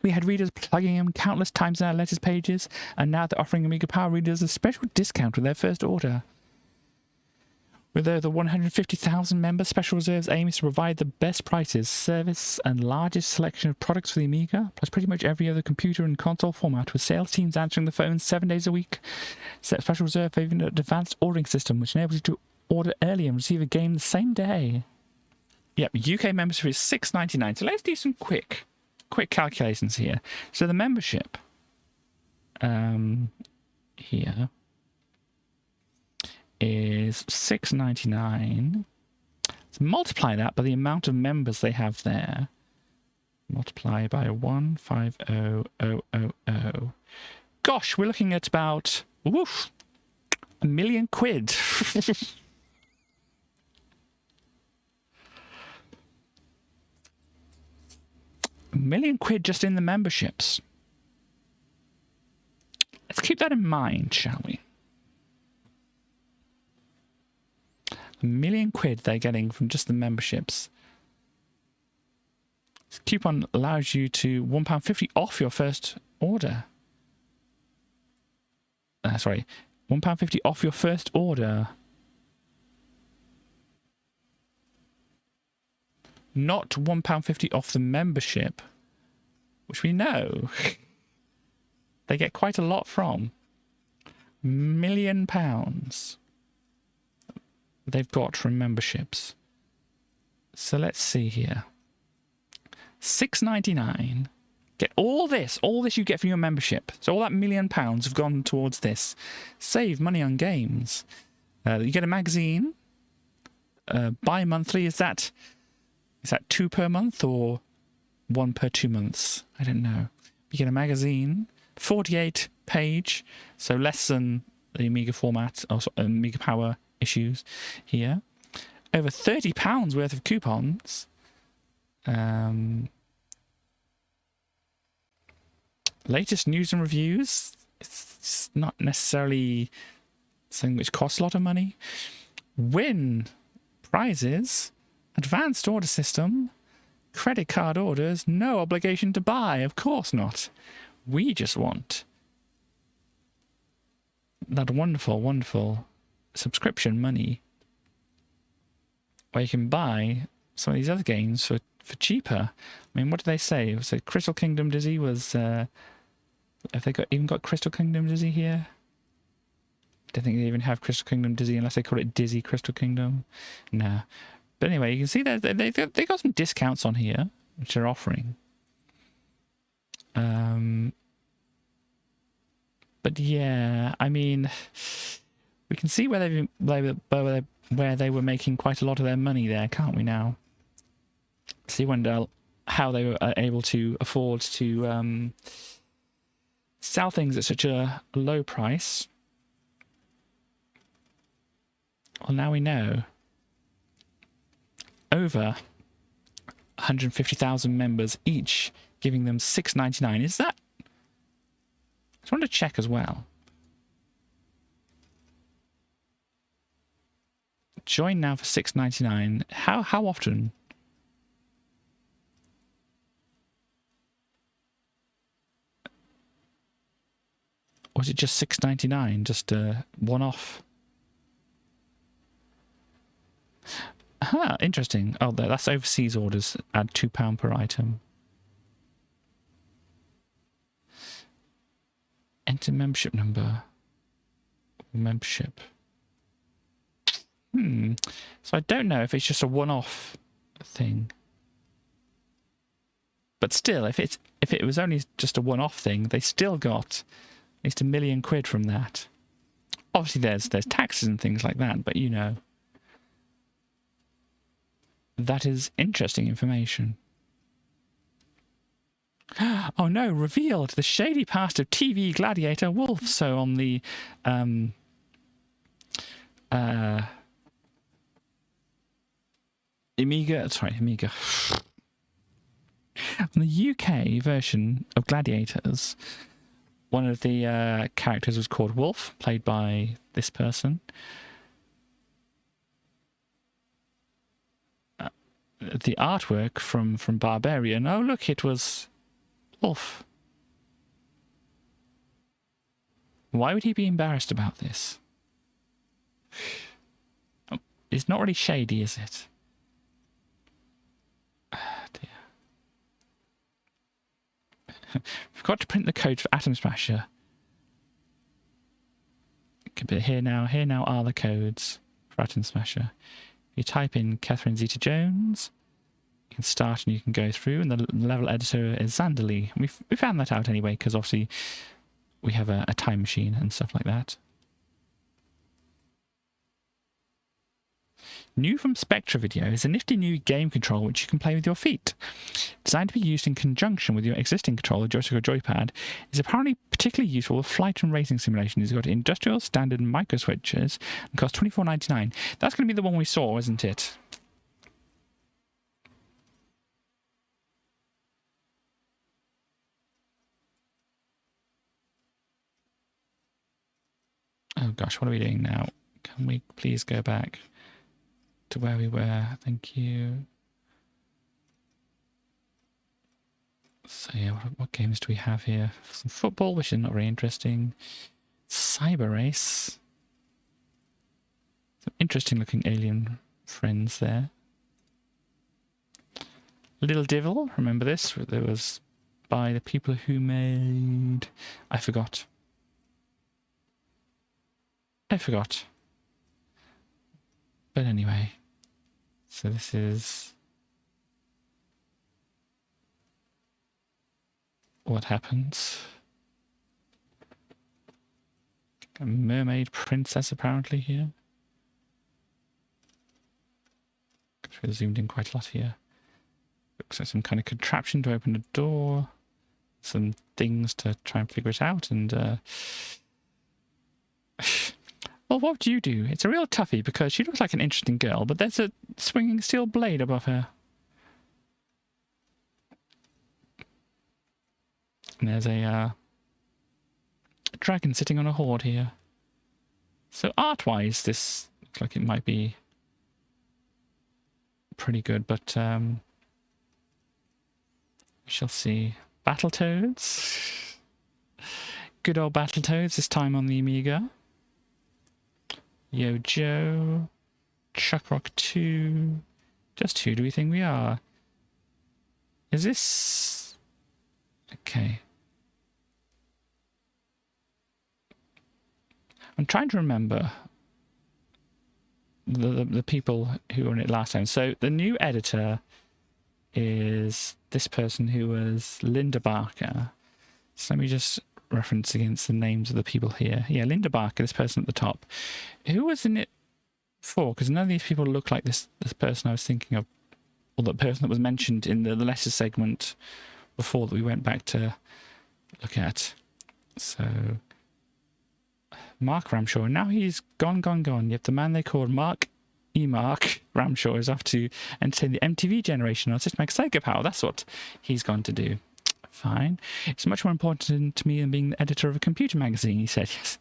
Speaker 1: We had readers plugging them countless times in our letters pages, and now they're offering Amiga Power readers a special discount with their first order. With over 150,000 members, Special Reserve's aim is to provide the best prices, service, and largest selection of products for the Amiga, plus pretty much every other computer and console format, with sales teams answering the phones 7 days a week. Special Reserve have even an advanced ordering system, which enables you to order early and receive a game the same day. Yep, UK membership is $6.99. So let's do some quick calculations here. So the membership here is $6.99. So multiply that by the amount of members they have there. Multiply by 150,000. Gosh, we're looking at about £1 million. £1 million just in the memberships. Let's keep that in mind, shall we? £1 million they're getting from just the memberships. This coupon allows you to £1.50 off your first order. Sorry, £1.50 off your first order. Not £1.50 off the membership, which we know they get quite a lot from. £1 million they've got from memberships. So let's see here. $6.99. Get all this you get from your membership. So all that £1 million have gone towards this. Save money on games. You get a magazine. Bi-monthly, is that 2 per month or 1 per 2 months? I don't know. You get a magazine, 48 page, so less than the Amiga format, or Amiga Power issues here. Over £30 worth of coupons. Latest news and reviews. It's not necessarily something which costs a lot of money. Win prizes. Advanced order system, credit card orders, no obligation to buy. Of course not. We just want that wonderful, wonderful subscription money where you can buy some of these other games for cheaper. I mean, what did they say? It was Crystal Kingdom Dizzy was... have they even got Crystal Kingdom Dizzy here? I don't think they even have Crystal Kingdom Dizzy unless they call it Dizzy Crystal Kingdom. Nah. But anyway, you can see that they got some discounts on here, which they're offering. But yeah, I mean, we can see where they were making quite a lot of their money there, can't we now? See how they were able to afford to sell things at such a low price. Well, now we know. Over 150,000 members each, giving them $6.99. Is that... I just want to check as well. Join now for $6.99. How often? Or is it just $6.99? Just a one-off? Interesting. Oh, that's overseas orders. Add £2 per item. Enter membership number. Membership. So I don't know if it's just a one-off thing. But still, if it was only just a one-off thing, they still got at least £1 million from that. Obviously, there's taxes and things like that, but you know, that is interesting information. Oh no! Revealed the shady past of TV gladiator Wolf. So on the Amiga. On the UK version of Gladiators, one of the characters was called Wolf, played by this person. The artwork from Barbarian. Oh look, it was Wolf. Why would he be embarrassed about this? Oh, it's not really shady, is it? Forgot to print the code for Atom Smasher. But here now are the codes for Atom Smasher. You type in Catherine Zeta-Jones, you can start and you can go through, and the level editor is Zanderly. We found that out anyway, because obviously we have a time machine and stuff like that. New from Spectra Video is a nifty new game control which you can play with your feet. Designed to be used in conjunction with your existing controller, joystick or joypad, is apparently particularly useful with flight and racing simulation. It's got industrial standard micro switches and costs $24.99. That's going to be the one we saw, isn't it? Oh gosh, what are we doing now? Can we please go back to where we were? Thank you. So yeah, what games do we have here? Some football, which is not very interesting. Cyber Race. Some interesting looking alien friends there. Little Devil, remember this? There was by the people who made... I forgot. But anyway, so this is what happens. A mermaid princess apparently here. We've zoomed in quite a lot here. Looks like some kind of contraption to open a door. Some things to try and figure it out, and well, what would you do? It's a real toughie because she looks like an interesting girl, but there's a swinging steel blade above her. And there's a dragon sitting on a hoard here. So art-wise, this looks like it might be pretty good, but we shall see. Battletoads. Good old Battletoads, this time on the Amiga. Yo Joe, Chuck Rock 2. Just who do we think we are? Is this... Okay. I'm trying to remember the people who were in it last time. So the new editor is this person who was Linda Barker. So let me just reference against the names of the people here. Yeah, Linda Barker, this person at the top. Who was in it for? Because none of these people look like this person I was thinking of, or the person that was mentioned in the letter segment before that we went back to look at. So Mark Ramshaw. Now he's gone. Yep, the man they called Mark Ramshaw is off to entertain the MTV generation on Systematic Sega Power. That's what he's gone to do. Fine. It's much more important to me than being the editor of a computer magazine, he said. Yes.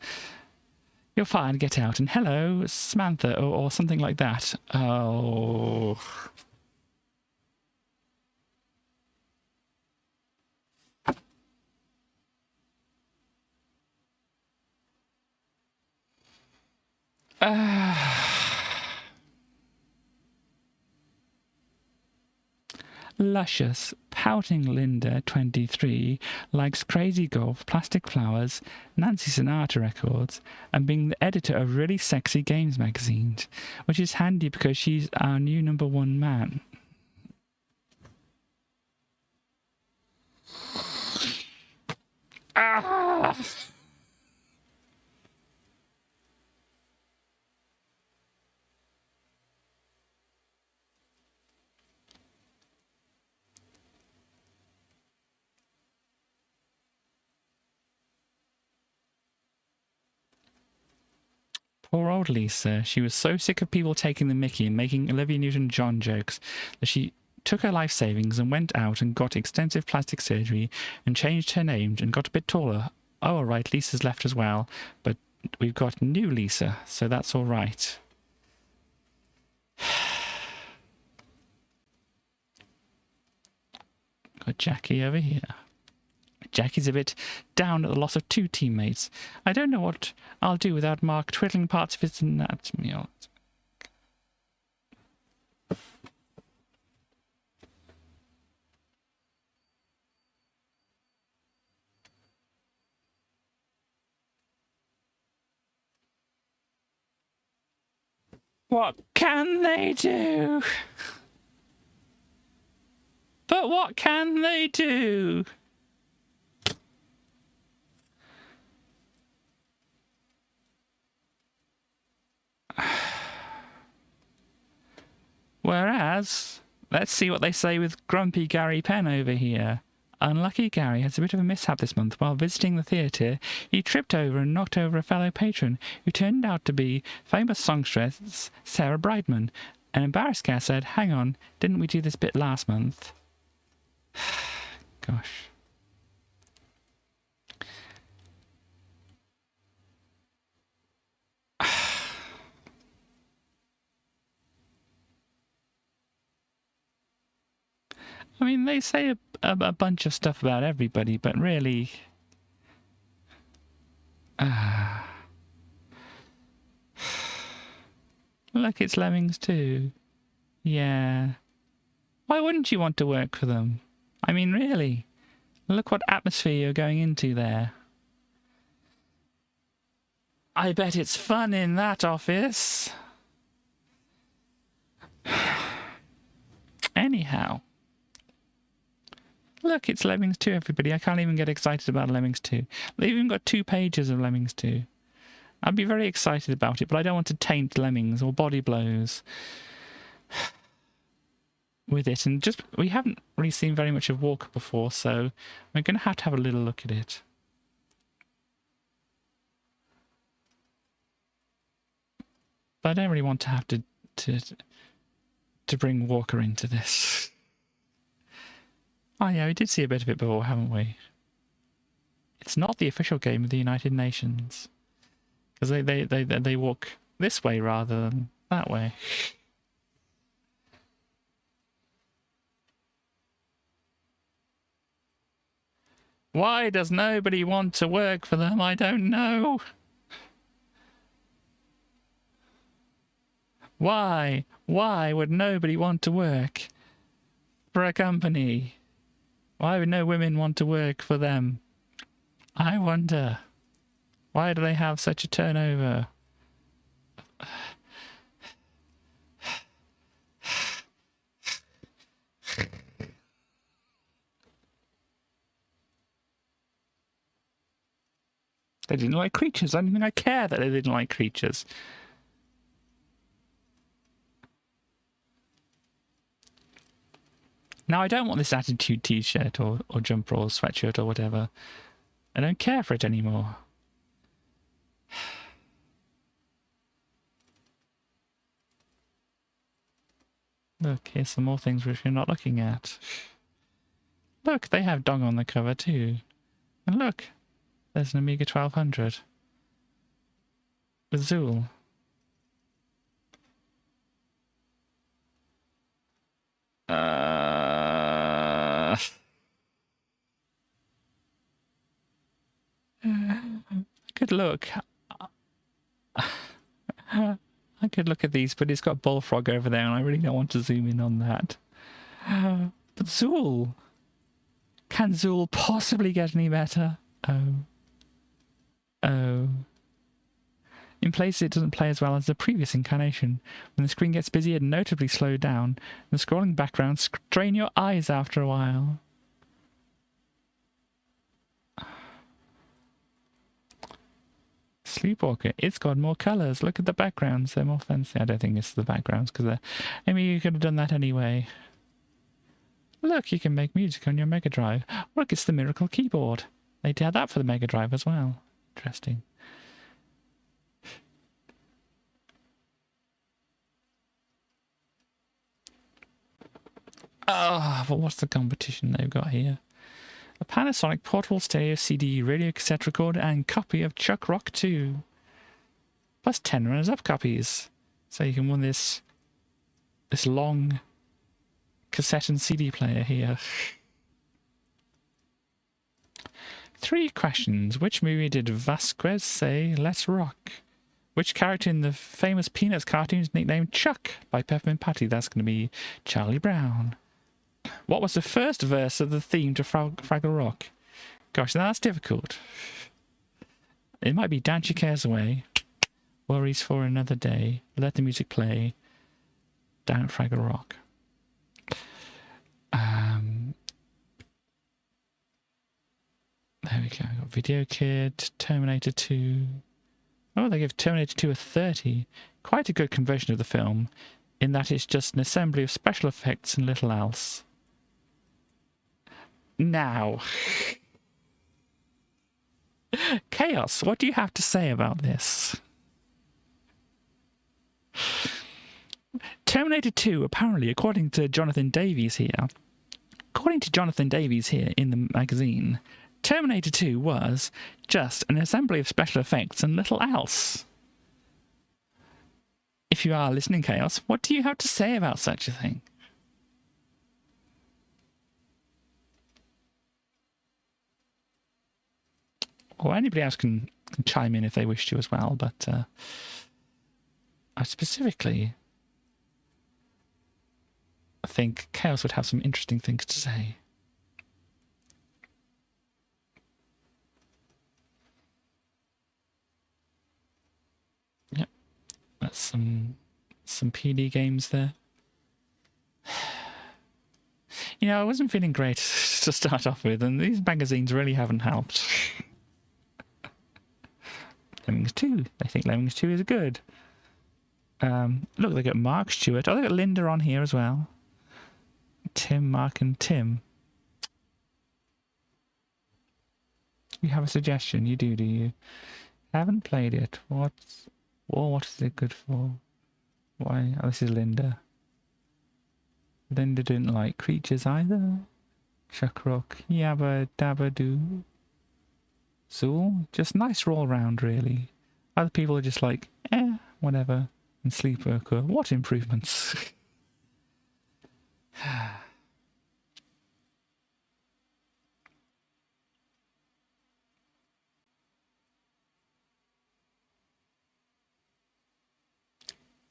Speaker 1: You're fine, get out. And hello, Samantha, or something like that. Oh. Luscious, pouting Linda, 23, likes Crazy Golf, Plastic Flowers, Nancy Sinatra records, and being the editor of really sexy games magazines, which is handy because she's our new #1 man. Ah! Poor old Lisa. She was so sick of people taking the mickey and making Olivia Newton-John jokes that she took her life savings and went out and got extensive plastic surgery and changed her name and got a bit taller. Oh, all right, Lisa's left as well, but we've got new Lisa, so that's all right. Got Jackie over here. Jackie's a bit down at the loss of 2 teammates. I don't know what I'll do without Mark twiddling parts of his anatomy. What can they do? But what can they do? Whereas, let's see what they say with Grumpy Gary Penn over here. Unlucky Gary has a bit of a mishap this month. While visiting the theatre, he tripped over and knocked over a fellow patron, who turned out to be famous songstress Sarah Brightman. An embarrassed Gary said, "Hang on, didn't we do this bit last month?" Gosh. I mean, they say a bunch of stuff about everybody, but really... Look, it's Lemmings too. Yeah. Why wouldn't you want to work for them? I mean, really. Look what atmosphere you're going into there. I bet it's fun in that office. Anyhow. Look, it's Lemmings 2, everybody. I can't even get excited about Lemmings 2. They've even got 2 pages of Lemmings 2. I'd be very excited about it, but I don't want to taint Lemmings or Body Blows with it. And just, we haven't really seen very much of Walker before, so we're going to have a little look at it. But I don't really want to have to bring Walker into this. Oh yeah, we did see a bit of it before, haven't we? It's not the official game of the United Nations. Because they walk this way rather than that way. Why does nobody want to work for them? I don't know. Why? Why would nobody want to work for a company? Why would no women want to work for them? I wonder. Why do they have such a turnover? They didn't like creatures. I don't think I care that they didn't like creatures. Now, I don't want this attitude t-shirt or jumper or sweatshirt or whatever. I don't care for it anymore. Look, here's some more things which you're not looking at. Look, they have Dong on the cover too. And look, there's an Amiga 1200. With Zool. Good look. I could look at these, but it's got Bullfrog over there, and I really don't want to zoom in on that. But Zool! Can Zool possibly get any better? Oh. Oh. In places it doesn't play as well as the previous incarnation. When the screen gets busy, it notably slowed down. The scrolling background strain your eyes after a while. Sleepwalker. It's got more colours. Look at the backgrounds. They're more fancy. I don't think it's the backgrounds because I mean, you could have done that anyway. Look, you can make music on your Mega Drive. Look, it's the Miracle Keyboard. They did that for the Mega Drive as well. Interesting. Oh, but what's the competition they've got here? A Panasonic portable stereo CD, radio cassette recorder, and copy of Chuck Rock 2. Plus 10 runners-up copies. So you can win this long cassette and CD player here. 3 questions. Which movie did Vasquez say, "Let's rock"? Which character in the famous Peanuts cartoon is nicknamed Chuck by Peppermint Patty? That's going to be Charlie Brown. What was the first verse of the theme to Fraggle Rock? Gosh, that's difficult. It might be "Dance Your Cares Away," "Worries for Another Day," "Let the Music Play," down at Fraggle Rock. There we go. Got Video Kid, Terminator 2. Oh, they give Terminator 2 a 30. Quite a good conversion of the film, in that it's just an assembly of special effects and little else. Now, Chaos, what do you have to say about this? Terminator 2, apparently, according to Jonathan Davies here in the magazine, Terminator 2 was just an assembly of special effects and little else. If you are listening, Chaos, what do you have to say about such a thing? Or anybody else can chime in if they wish to as well, but I specifically think Chaos would have some interesting things to say. Yep, that's some PD games there. You know, I wasn't feeling great to start off with, and these magazines really haven't helped. Lemmings 2. I think Lemmings 2 is good. Look, they got Mark Stewart. Oh, they got Linda on here as well. Tim, Mark, and Tim. You have a suggestion? You do you? Haven't played it. What is it good for? Why? Oh, this is Linda. Linda didn't like creatures either. Chuck Rock, Yabba Dabba Doo. Zool, just nice roll round, really. Other people are just like, whatever. And Sleepwalker, what improvements?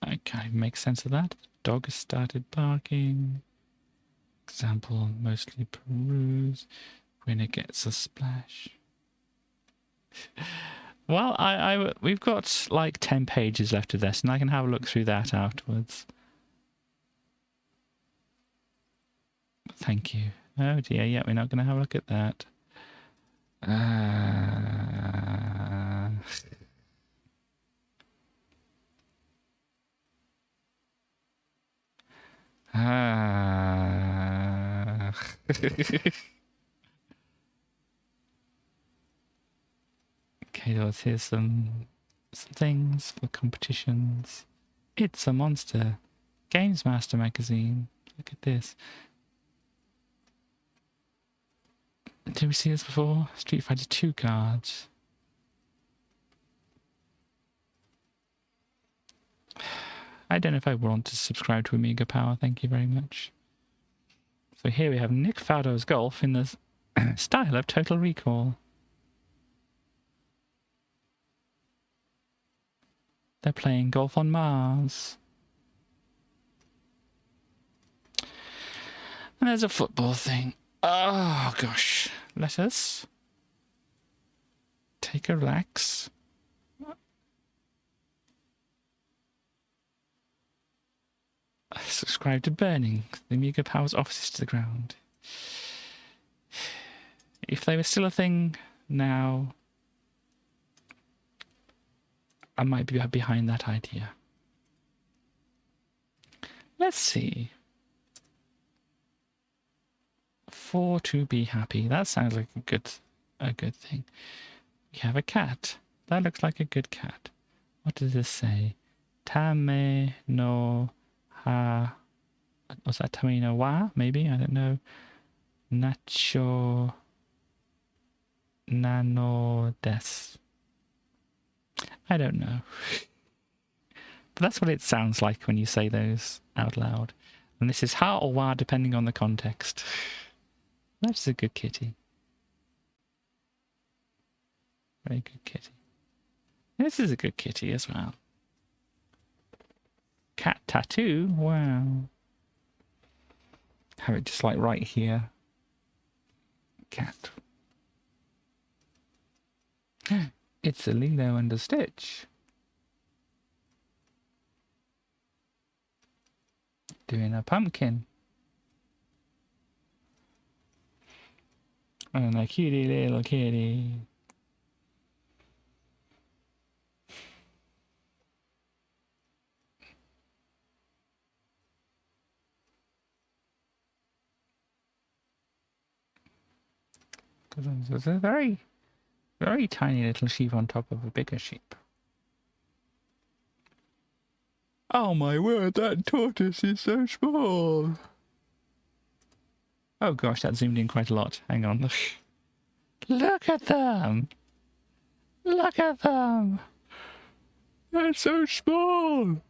Speaker 1: I can't even make sense of that. Dog has started barking. Example, mostly peruse. Winner gets a splash. Well, we've got like 10 pages left of this, and I can have a look through that afterwards. Thank you. Oh dear, yeah, we're not going to have a look at that. Okay, here's some things for competitions. It's a Monster. Games Master magazine. Look at this. Did we see this before? Street Fighter 2 cards. I don't know if I want to subscribe to Amiga Power. Thank you very much. So here we have Nick Faldo's golf in the style of Total Recall. They're playing golf on Mars. And there's a football thing. Oh, gosh. Let us take a relax. Subscribe to Burning, the Amiga Power's offices to the ground. If they were still a thing now, I might be behind that idea. Let's see. For to be happy. That sounds like a good thing. We have a cat. That looks like a good cat. What does this say? Tame no ha. Was that tame no wa? Maybe? I don't know. Nacho nano des. I don't know. But that's what it sounds like when you say those out loud. And this is ha or wa depending on the context. That's a good kitty. Very good kitty. This is a good kitty as well. Cat tattoo? Wow. Have it just like right here. Cat. It's a Lilo and a Stitch. Doing a pumpkin. And a cutie little kitty. There's a very, very tiny little sheep on top of a bigger sheep. Oh my word, that tortoise is so small. Oh gosh, that zoomed in quite a lot. Hang on. Look at them! Look at them! They're so small!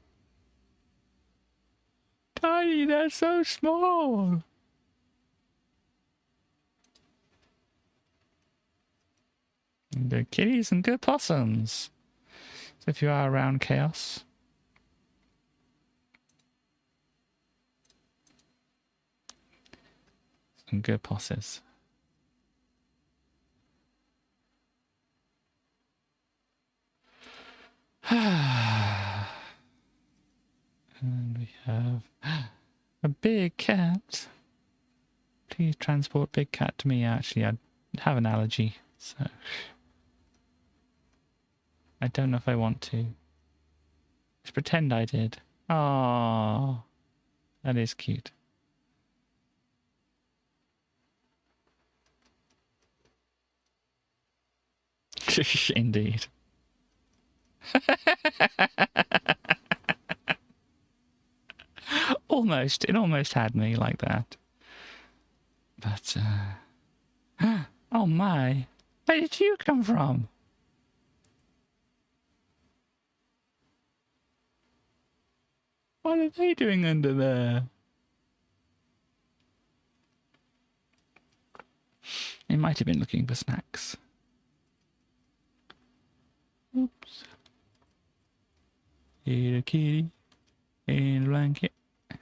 Speaker 1: Tiny, they're so small! Good kitties and good possums. So if you are around Chaos. Some good posses. And we have a big cat. Please transport big cat to me. Actually, I have an allergy, so I don't know if I want to. Just pretend I did. Oh, that is cute. Indeed. Almost. It almost had me like that. But, oh my. Where did you come from? What are they doing under there? They might have been looking for snacks. Oops. Here a kitty in a blanket. It's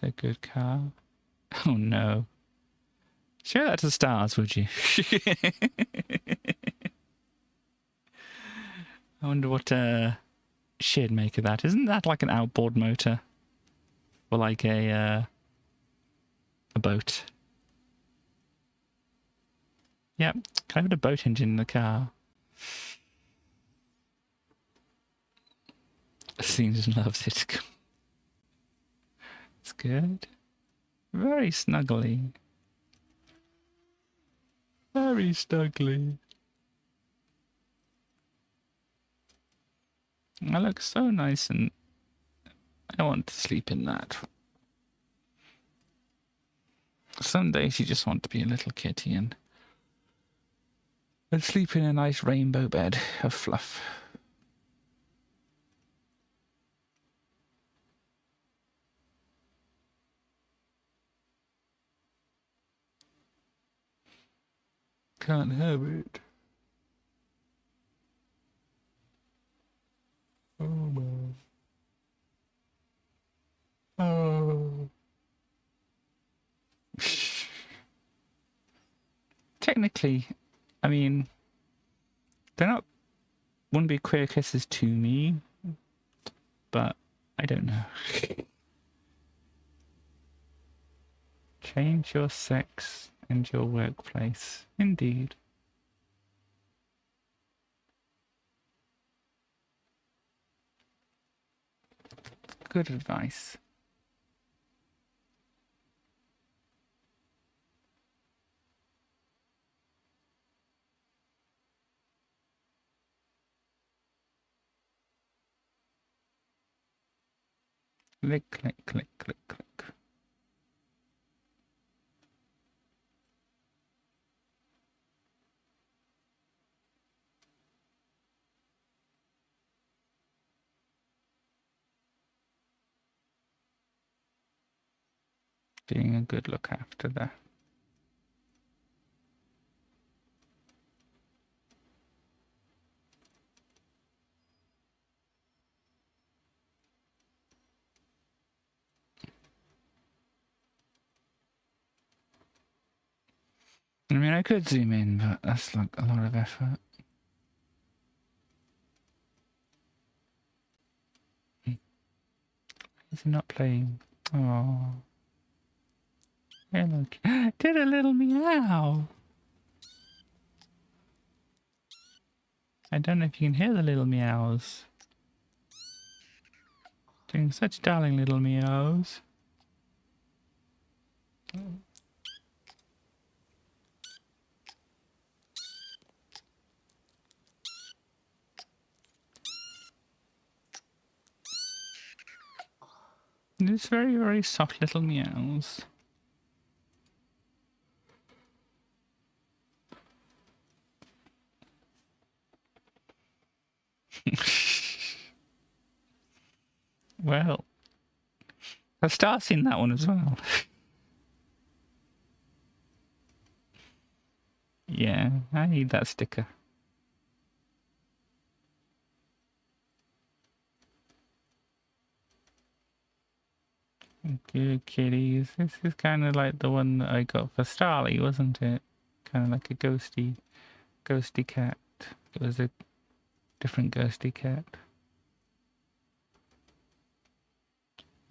Speaker 1: a good car. Oh no. Show that to the stars, would you? I wonder what she'd make of that. Isn't that like an outboard motor? Or like a boat? Yep, kind of a boat engine in the car. Seems loves it. It's good. Very snuggly. Very snuggly. I look so nice and I want to sleep in that. Some days you just want to be a little kitty and sleep in a nice rainbow bed of fluff. Can't have it. Oh man. Oh. Technically, I mean, wouldn't be queer kisses to me, but I don't know. Change your sex and your workplace. Indeed. Good advice. Click, click, click, click, click. Being a good look after there. I mean, I could zoom in, but that's like a lot of effort. Is he not playing? Oh. Hey, look. Did a little meow. I don't know if you can hear the little meows. Doing such darling little meows. It's very, very soft little meows. Well, I've started seeing that one as well. Yeah, I need that sticker. Good kitties. This is kind of like the one that I got for Starly, wasn't it? Kind of like a ghosty cat. It was a different ghosty cat.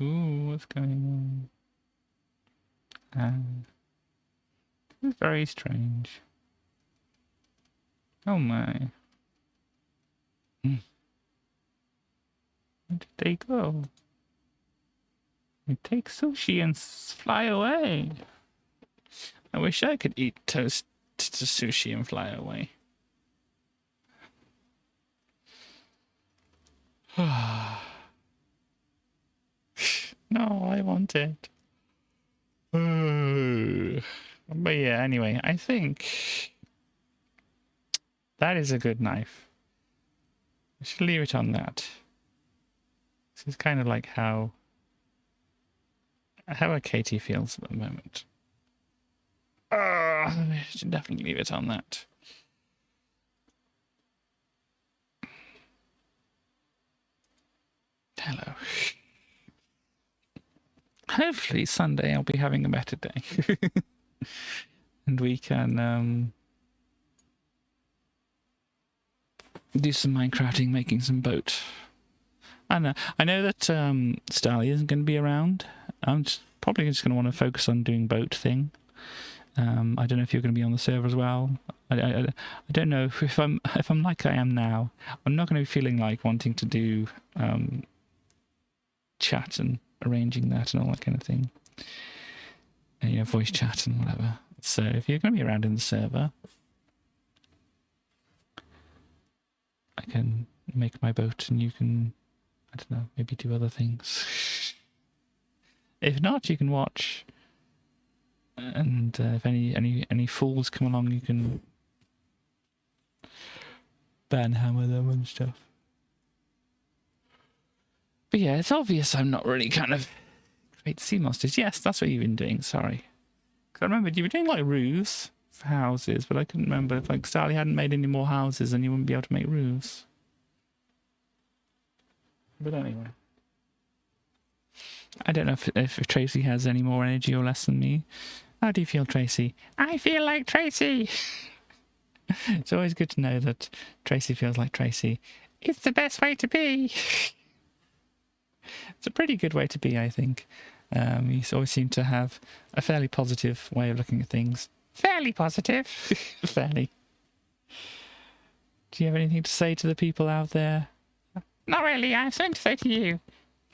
Speaker 1: Ooh, what's going on? This is very strange. Oh my. Where did they go? They take sushi and fly away. I wish I could eat toast to sushi and fly away. No, I want it. But yeah, anyway, I think that is a good knife. I should leave it on that. This is kind of like how Katie feels at the moment. I should definitely leave it on that. Hello. Hopefully Sunday I'll be having a better day. And we can do some Minecrafting, making some boat. I know that Starly isn't going to be around. I'm probably just going to want to focus on doing boat thing. I don't know if you're going to be on the server as well. I don't know if I'm like I am now. I'm not going to be feeling like wanting to do chat and arranging that and all that kind of thing. And, you know, voice chat and whatever. So if you're going to be around in the server, I can make my boat and you can, I don't know, maybe do other things. If not, you can watch. And if any fools come along, you can banhammer them and stuff. But yeah, it's obvious I'm not really kind of great sea monsters. Yes, that's what you've been doing. Sorry, because I remember you were doing like roofs for houses, but I couldn't remember if like Starly hadn't made any more houses, and you wouldn't be able to make roofs. But anyway, I don't know if Tracy has any more energy or less than me. How do you feel, Tracy? I feel like Tracy. It's always good to know that Tracy feels like Tracy. It's the best way to be. It's a pretty good way to be, I think. You always seem to have a fairly positive way of looking at things. Fairly positive. Fairly. Do you have anything to say to the people out there? Not really. I have something to say to you.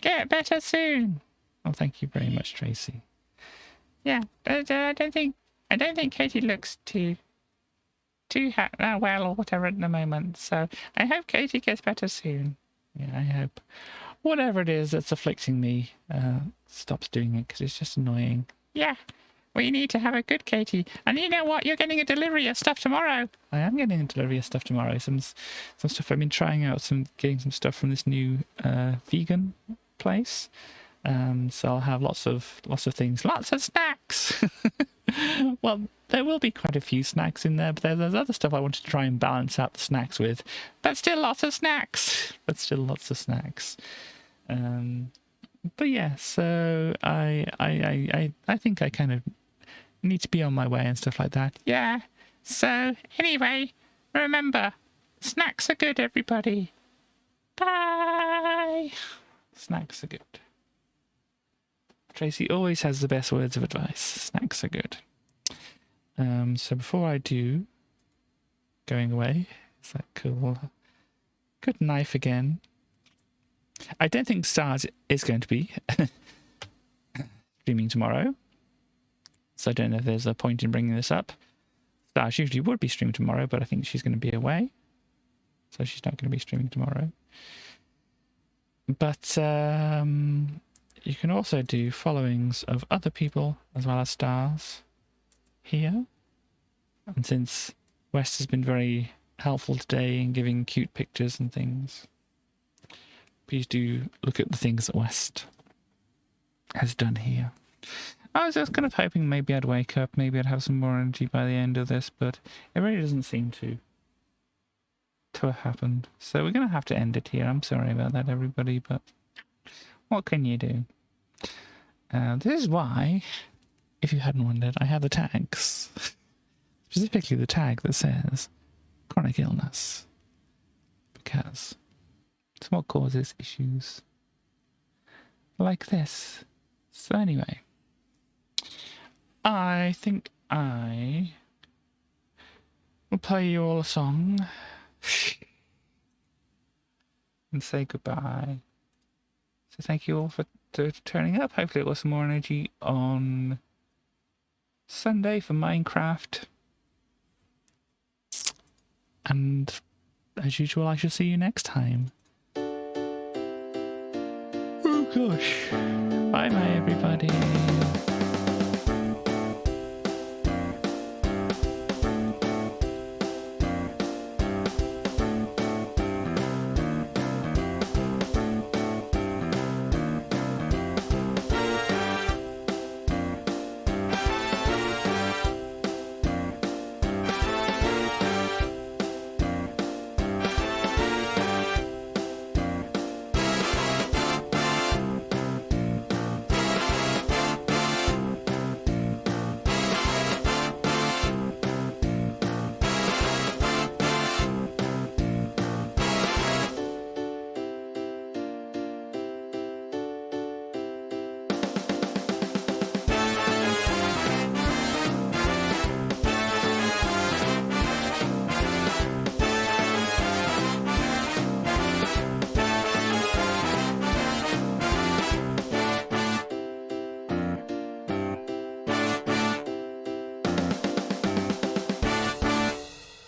Speaker 1: Get better soon. Oh, thank you very much, Tracy. Yeah, I don't think Katie looks too well or whatever at the moment. So I hope Katie gets better soon. Yeah, I hope whatever it is that's afflicting me stops doing it, because it's just annoying. Yeah, we need to have a good Katie. And you know what? You're getting a delivery of stuff tomorrow. I am getting a delivery of stuff tomorrow. Some stuff I've been trying out. Getting some stuff from this new vegan place. So I'll have lots of things, lots of snacks. Well, there will be quite a few snacks in there, but there's other stuff I want to try and balance out the snacks with. But still lots of snacks. But yeah, so I think I kind of need to be on my way and stuff like that. Yeah. So anyway, remember, snacks are good, everybody. Bye. Snacks are good. Tracy always has the best words of advice. Snacks are good. So before I do, going away, is that cool? Good knife again. I don't think Stars is going to be streaming tomorrow. So I don't know if there's a point in bringing this up. Stars usually would be streaming tomorrow, but I think she's going to be away. So she's not going to be streaming tomorrow. But you can also do followings of other people as well as Stars here. And since West has been very helpful today in giving cute pictures and things, please do look at the things that West has done here. I was just kind of hoping maybe I'd wake up, maybe I'd have some more energy by the end of this, but it really doesn't seem to have happened. So we're going to have to end it here. I'm sorry about that, everybody, but what can you do? This is why, if you hadn't wondered, I have the tags. Specifically the tag that says chronic illness. Because it's what causes issues like this. So anyway, I think I will play you all a song and say goodbye. So thank you all for turning up. Hopefully it was some more energy on Sunday for Minecraft. And as usual, I shall see you next time. Oh gosh. Bye bye everybody.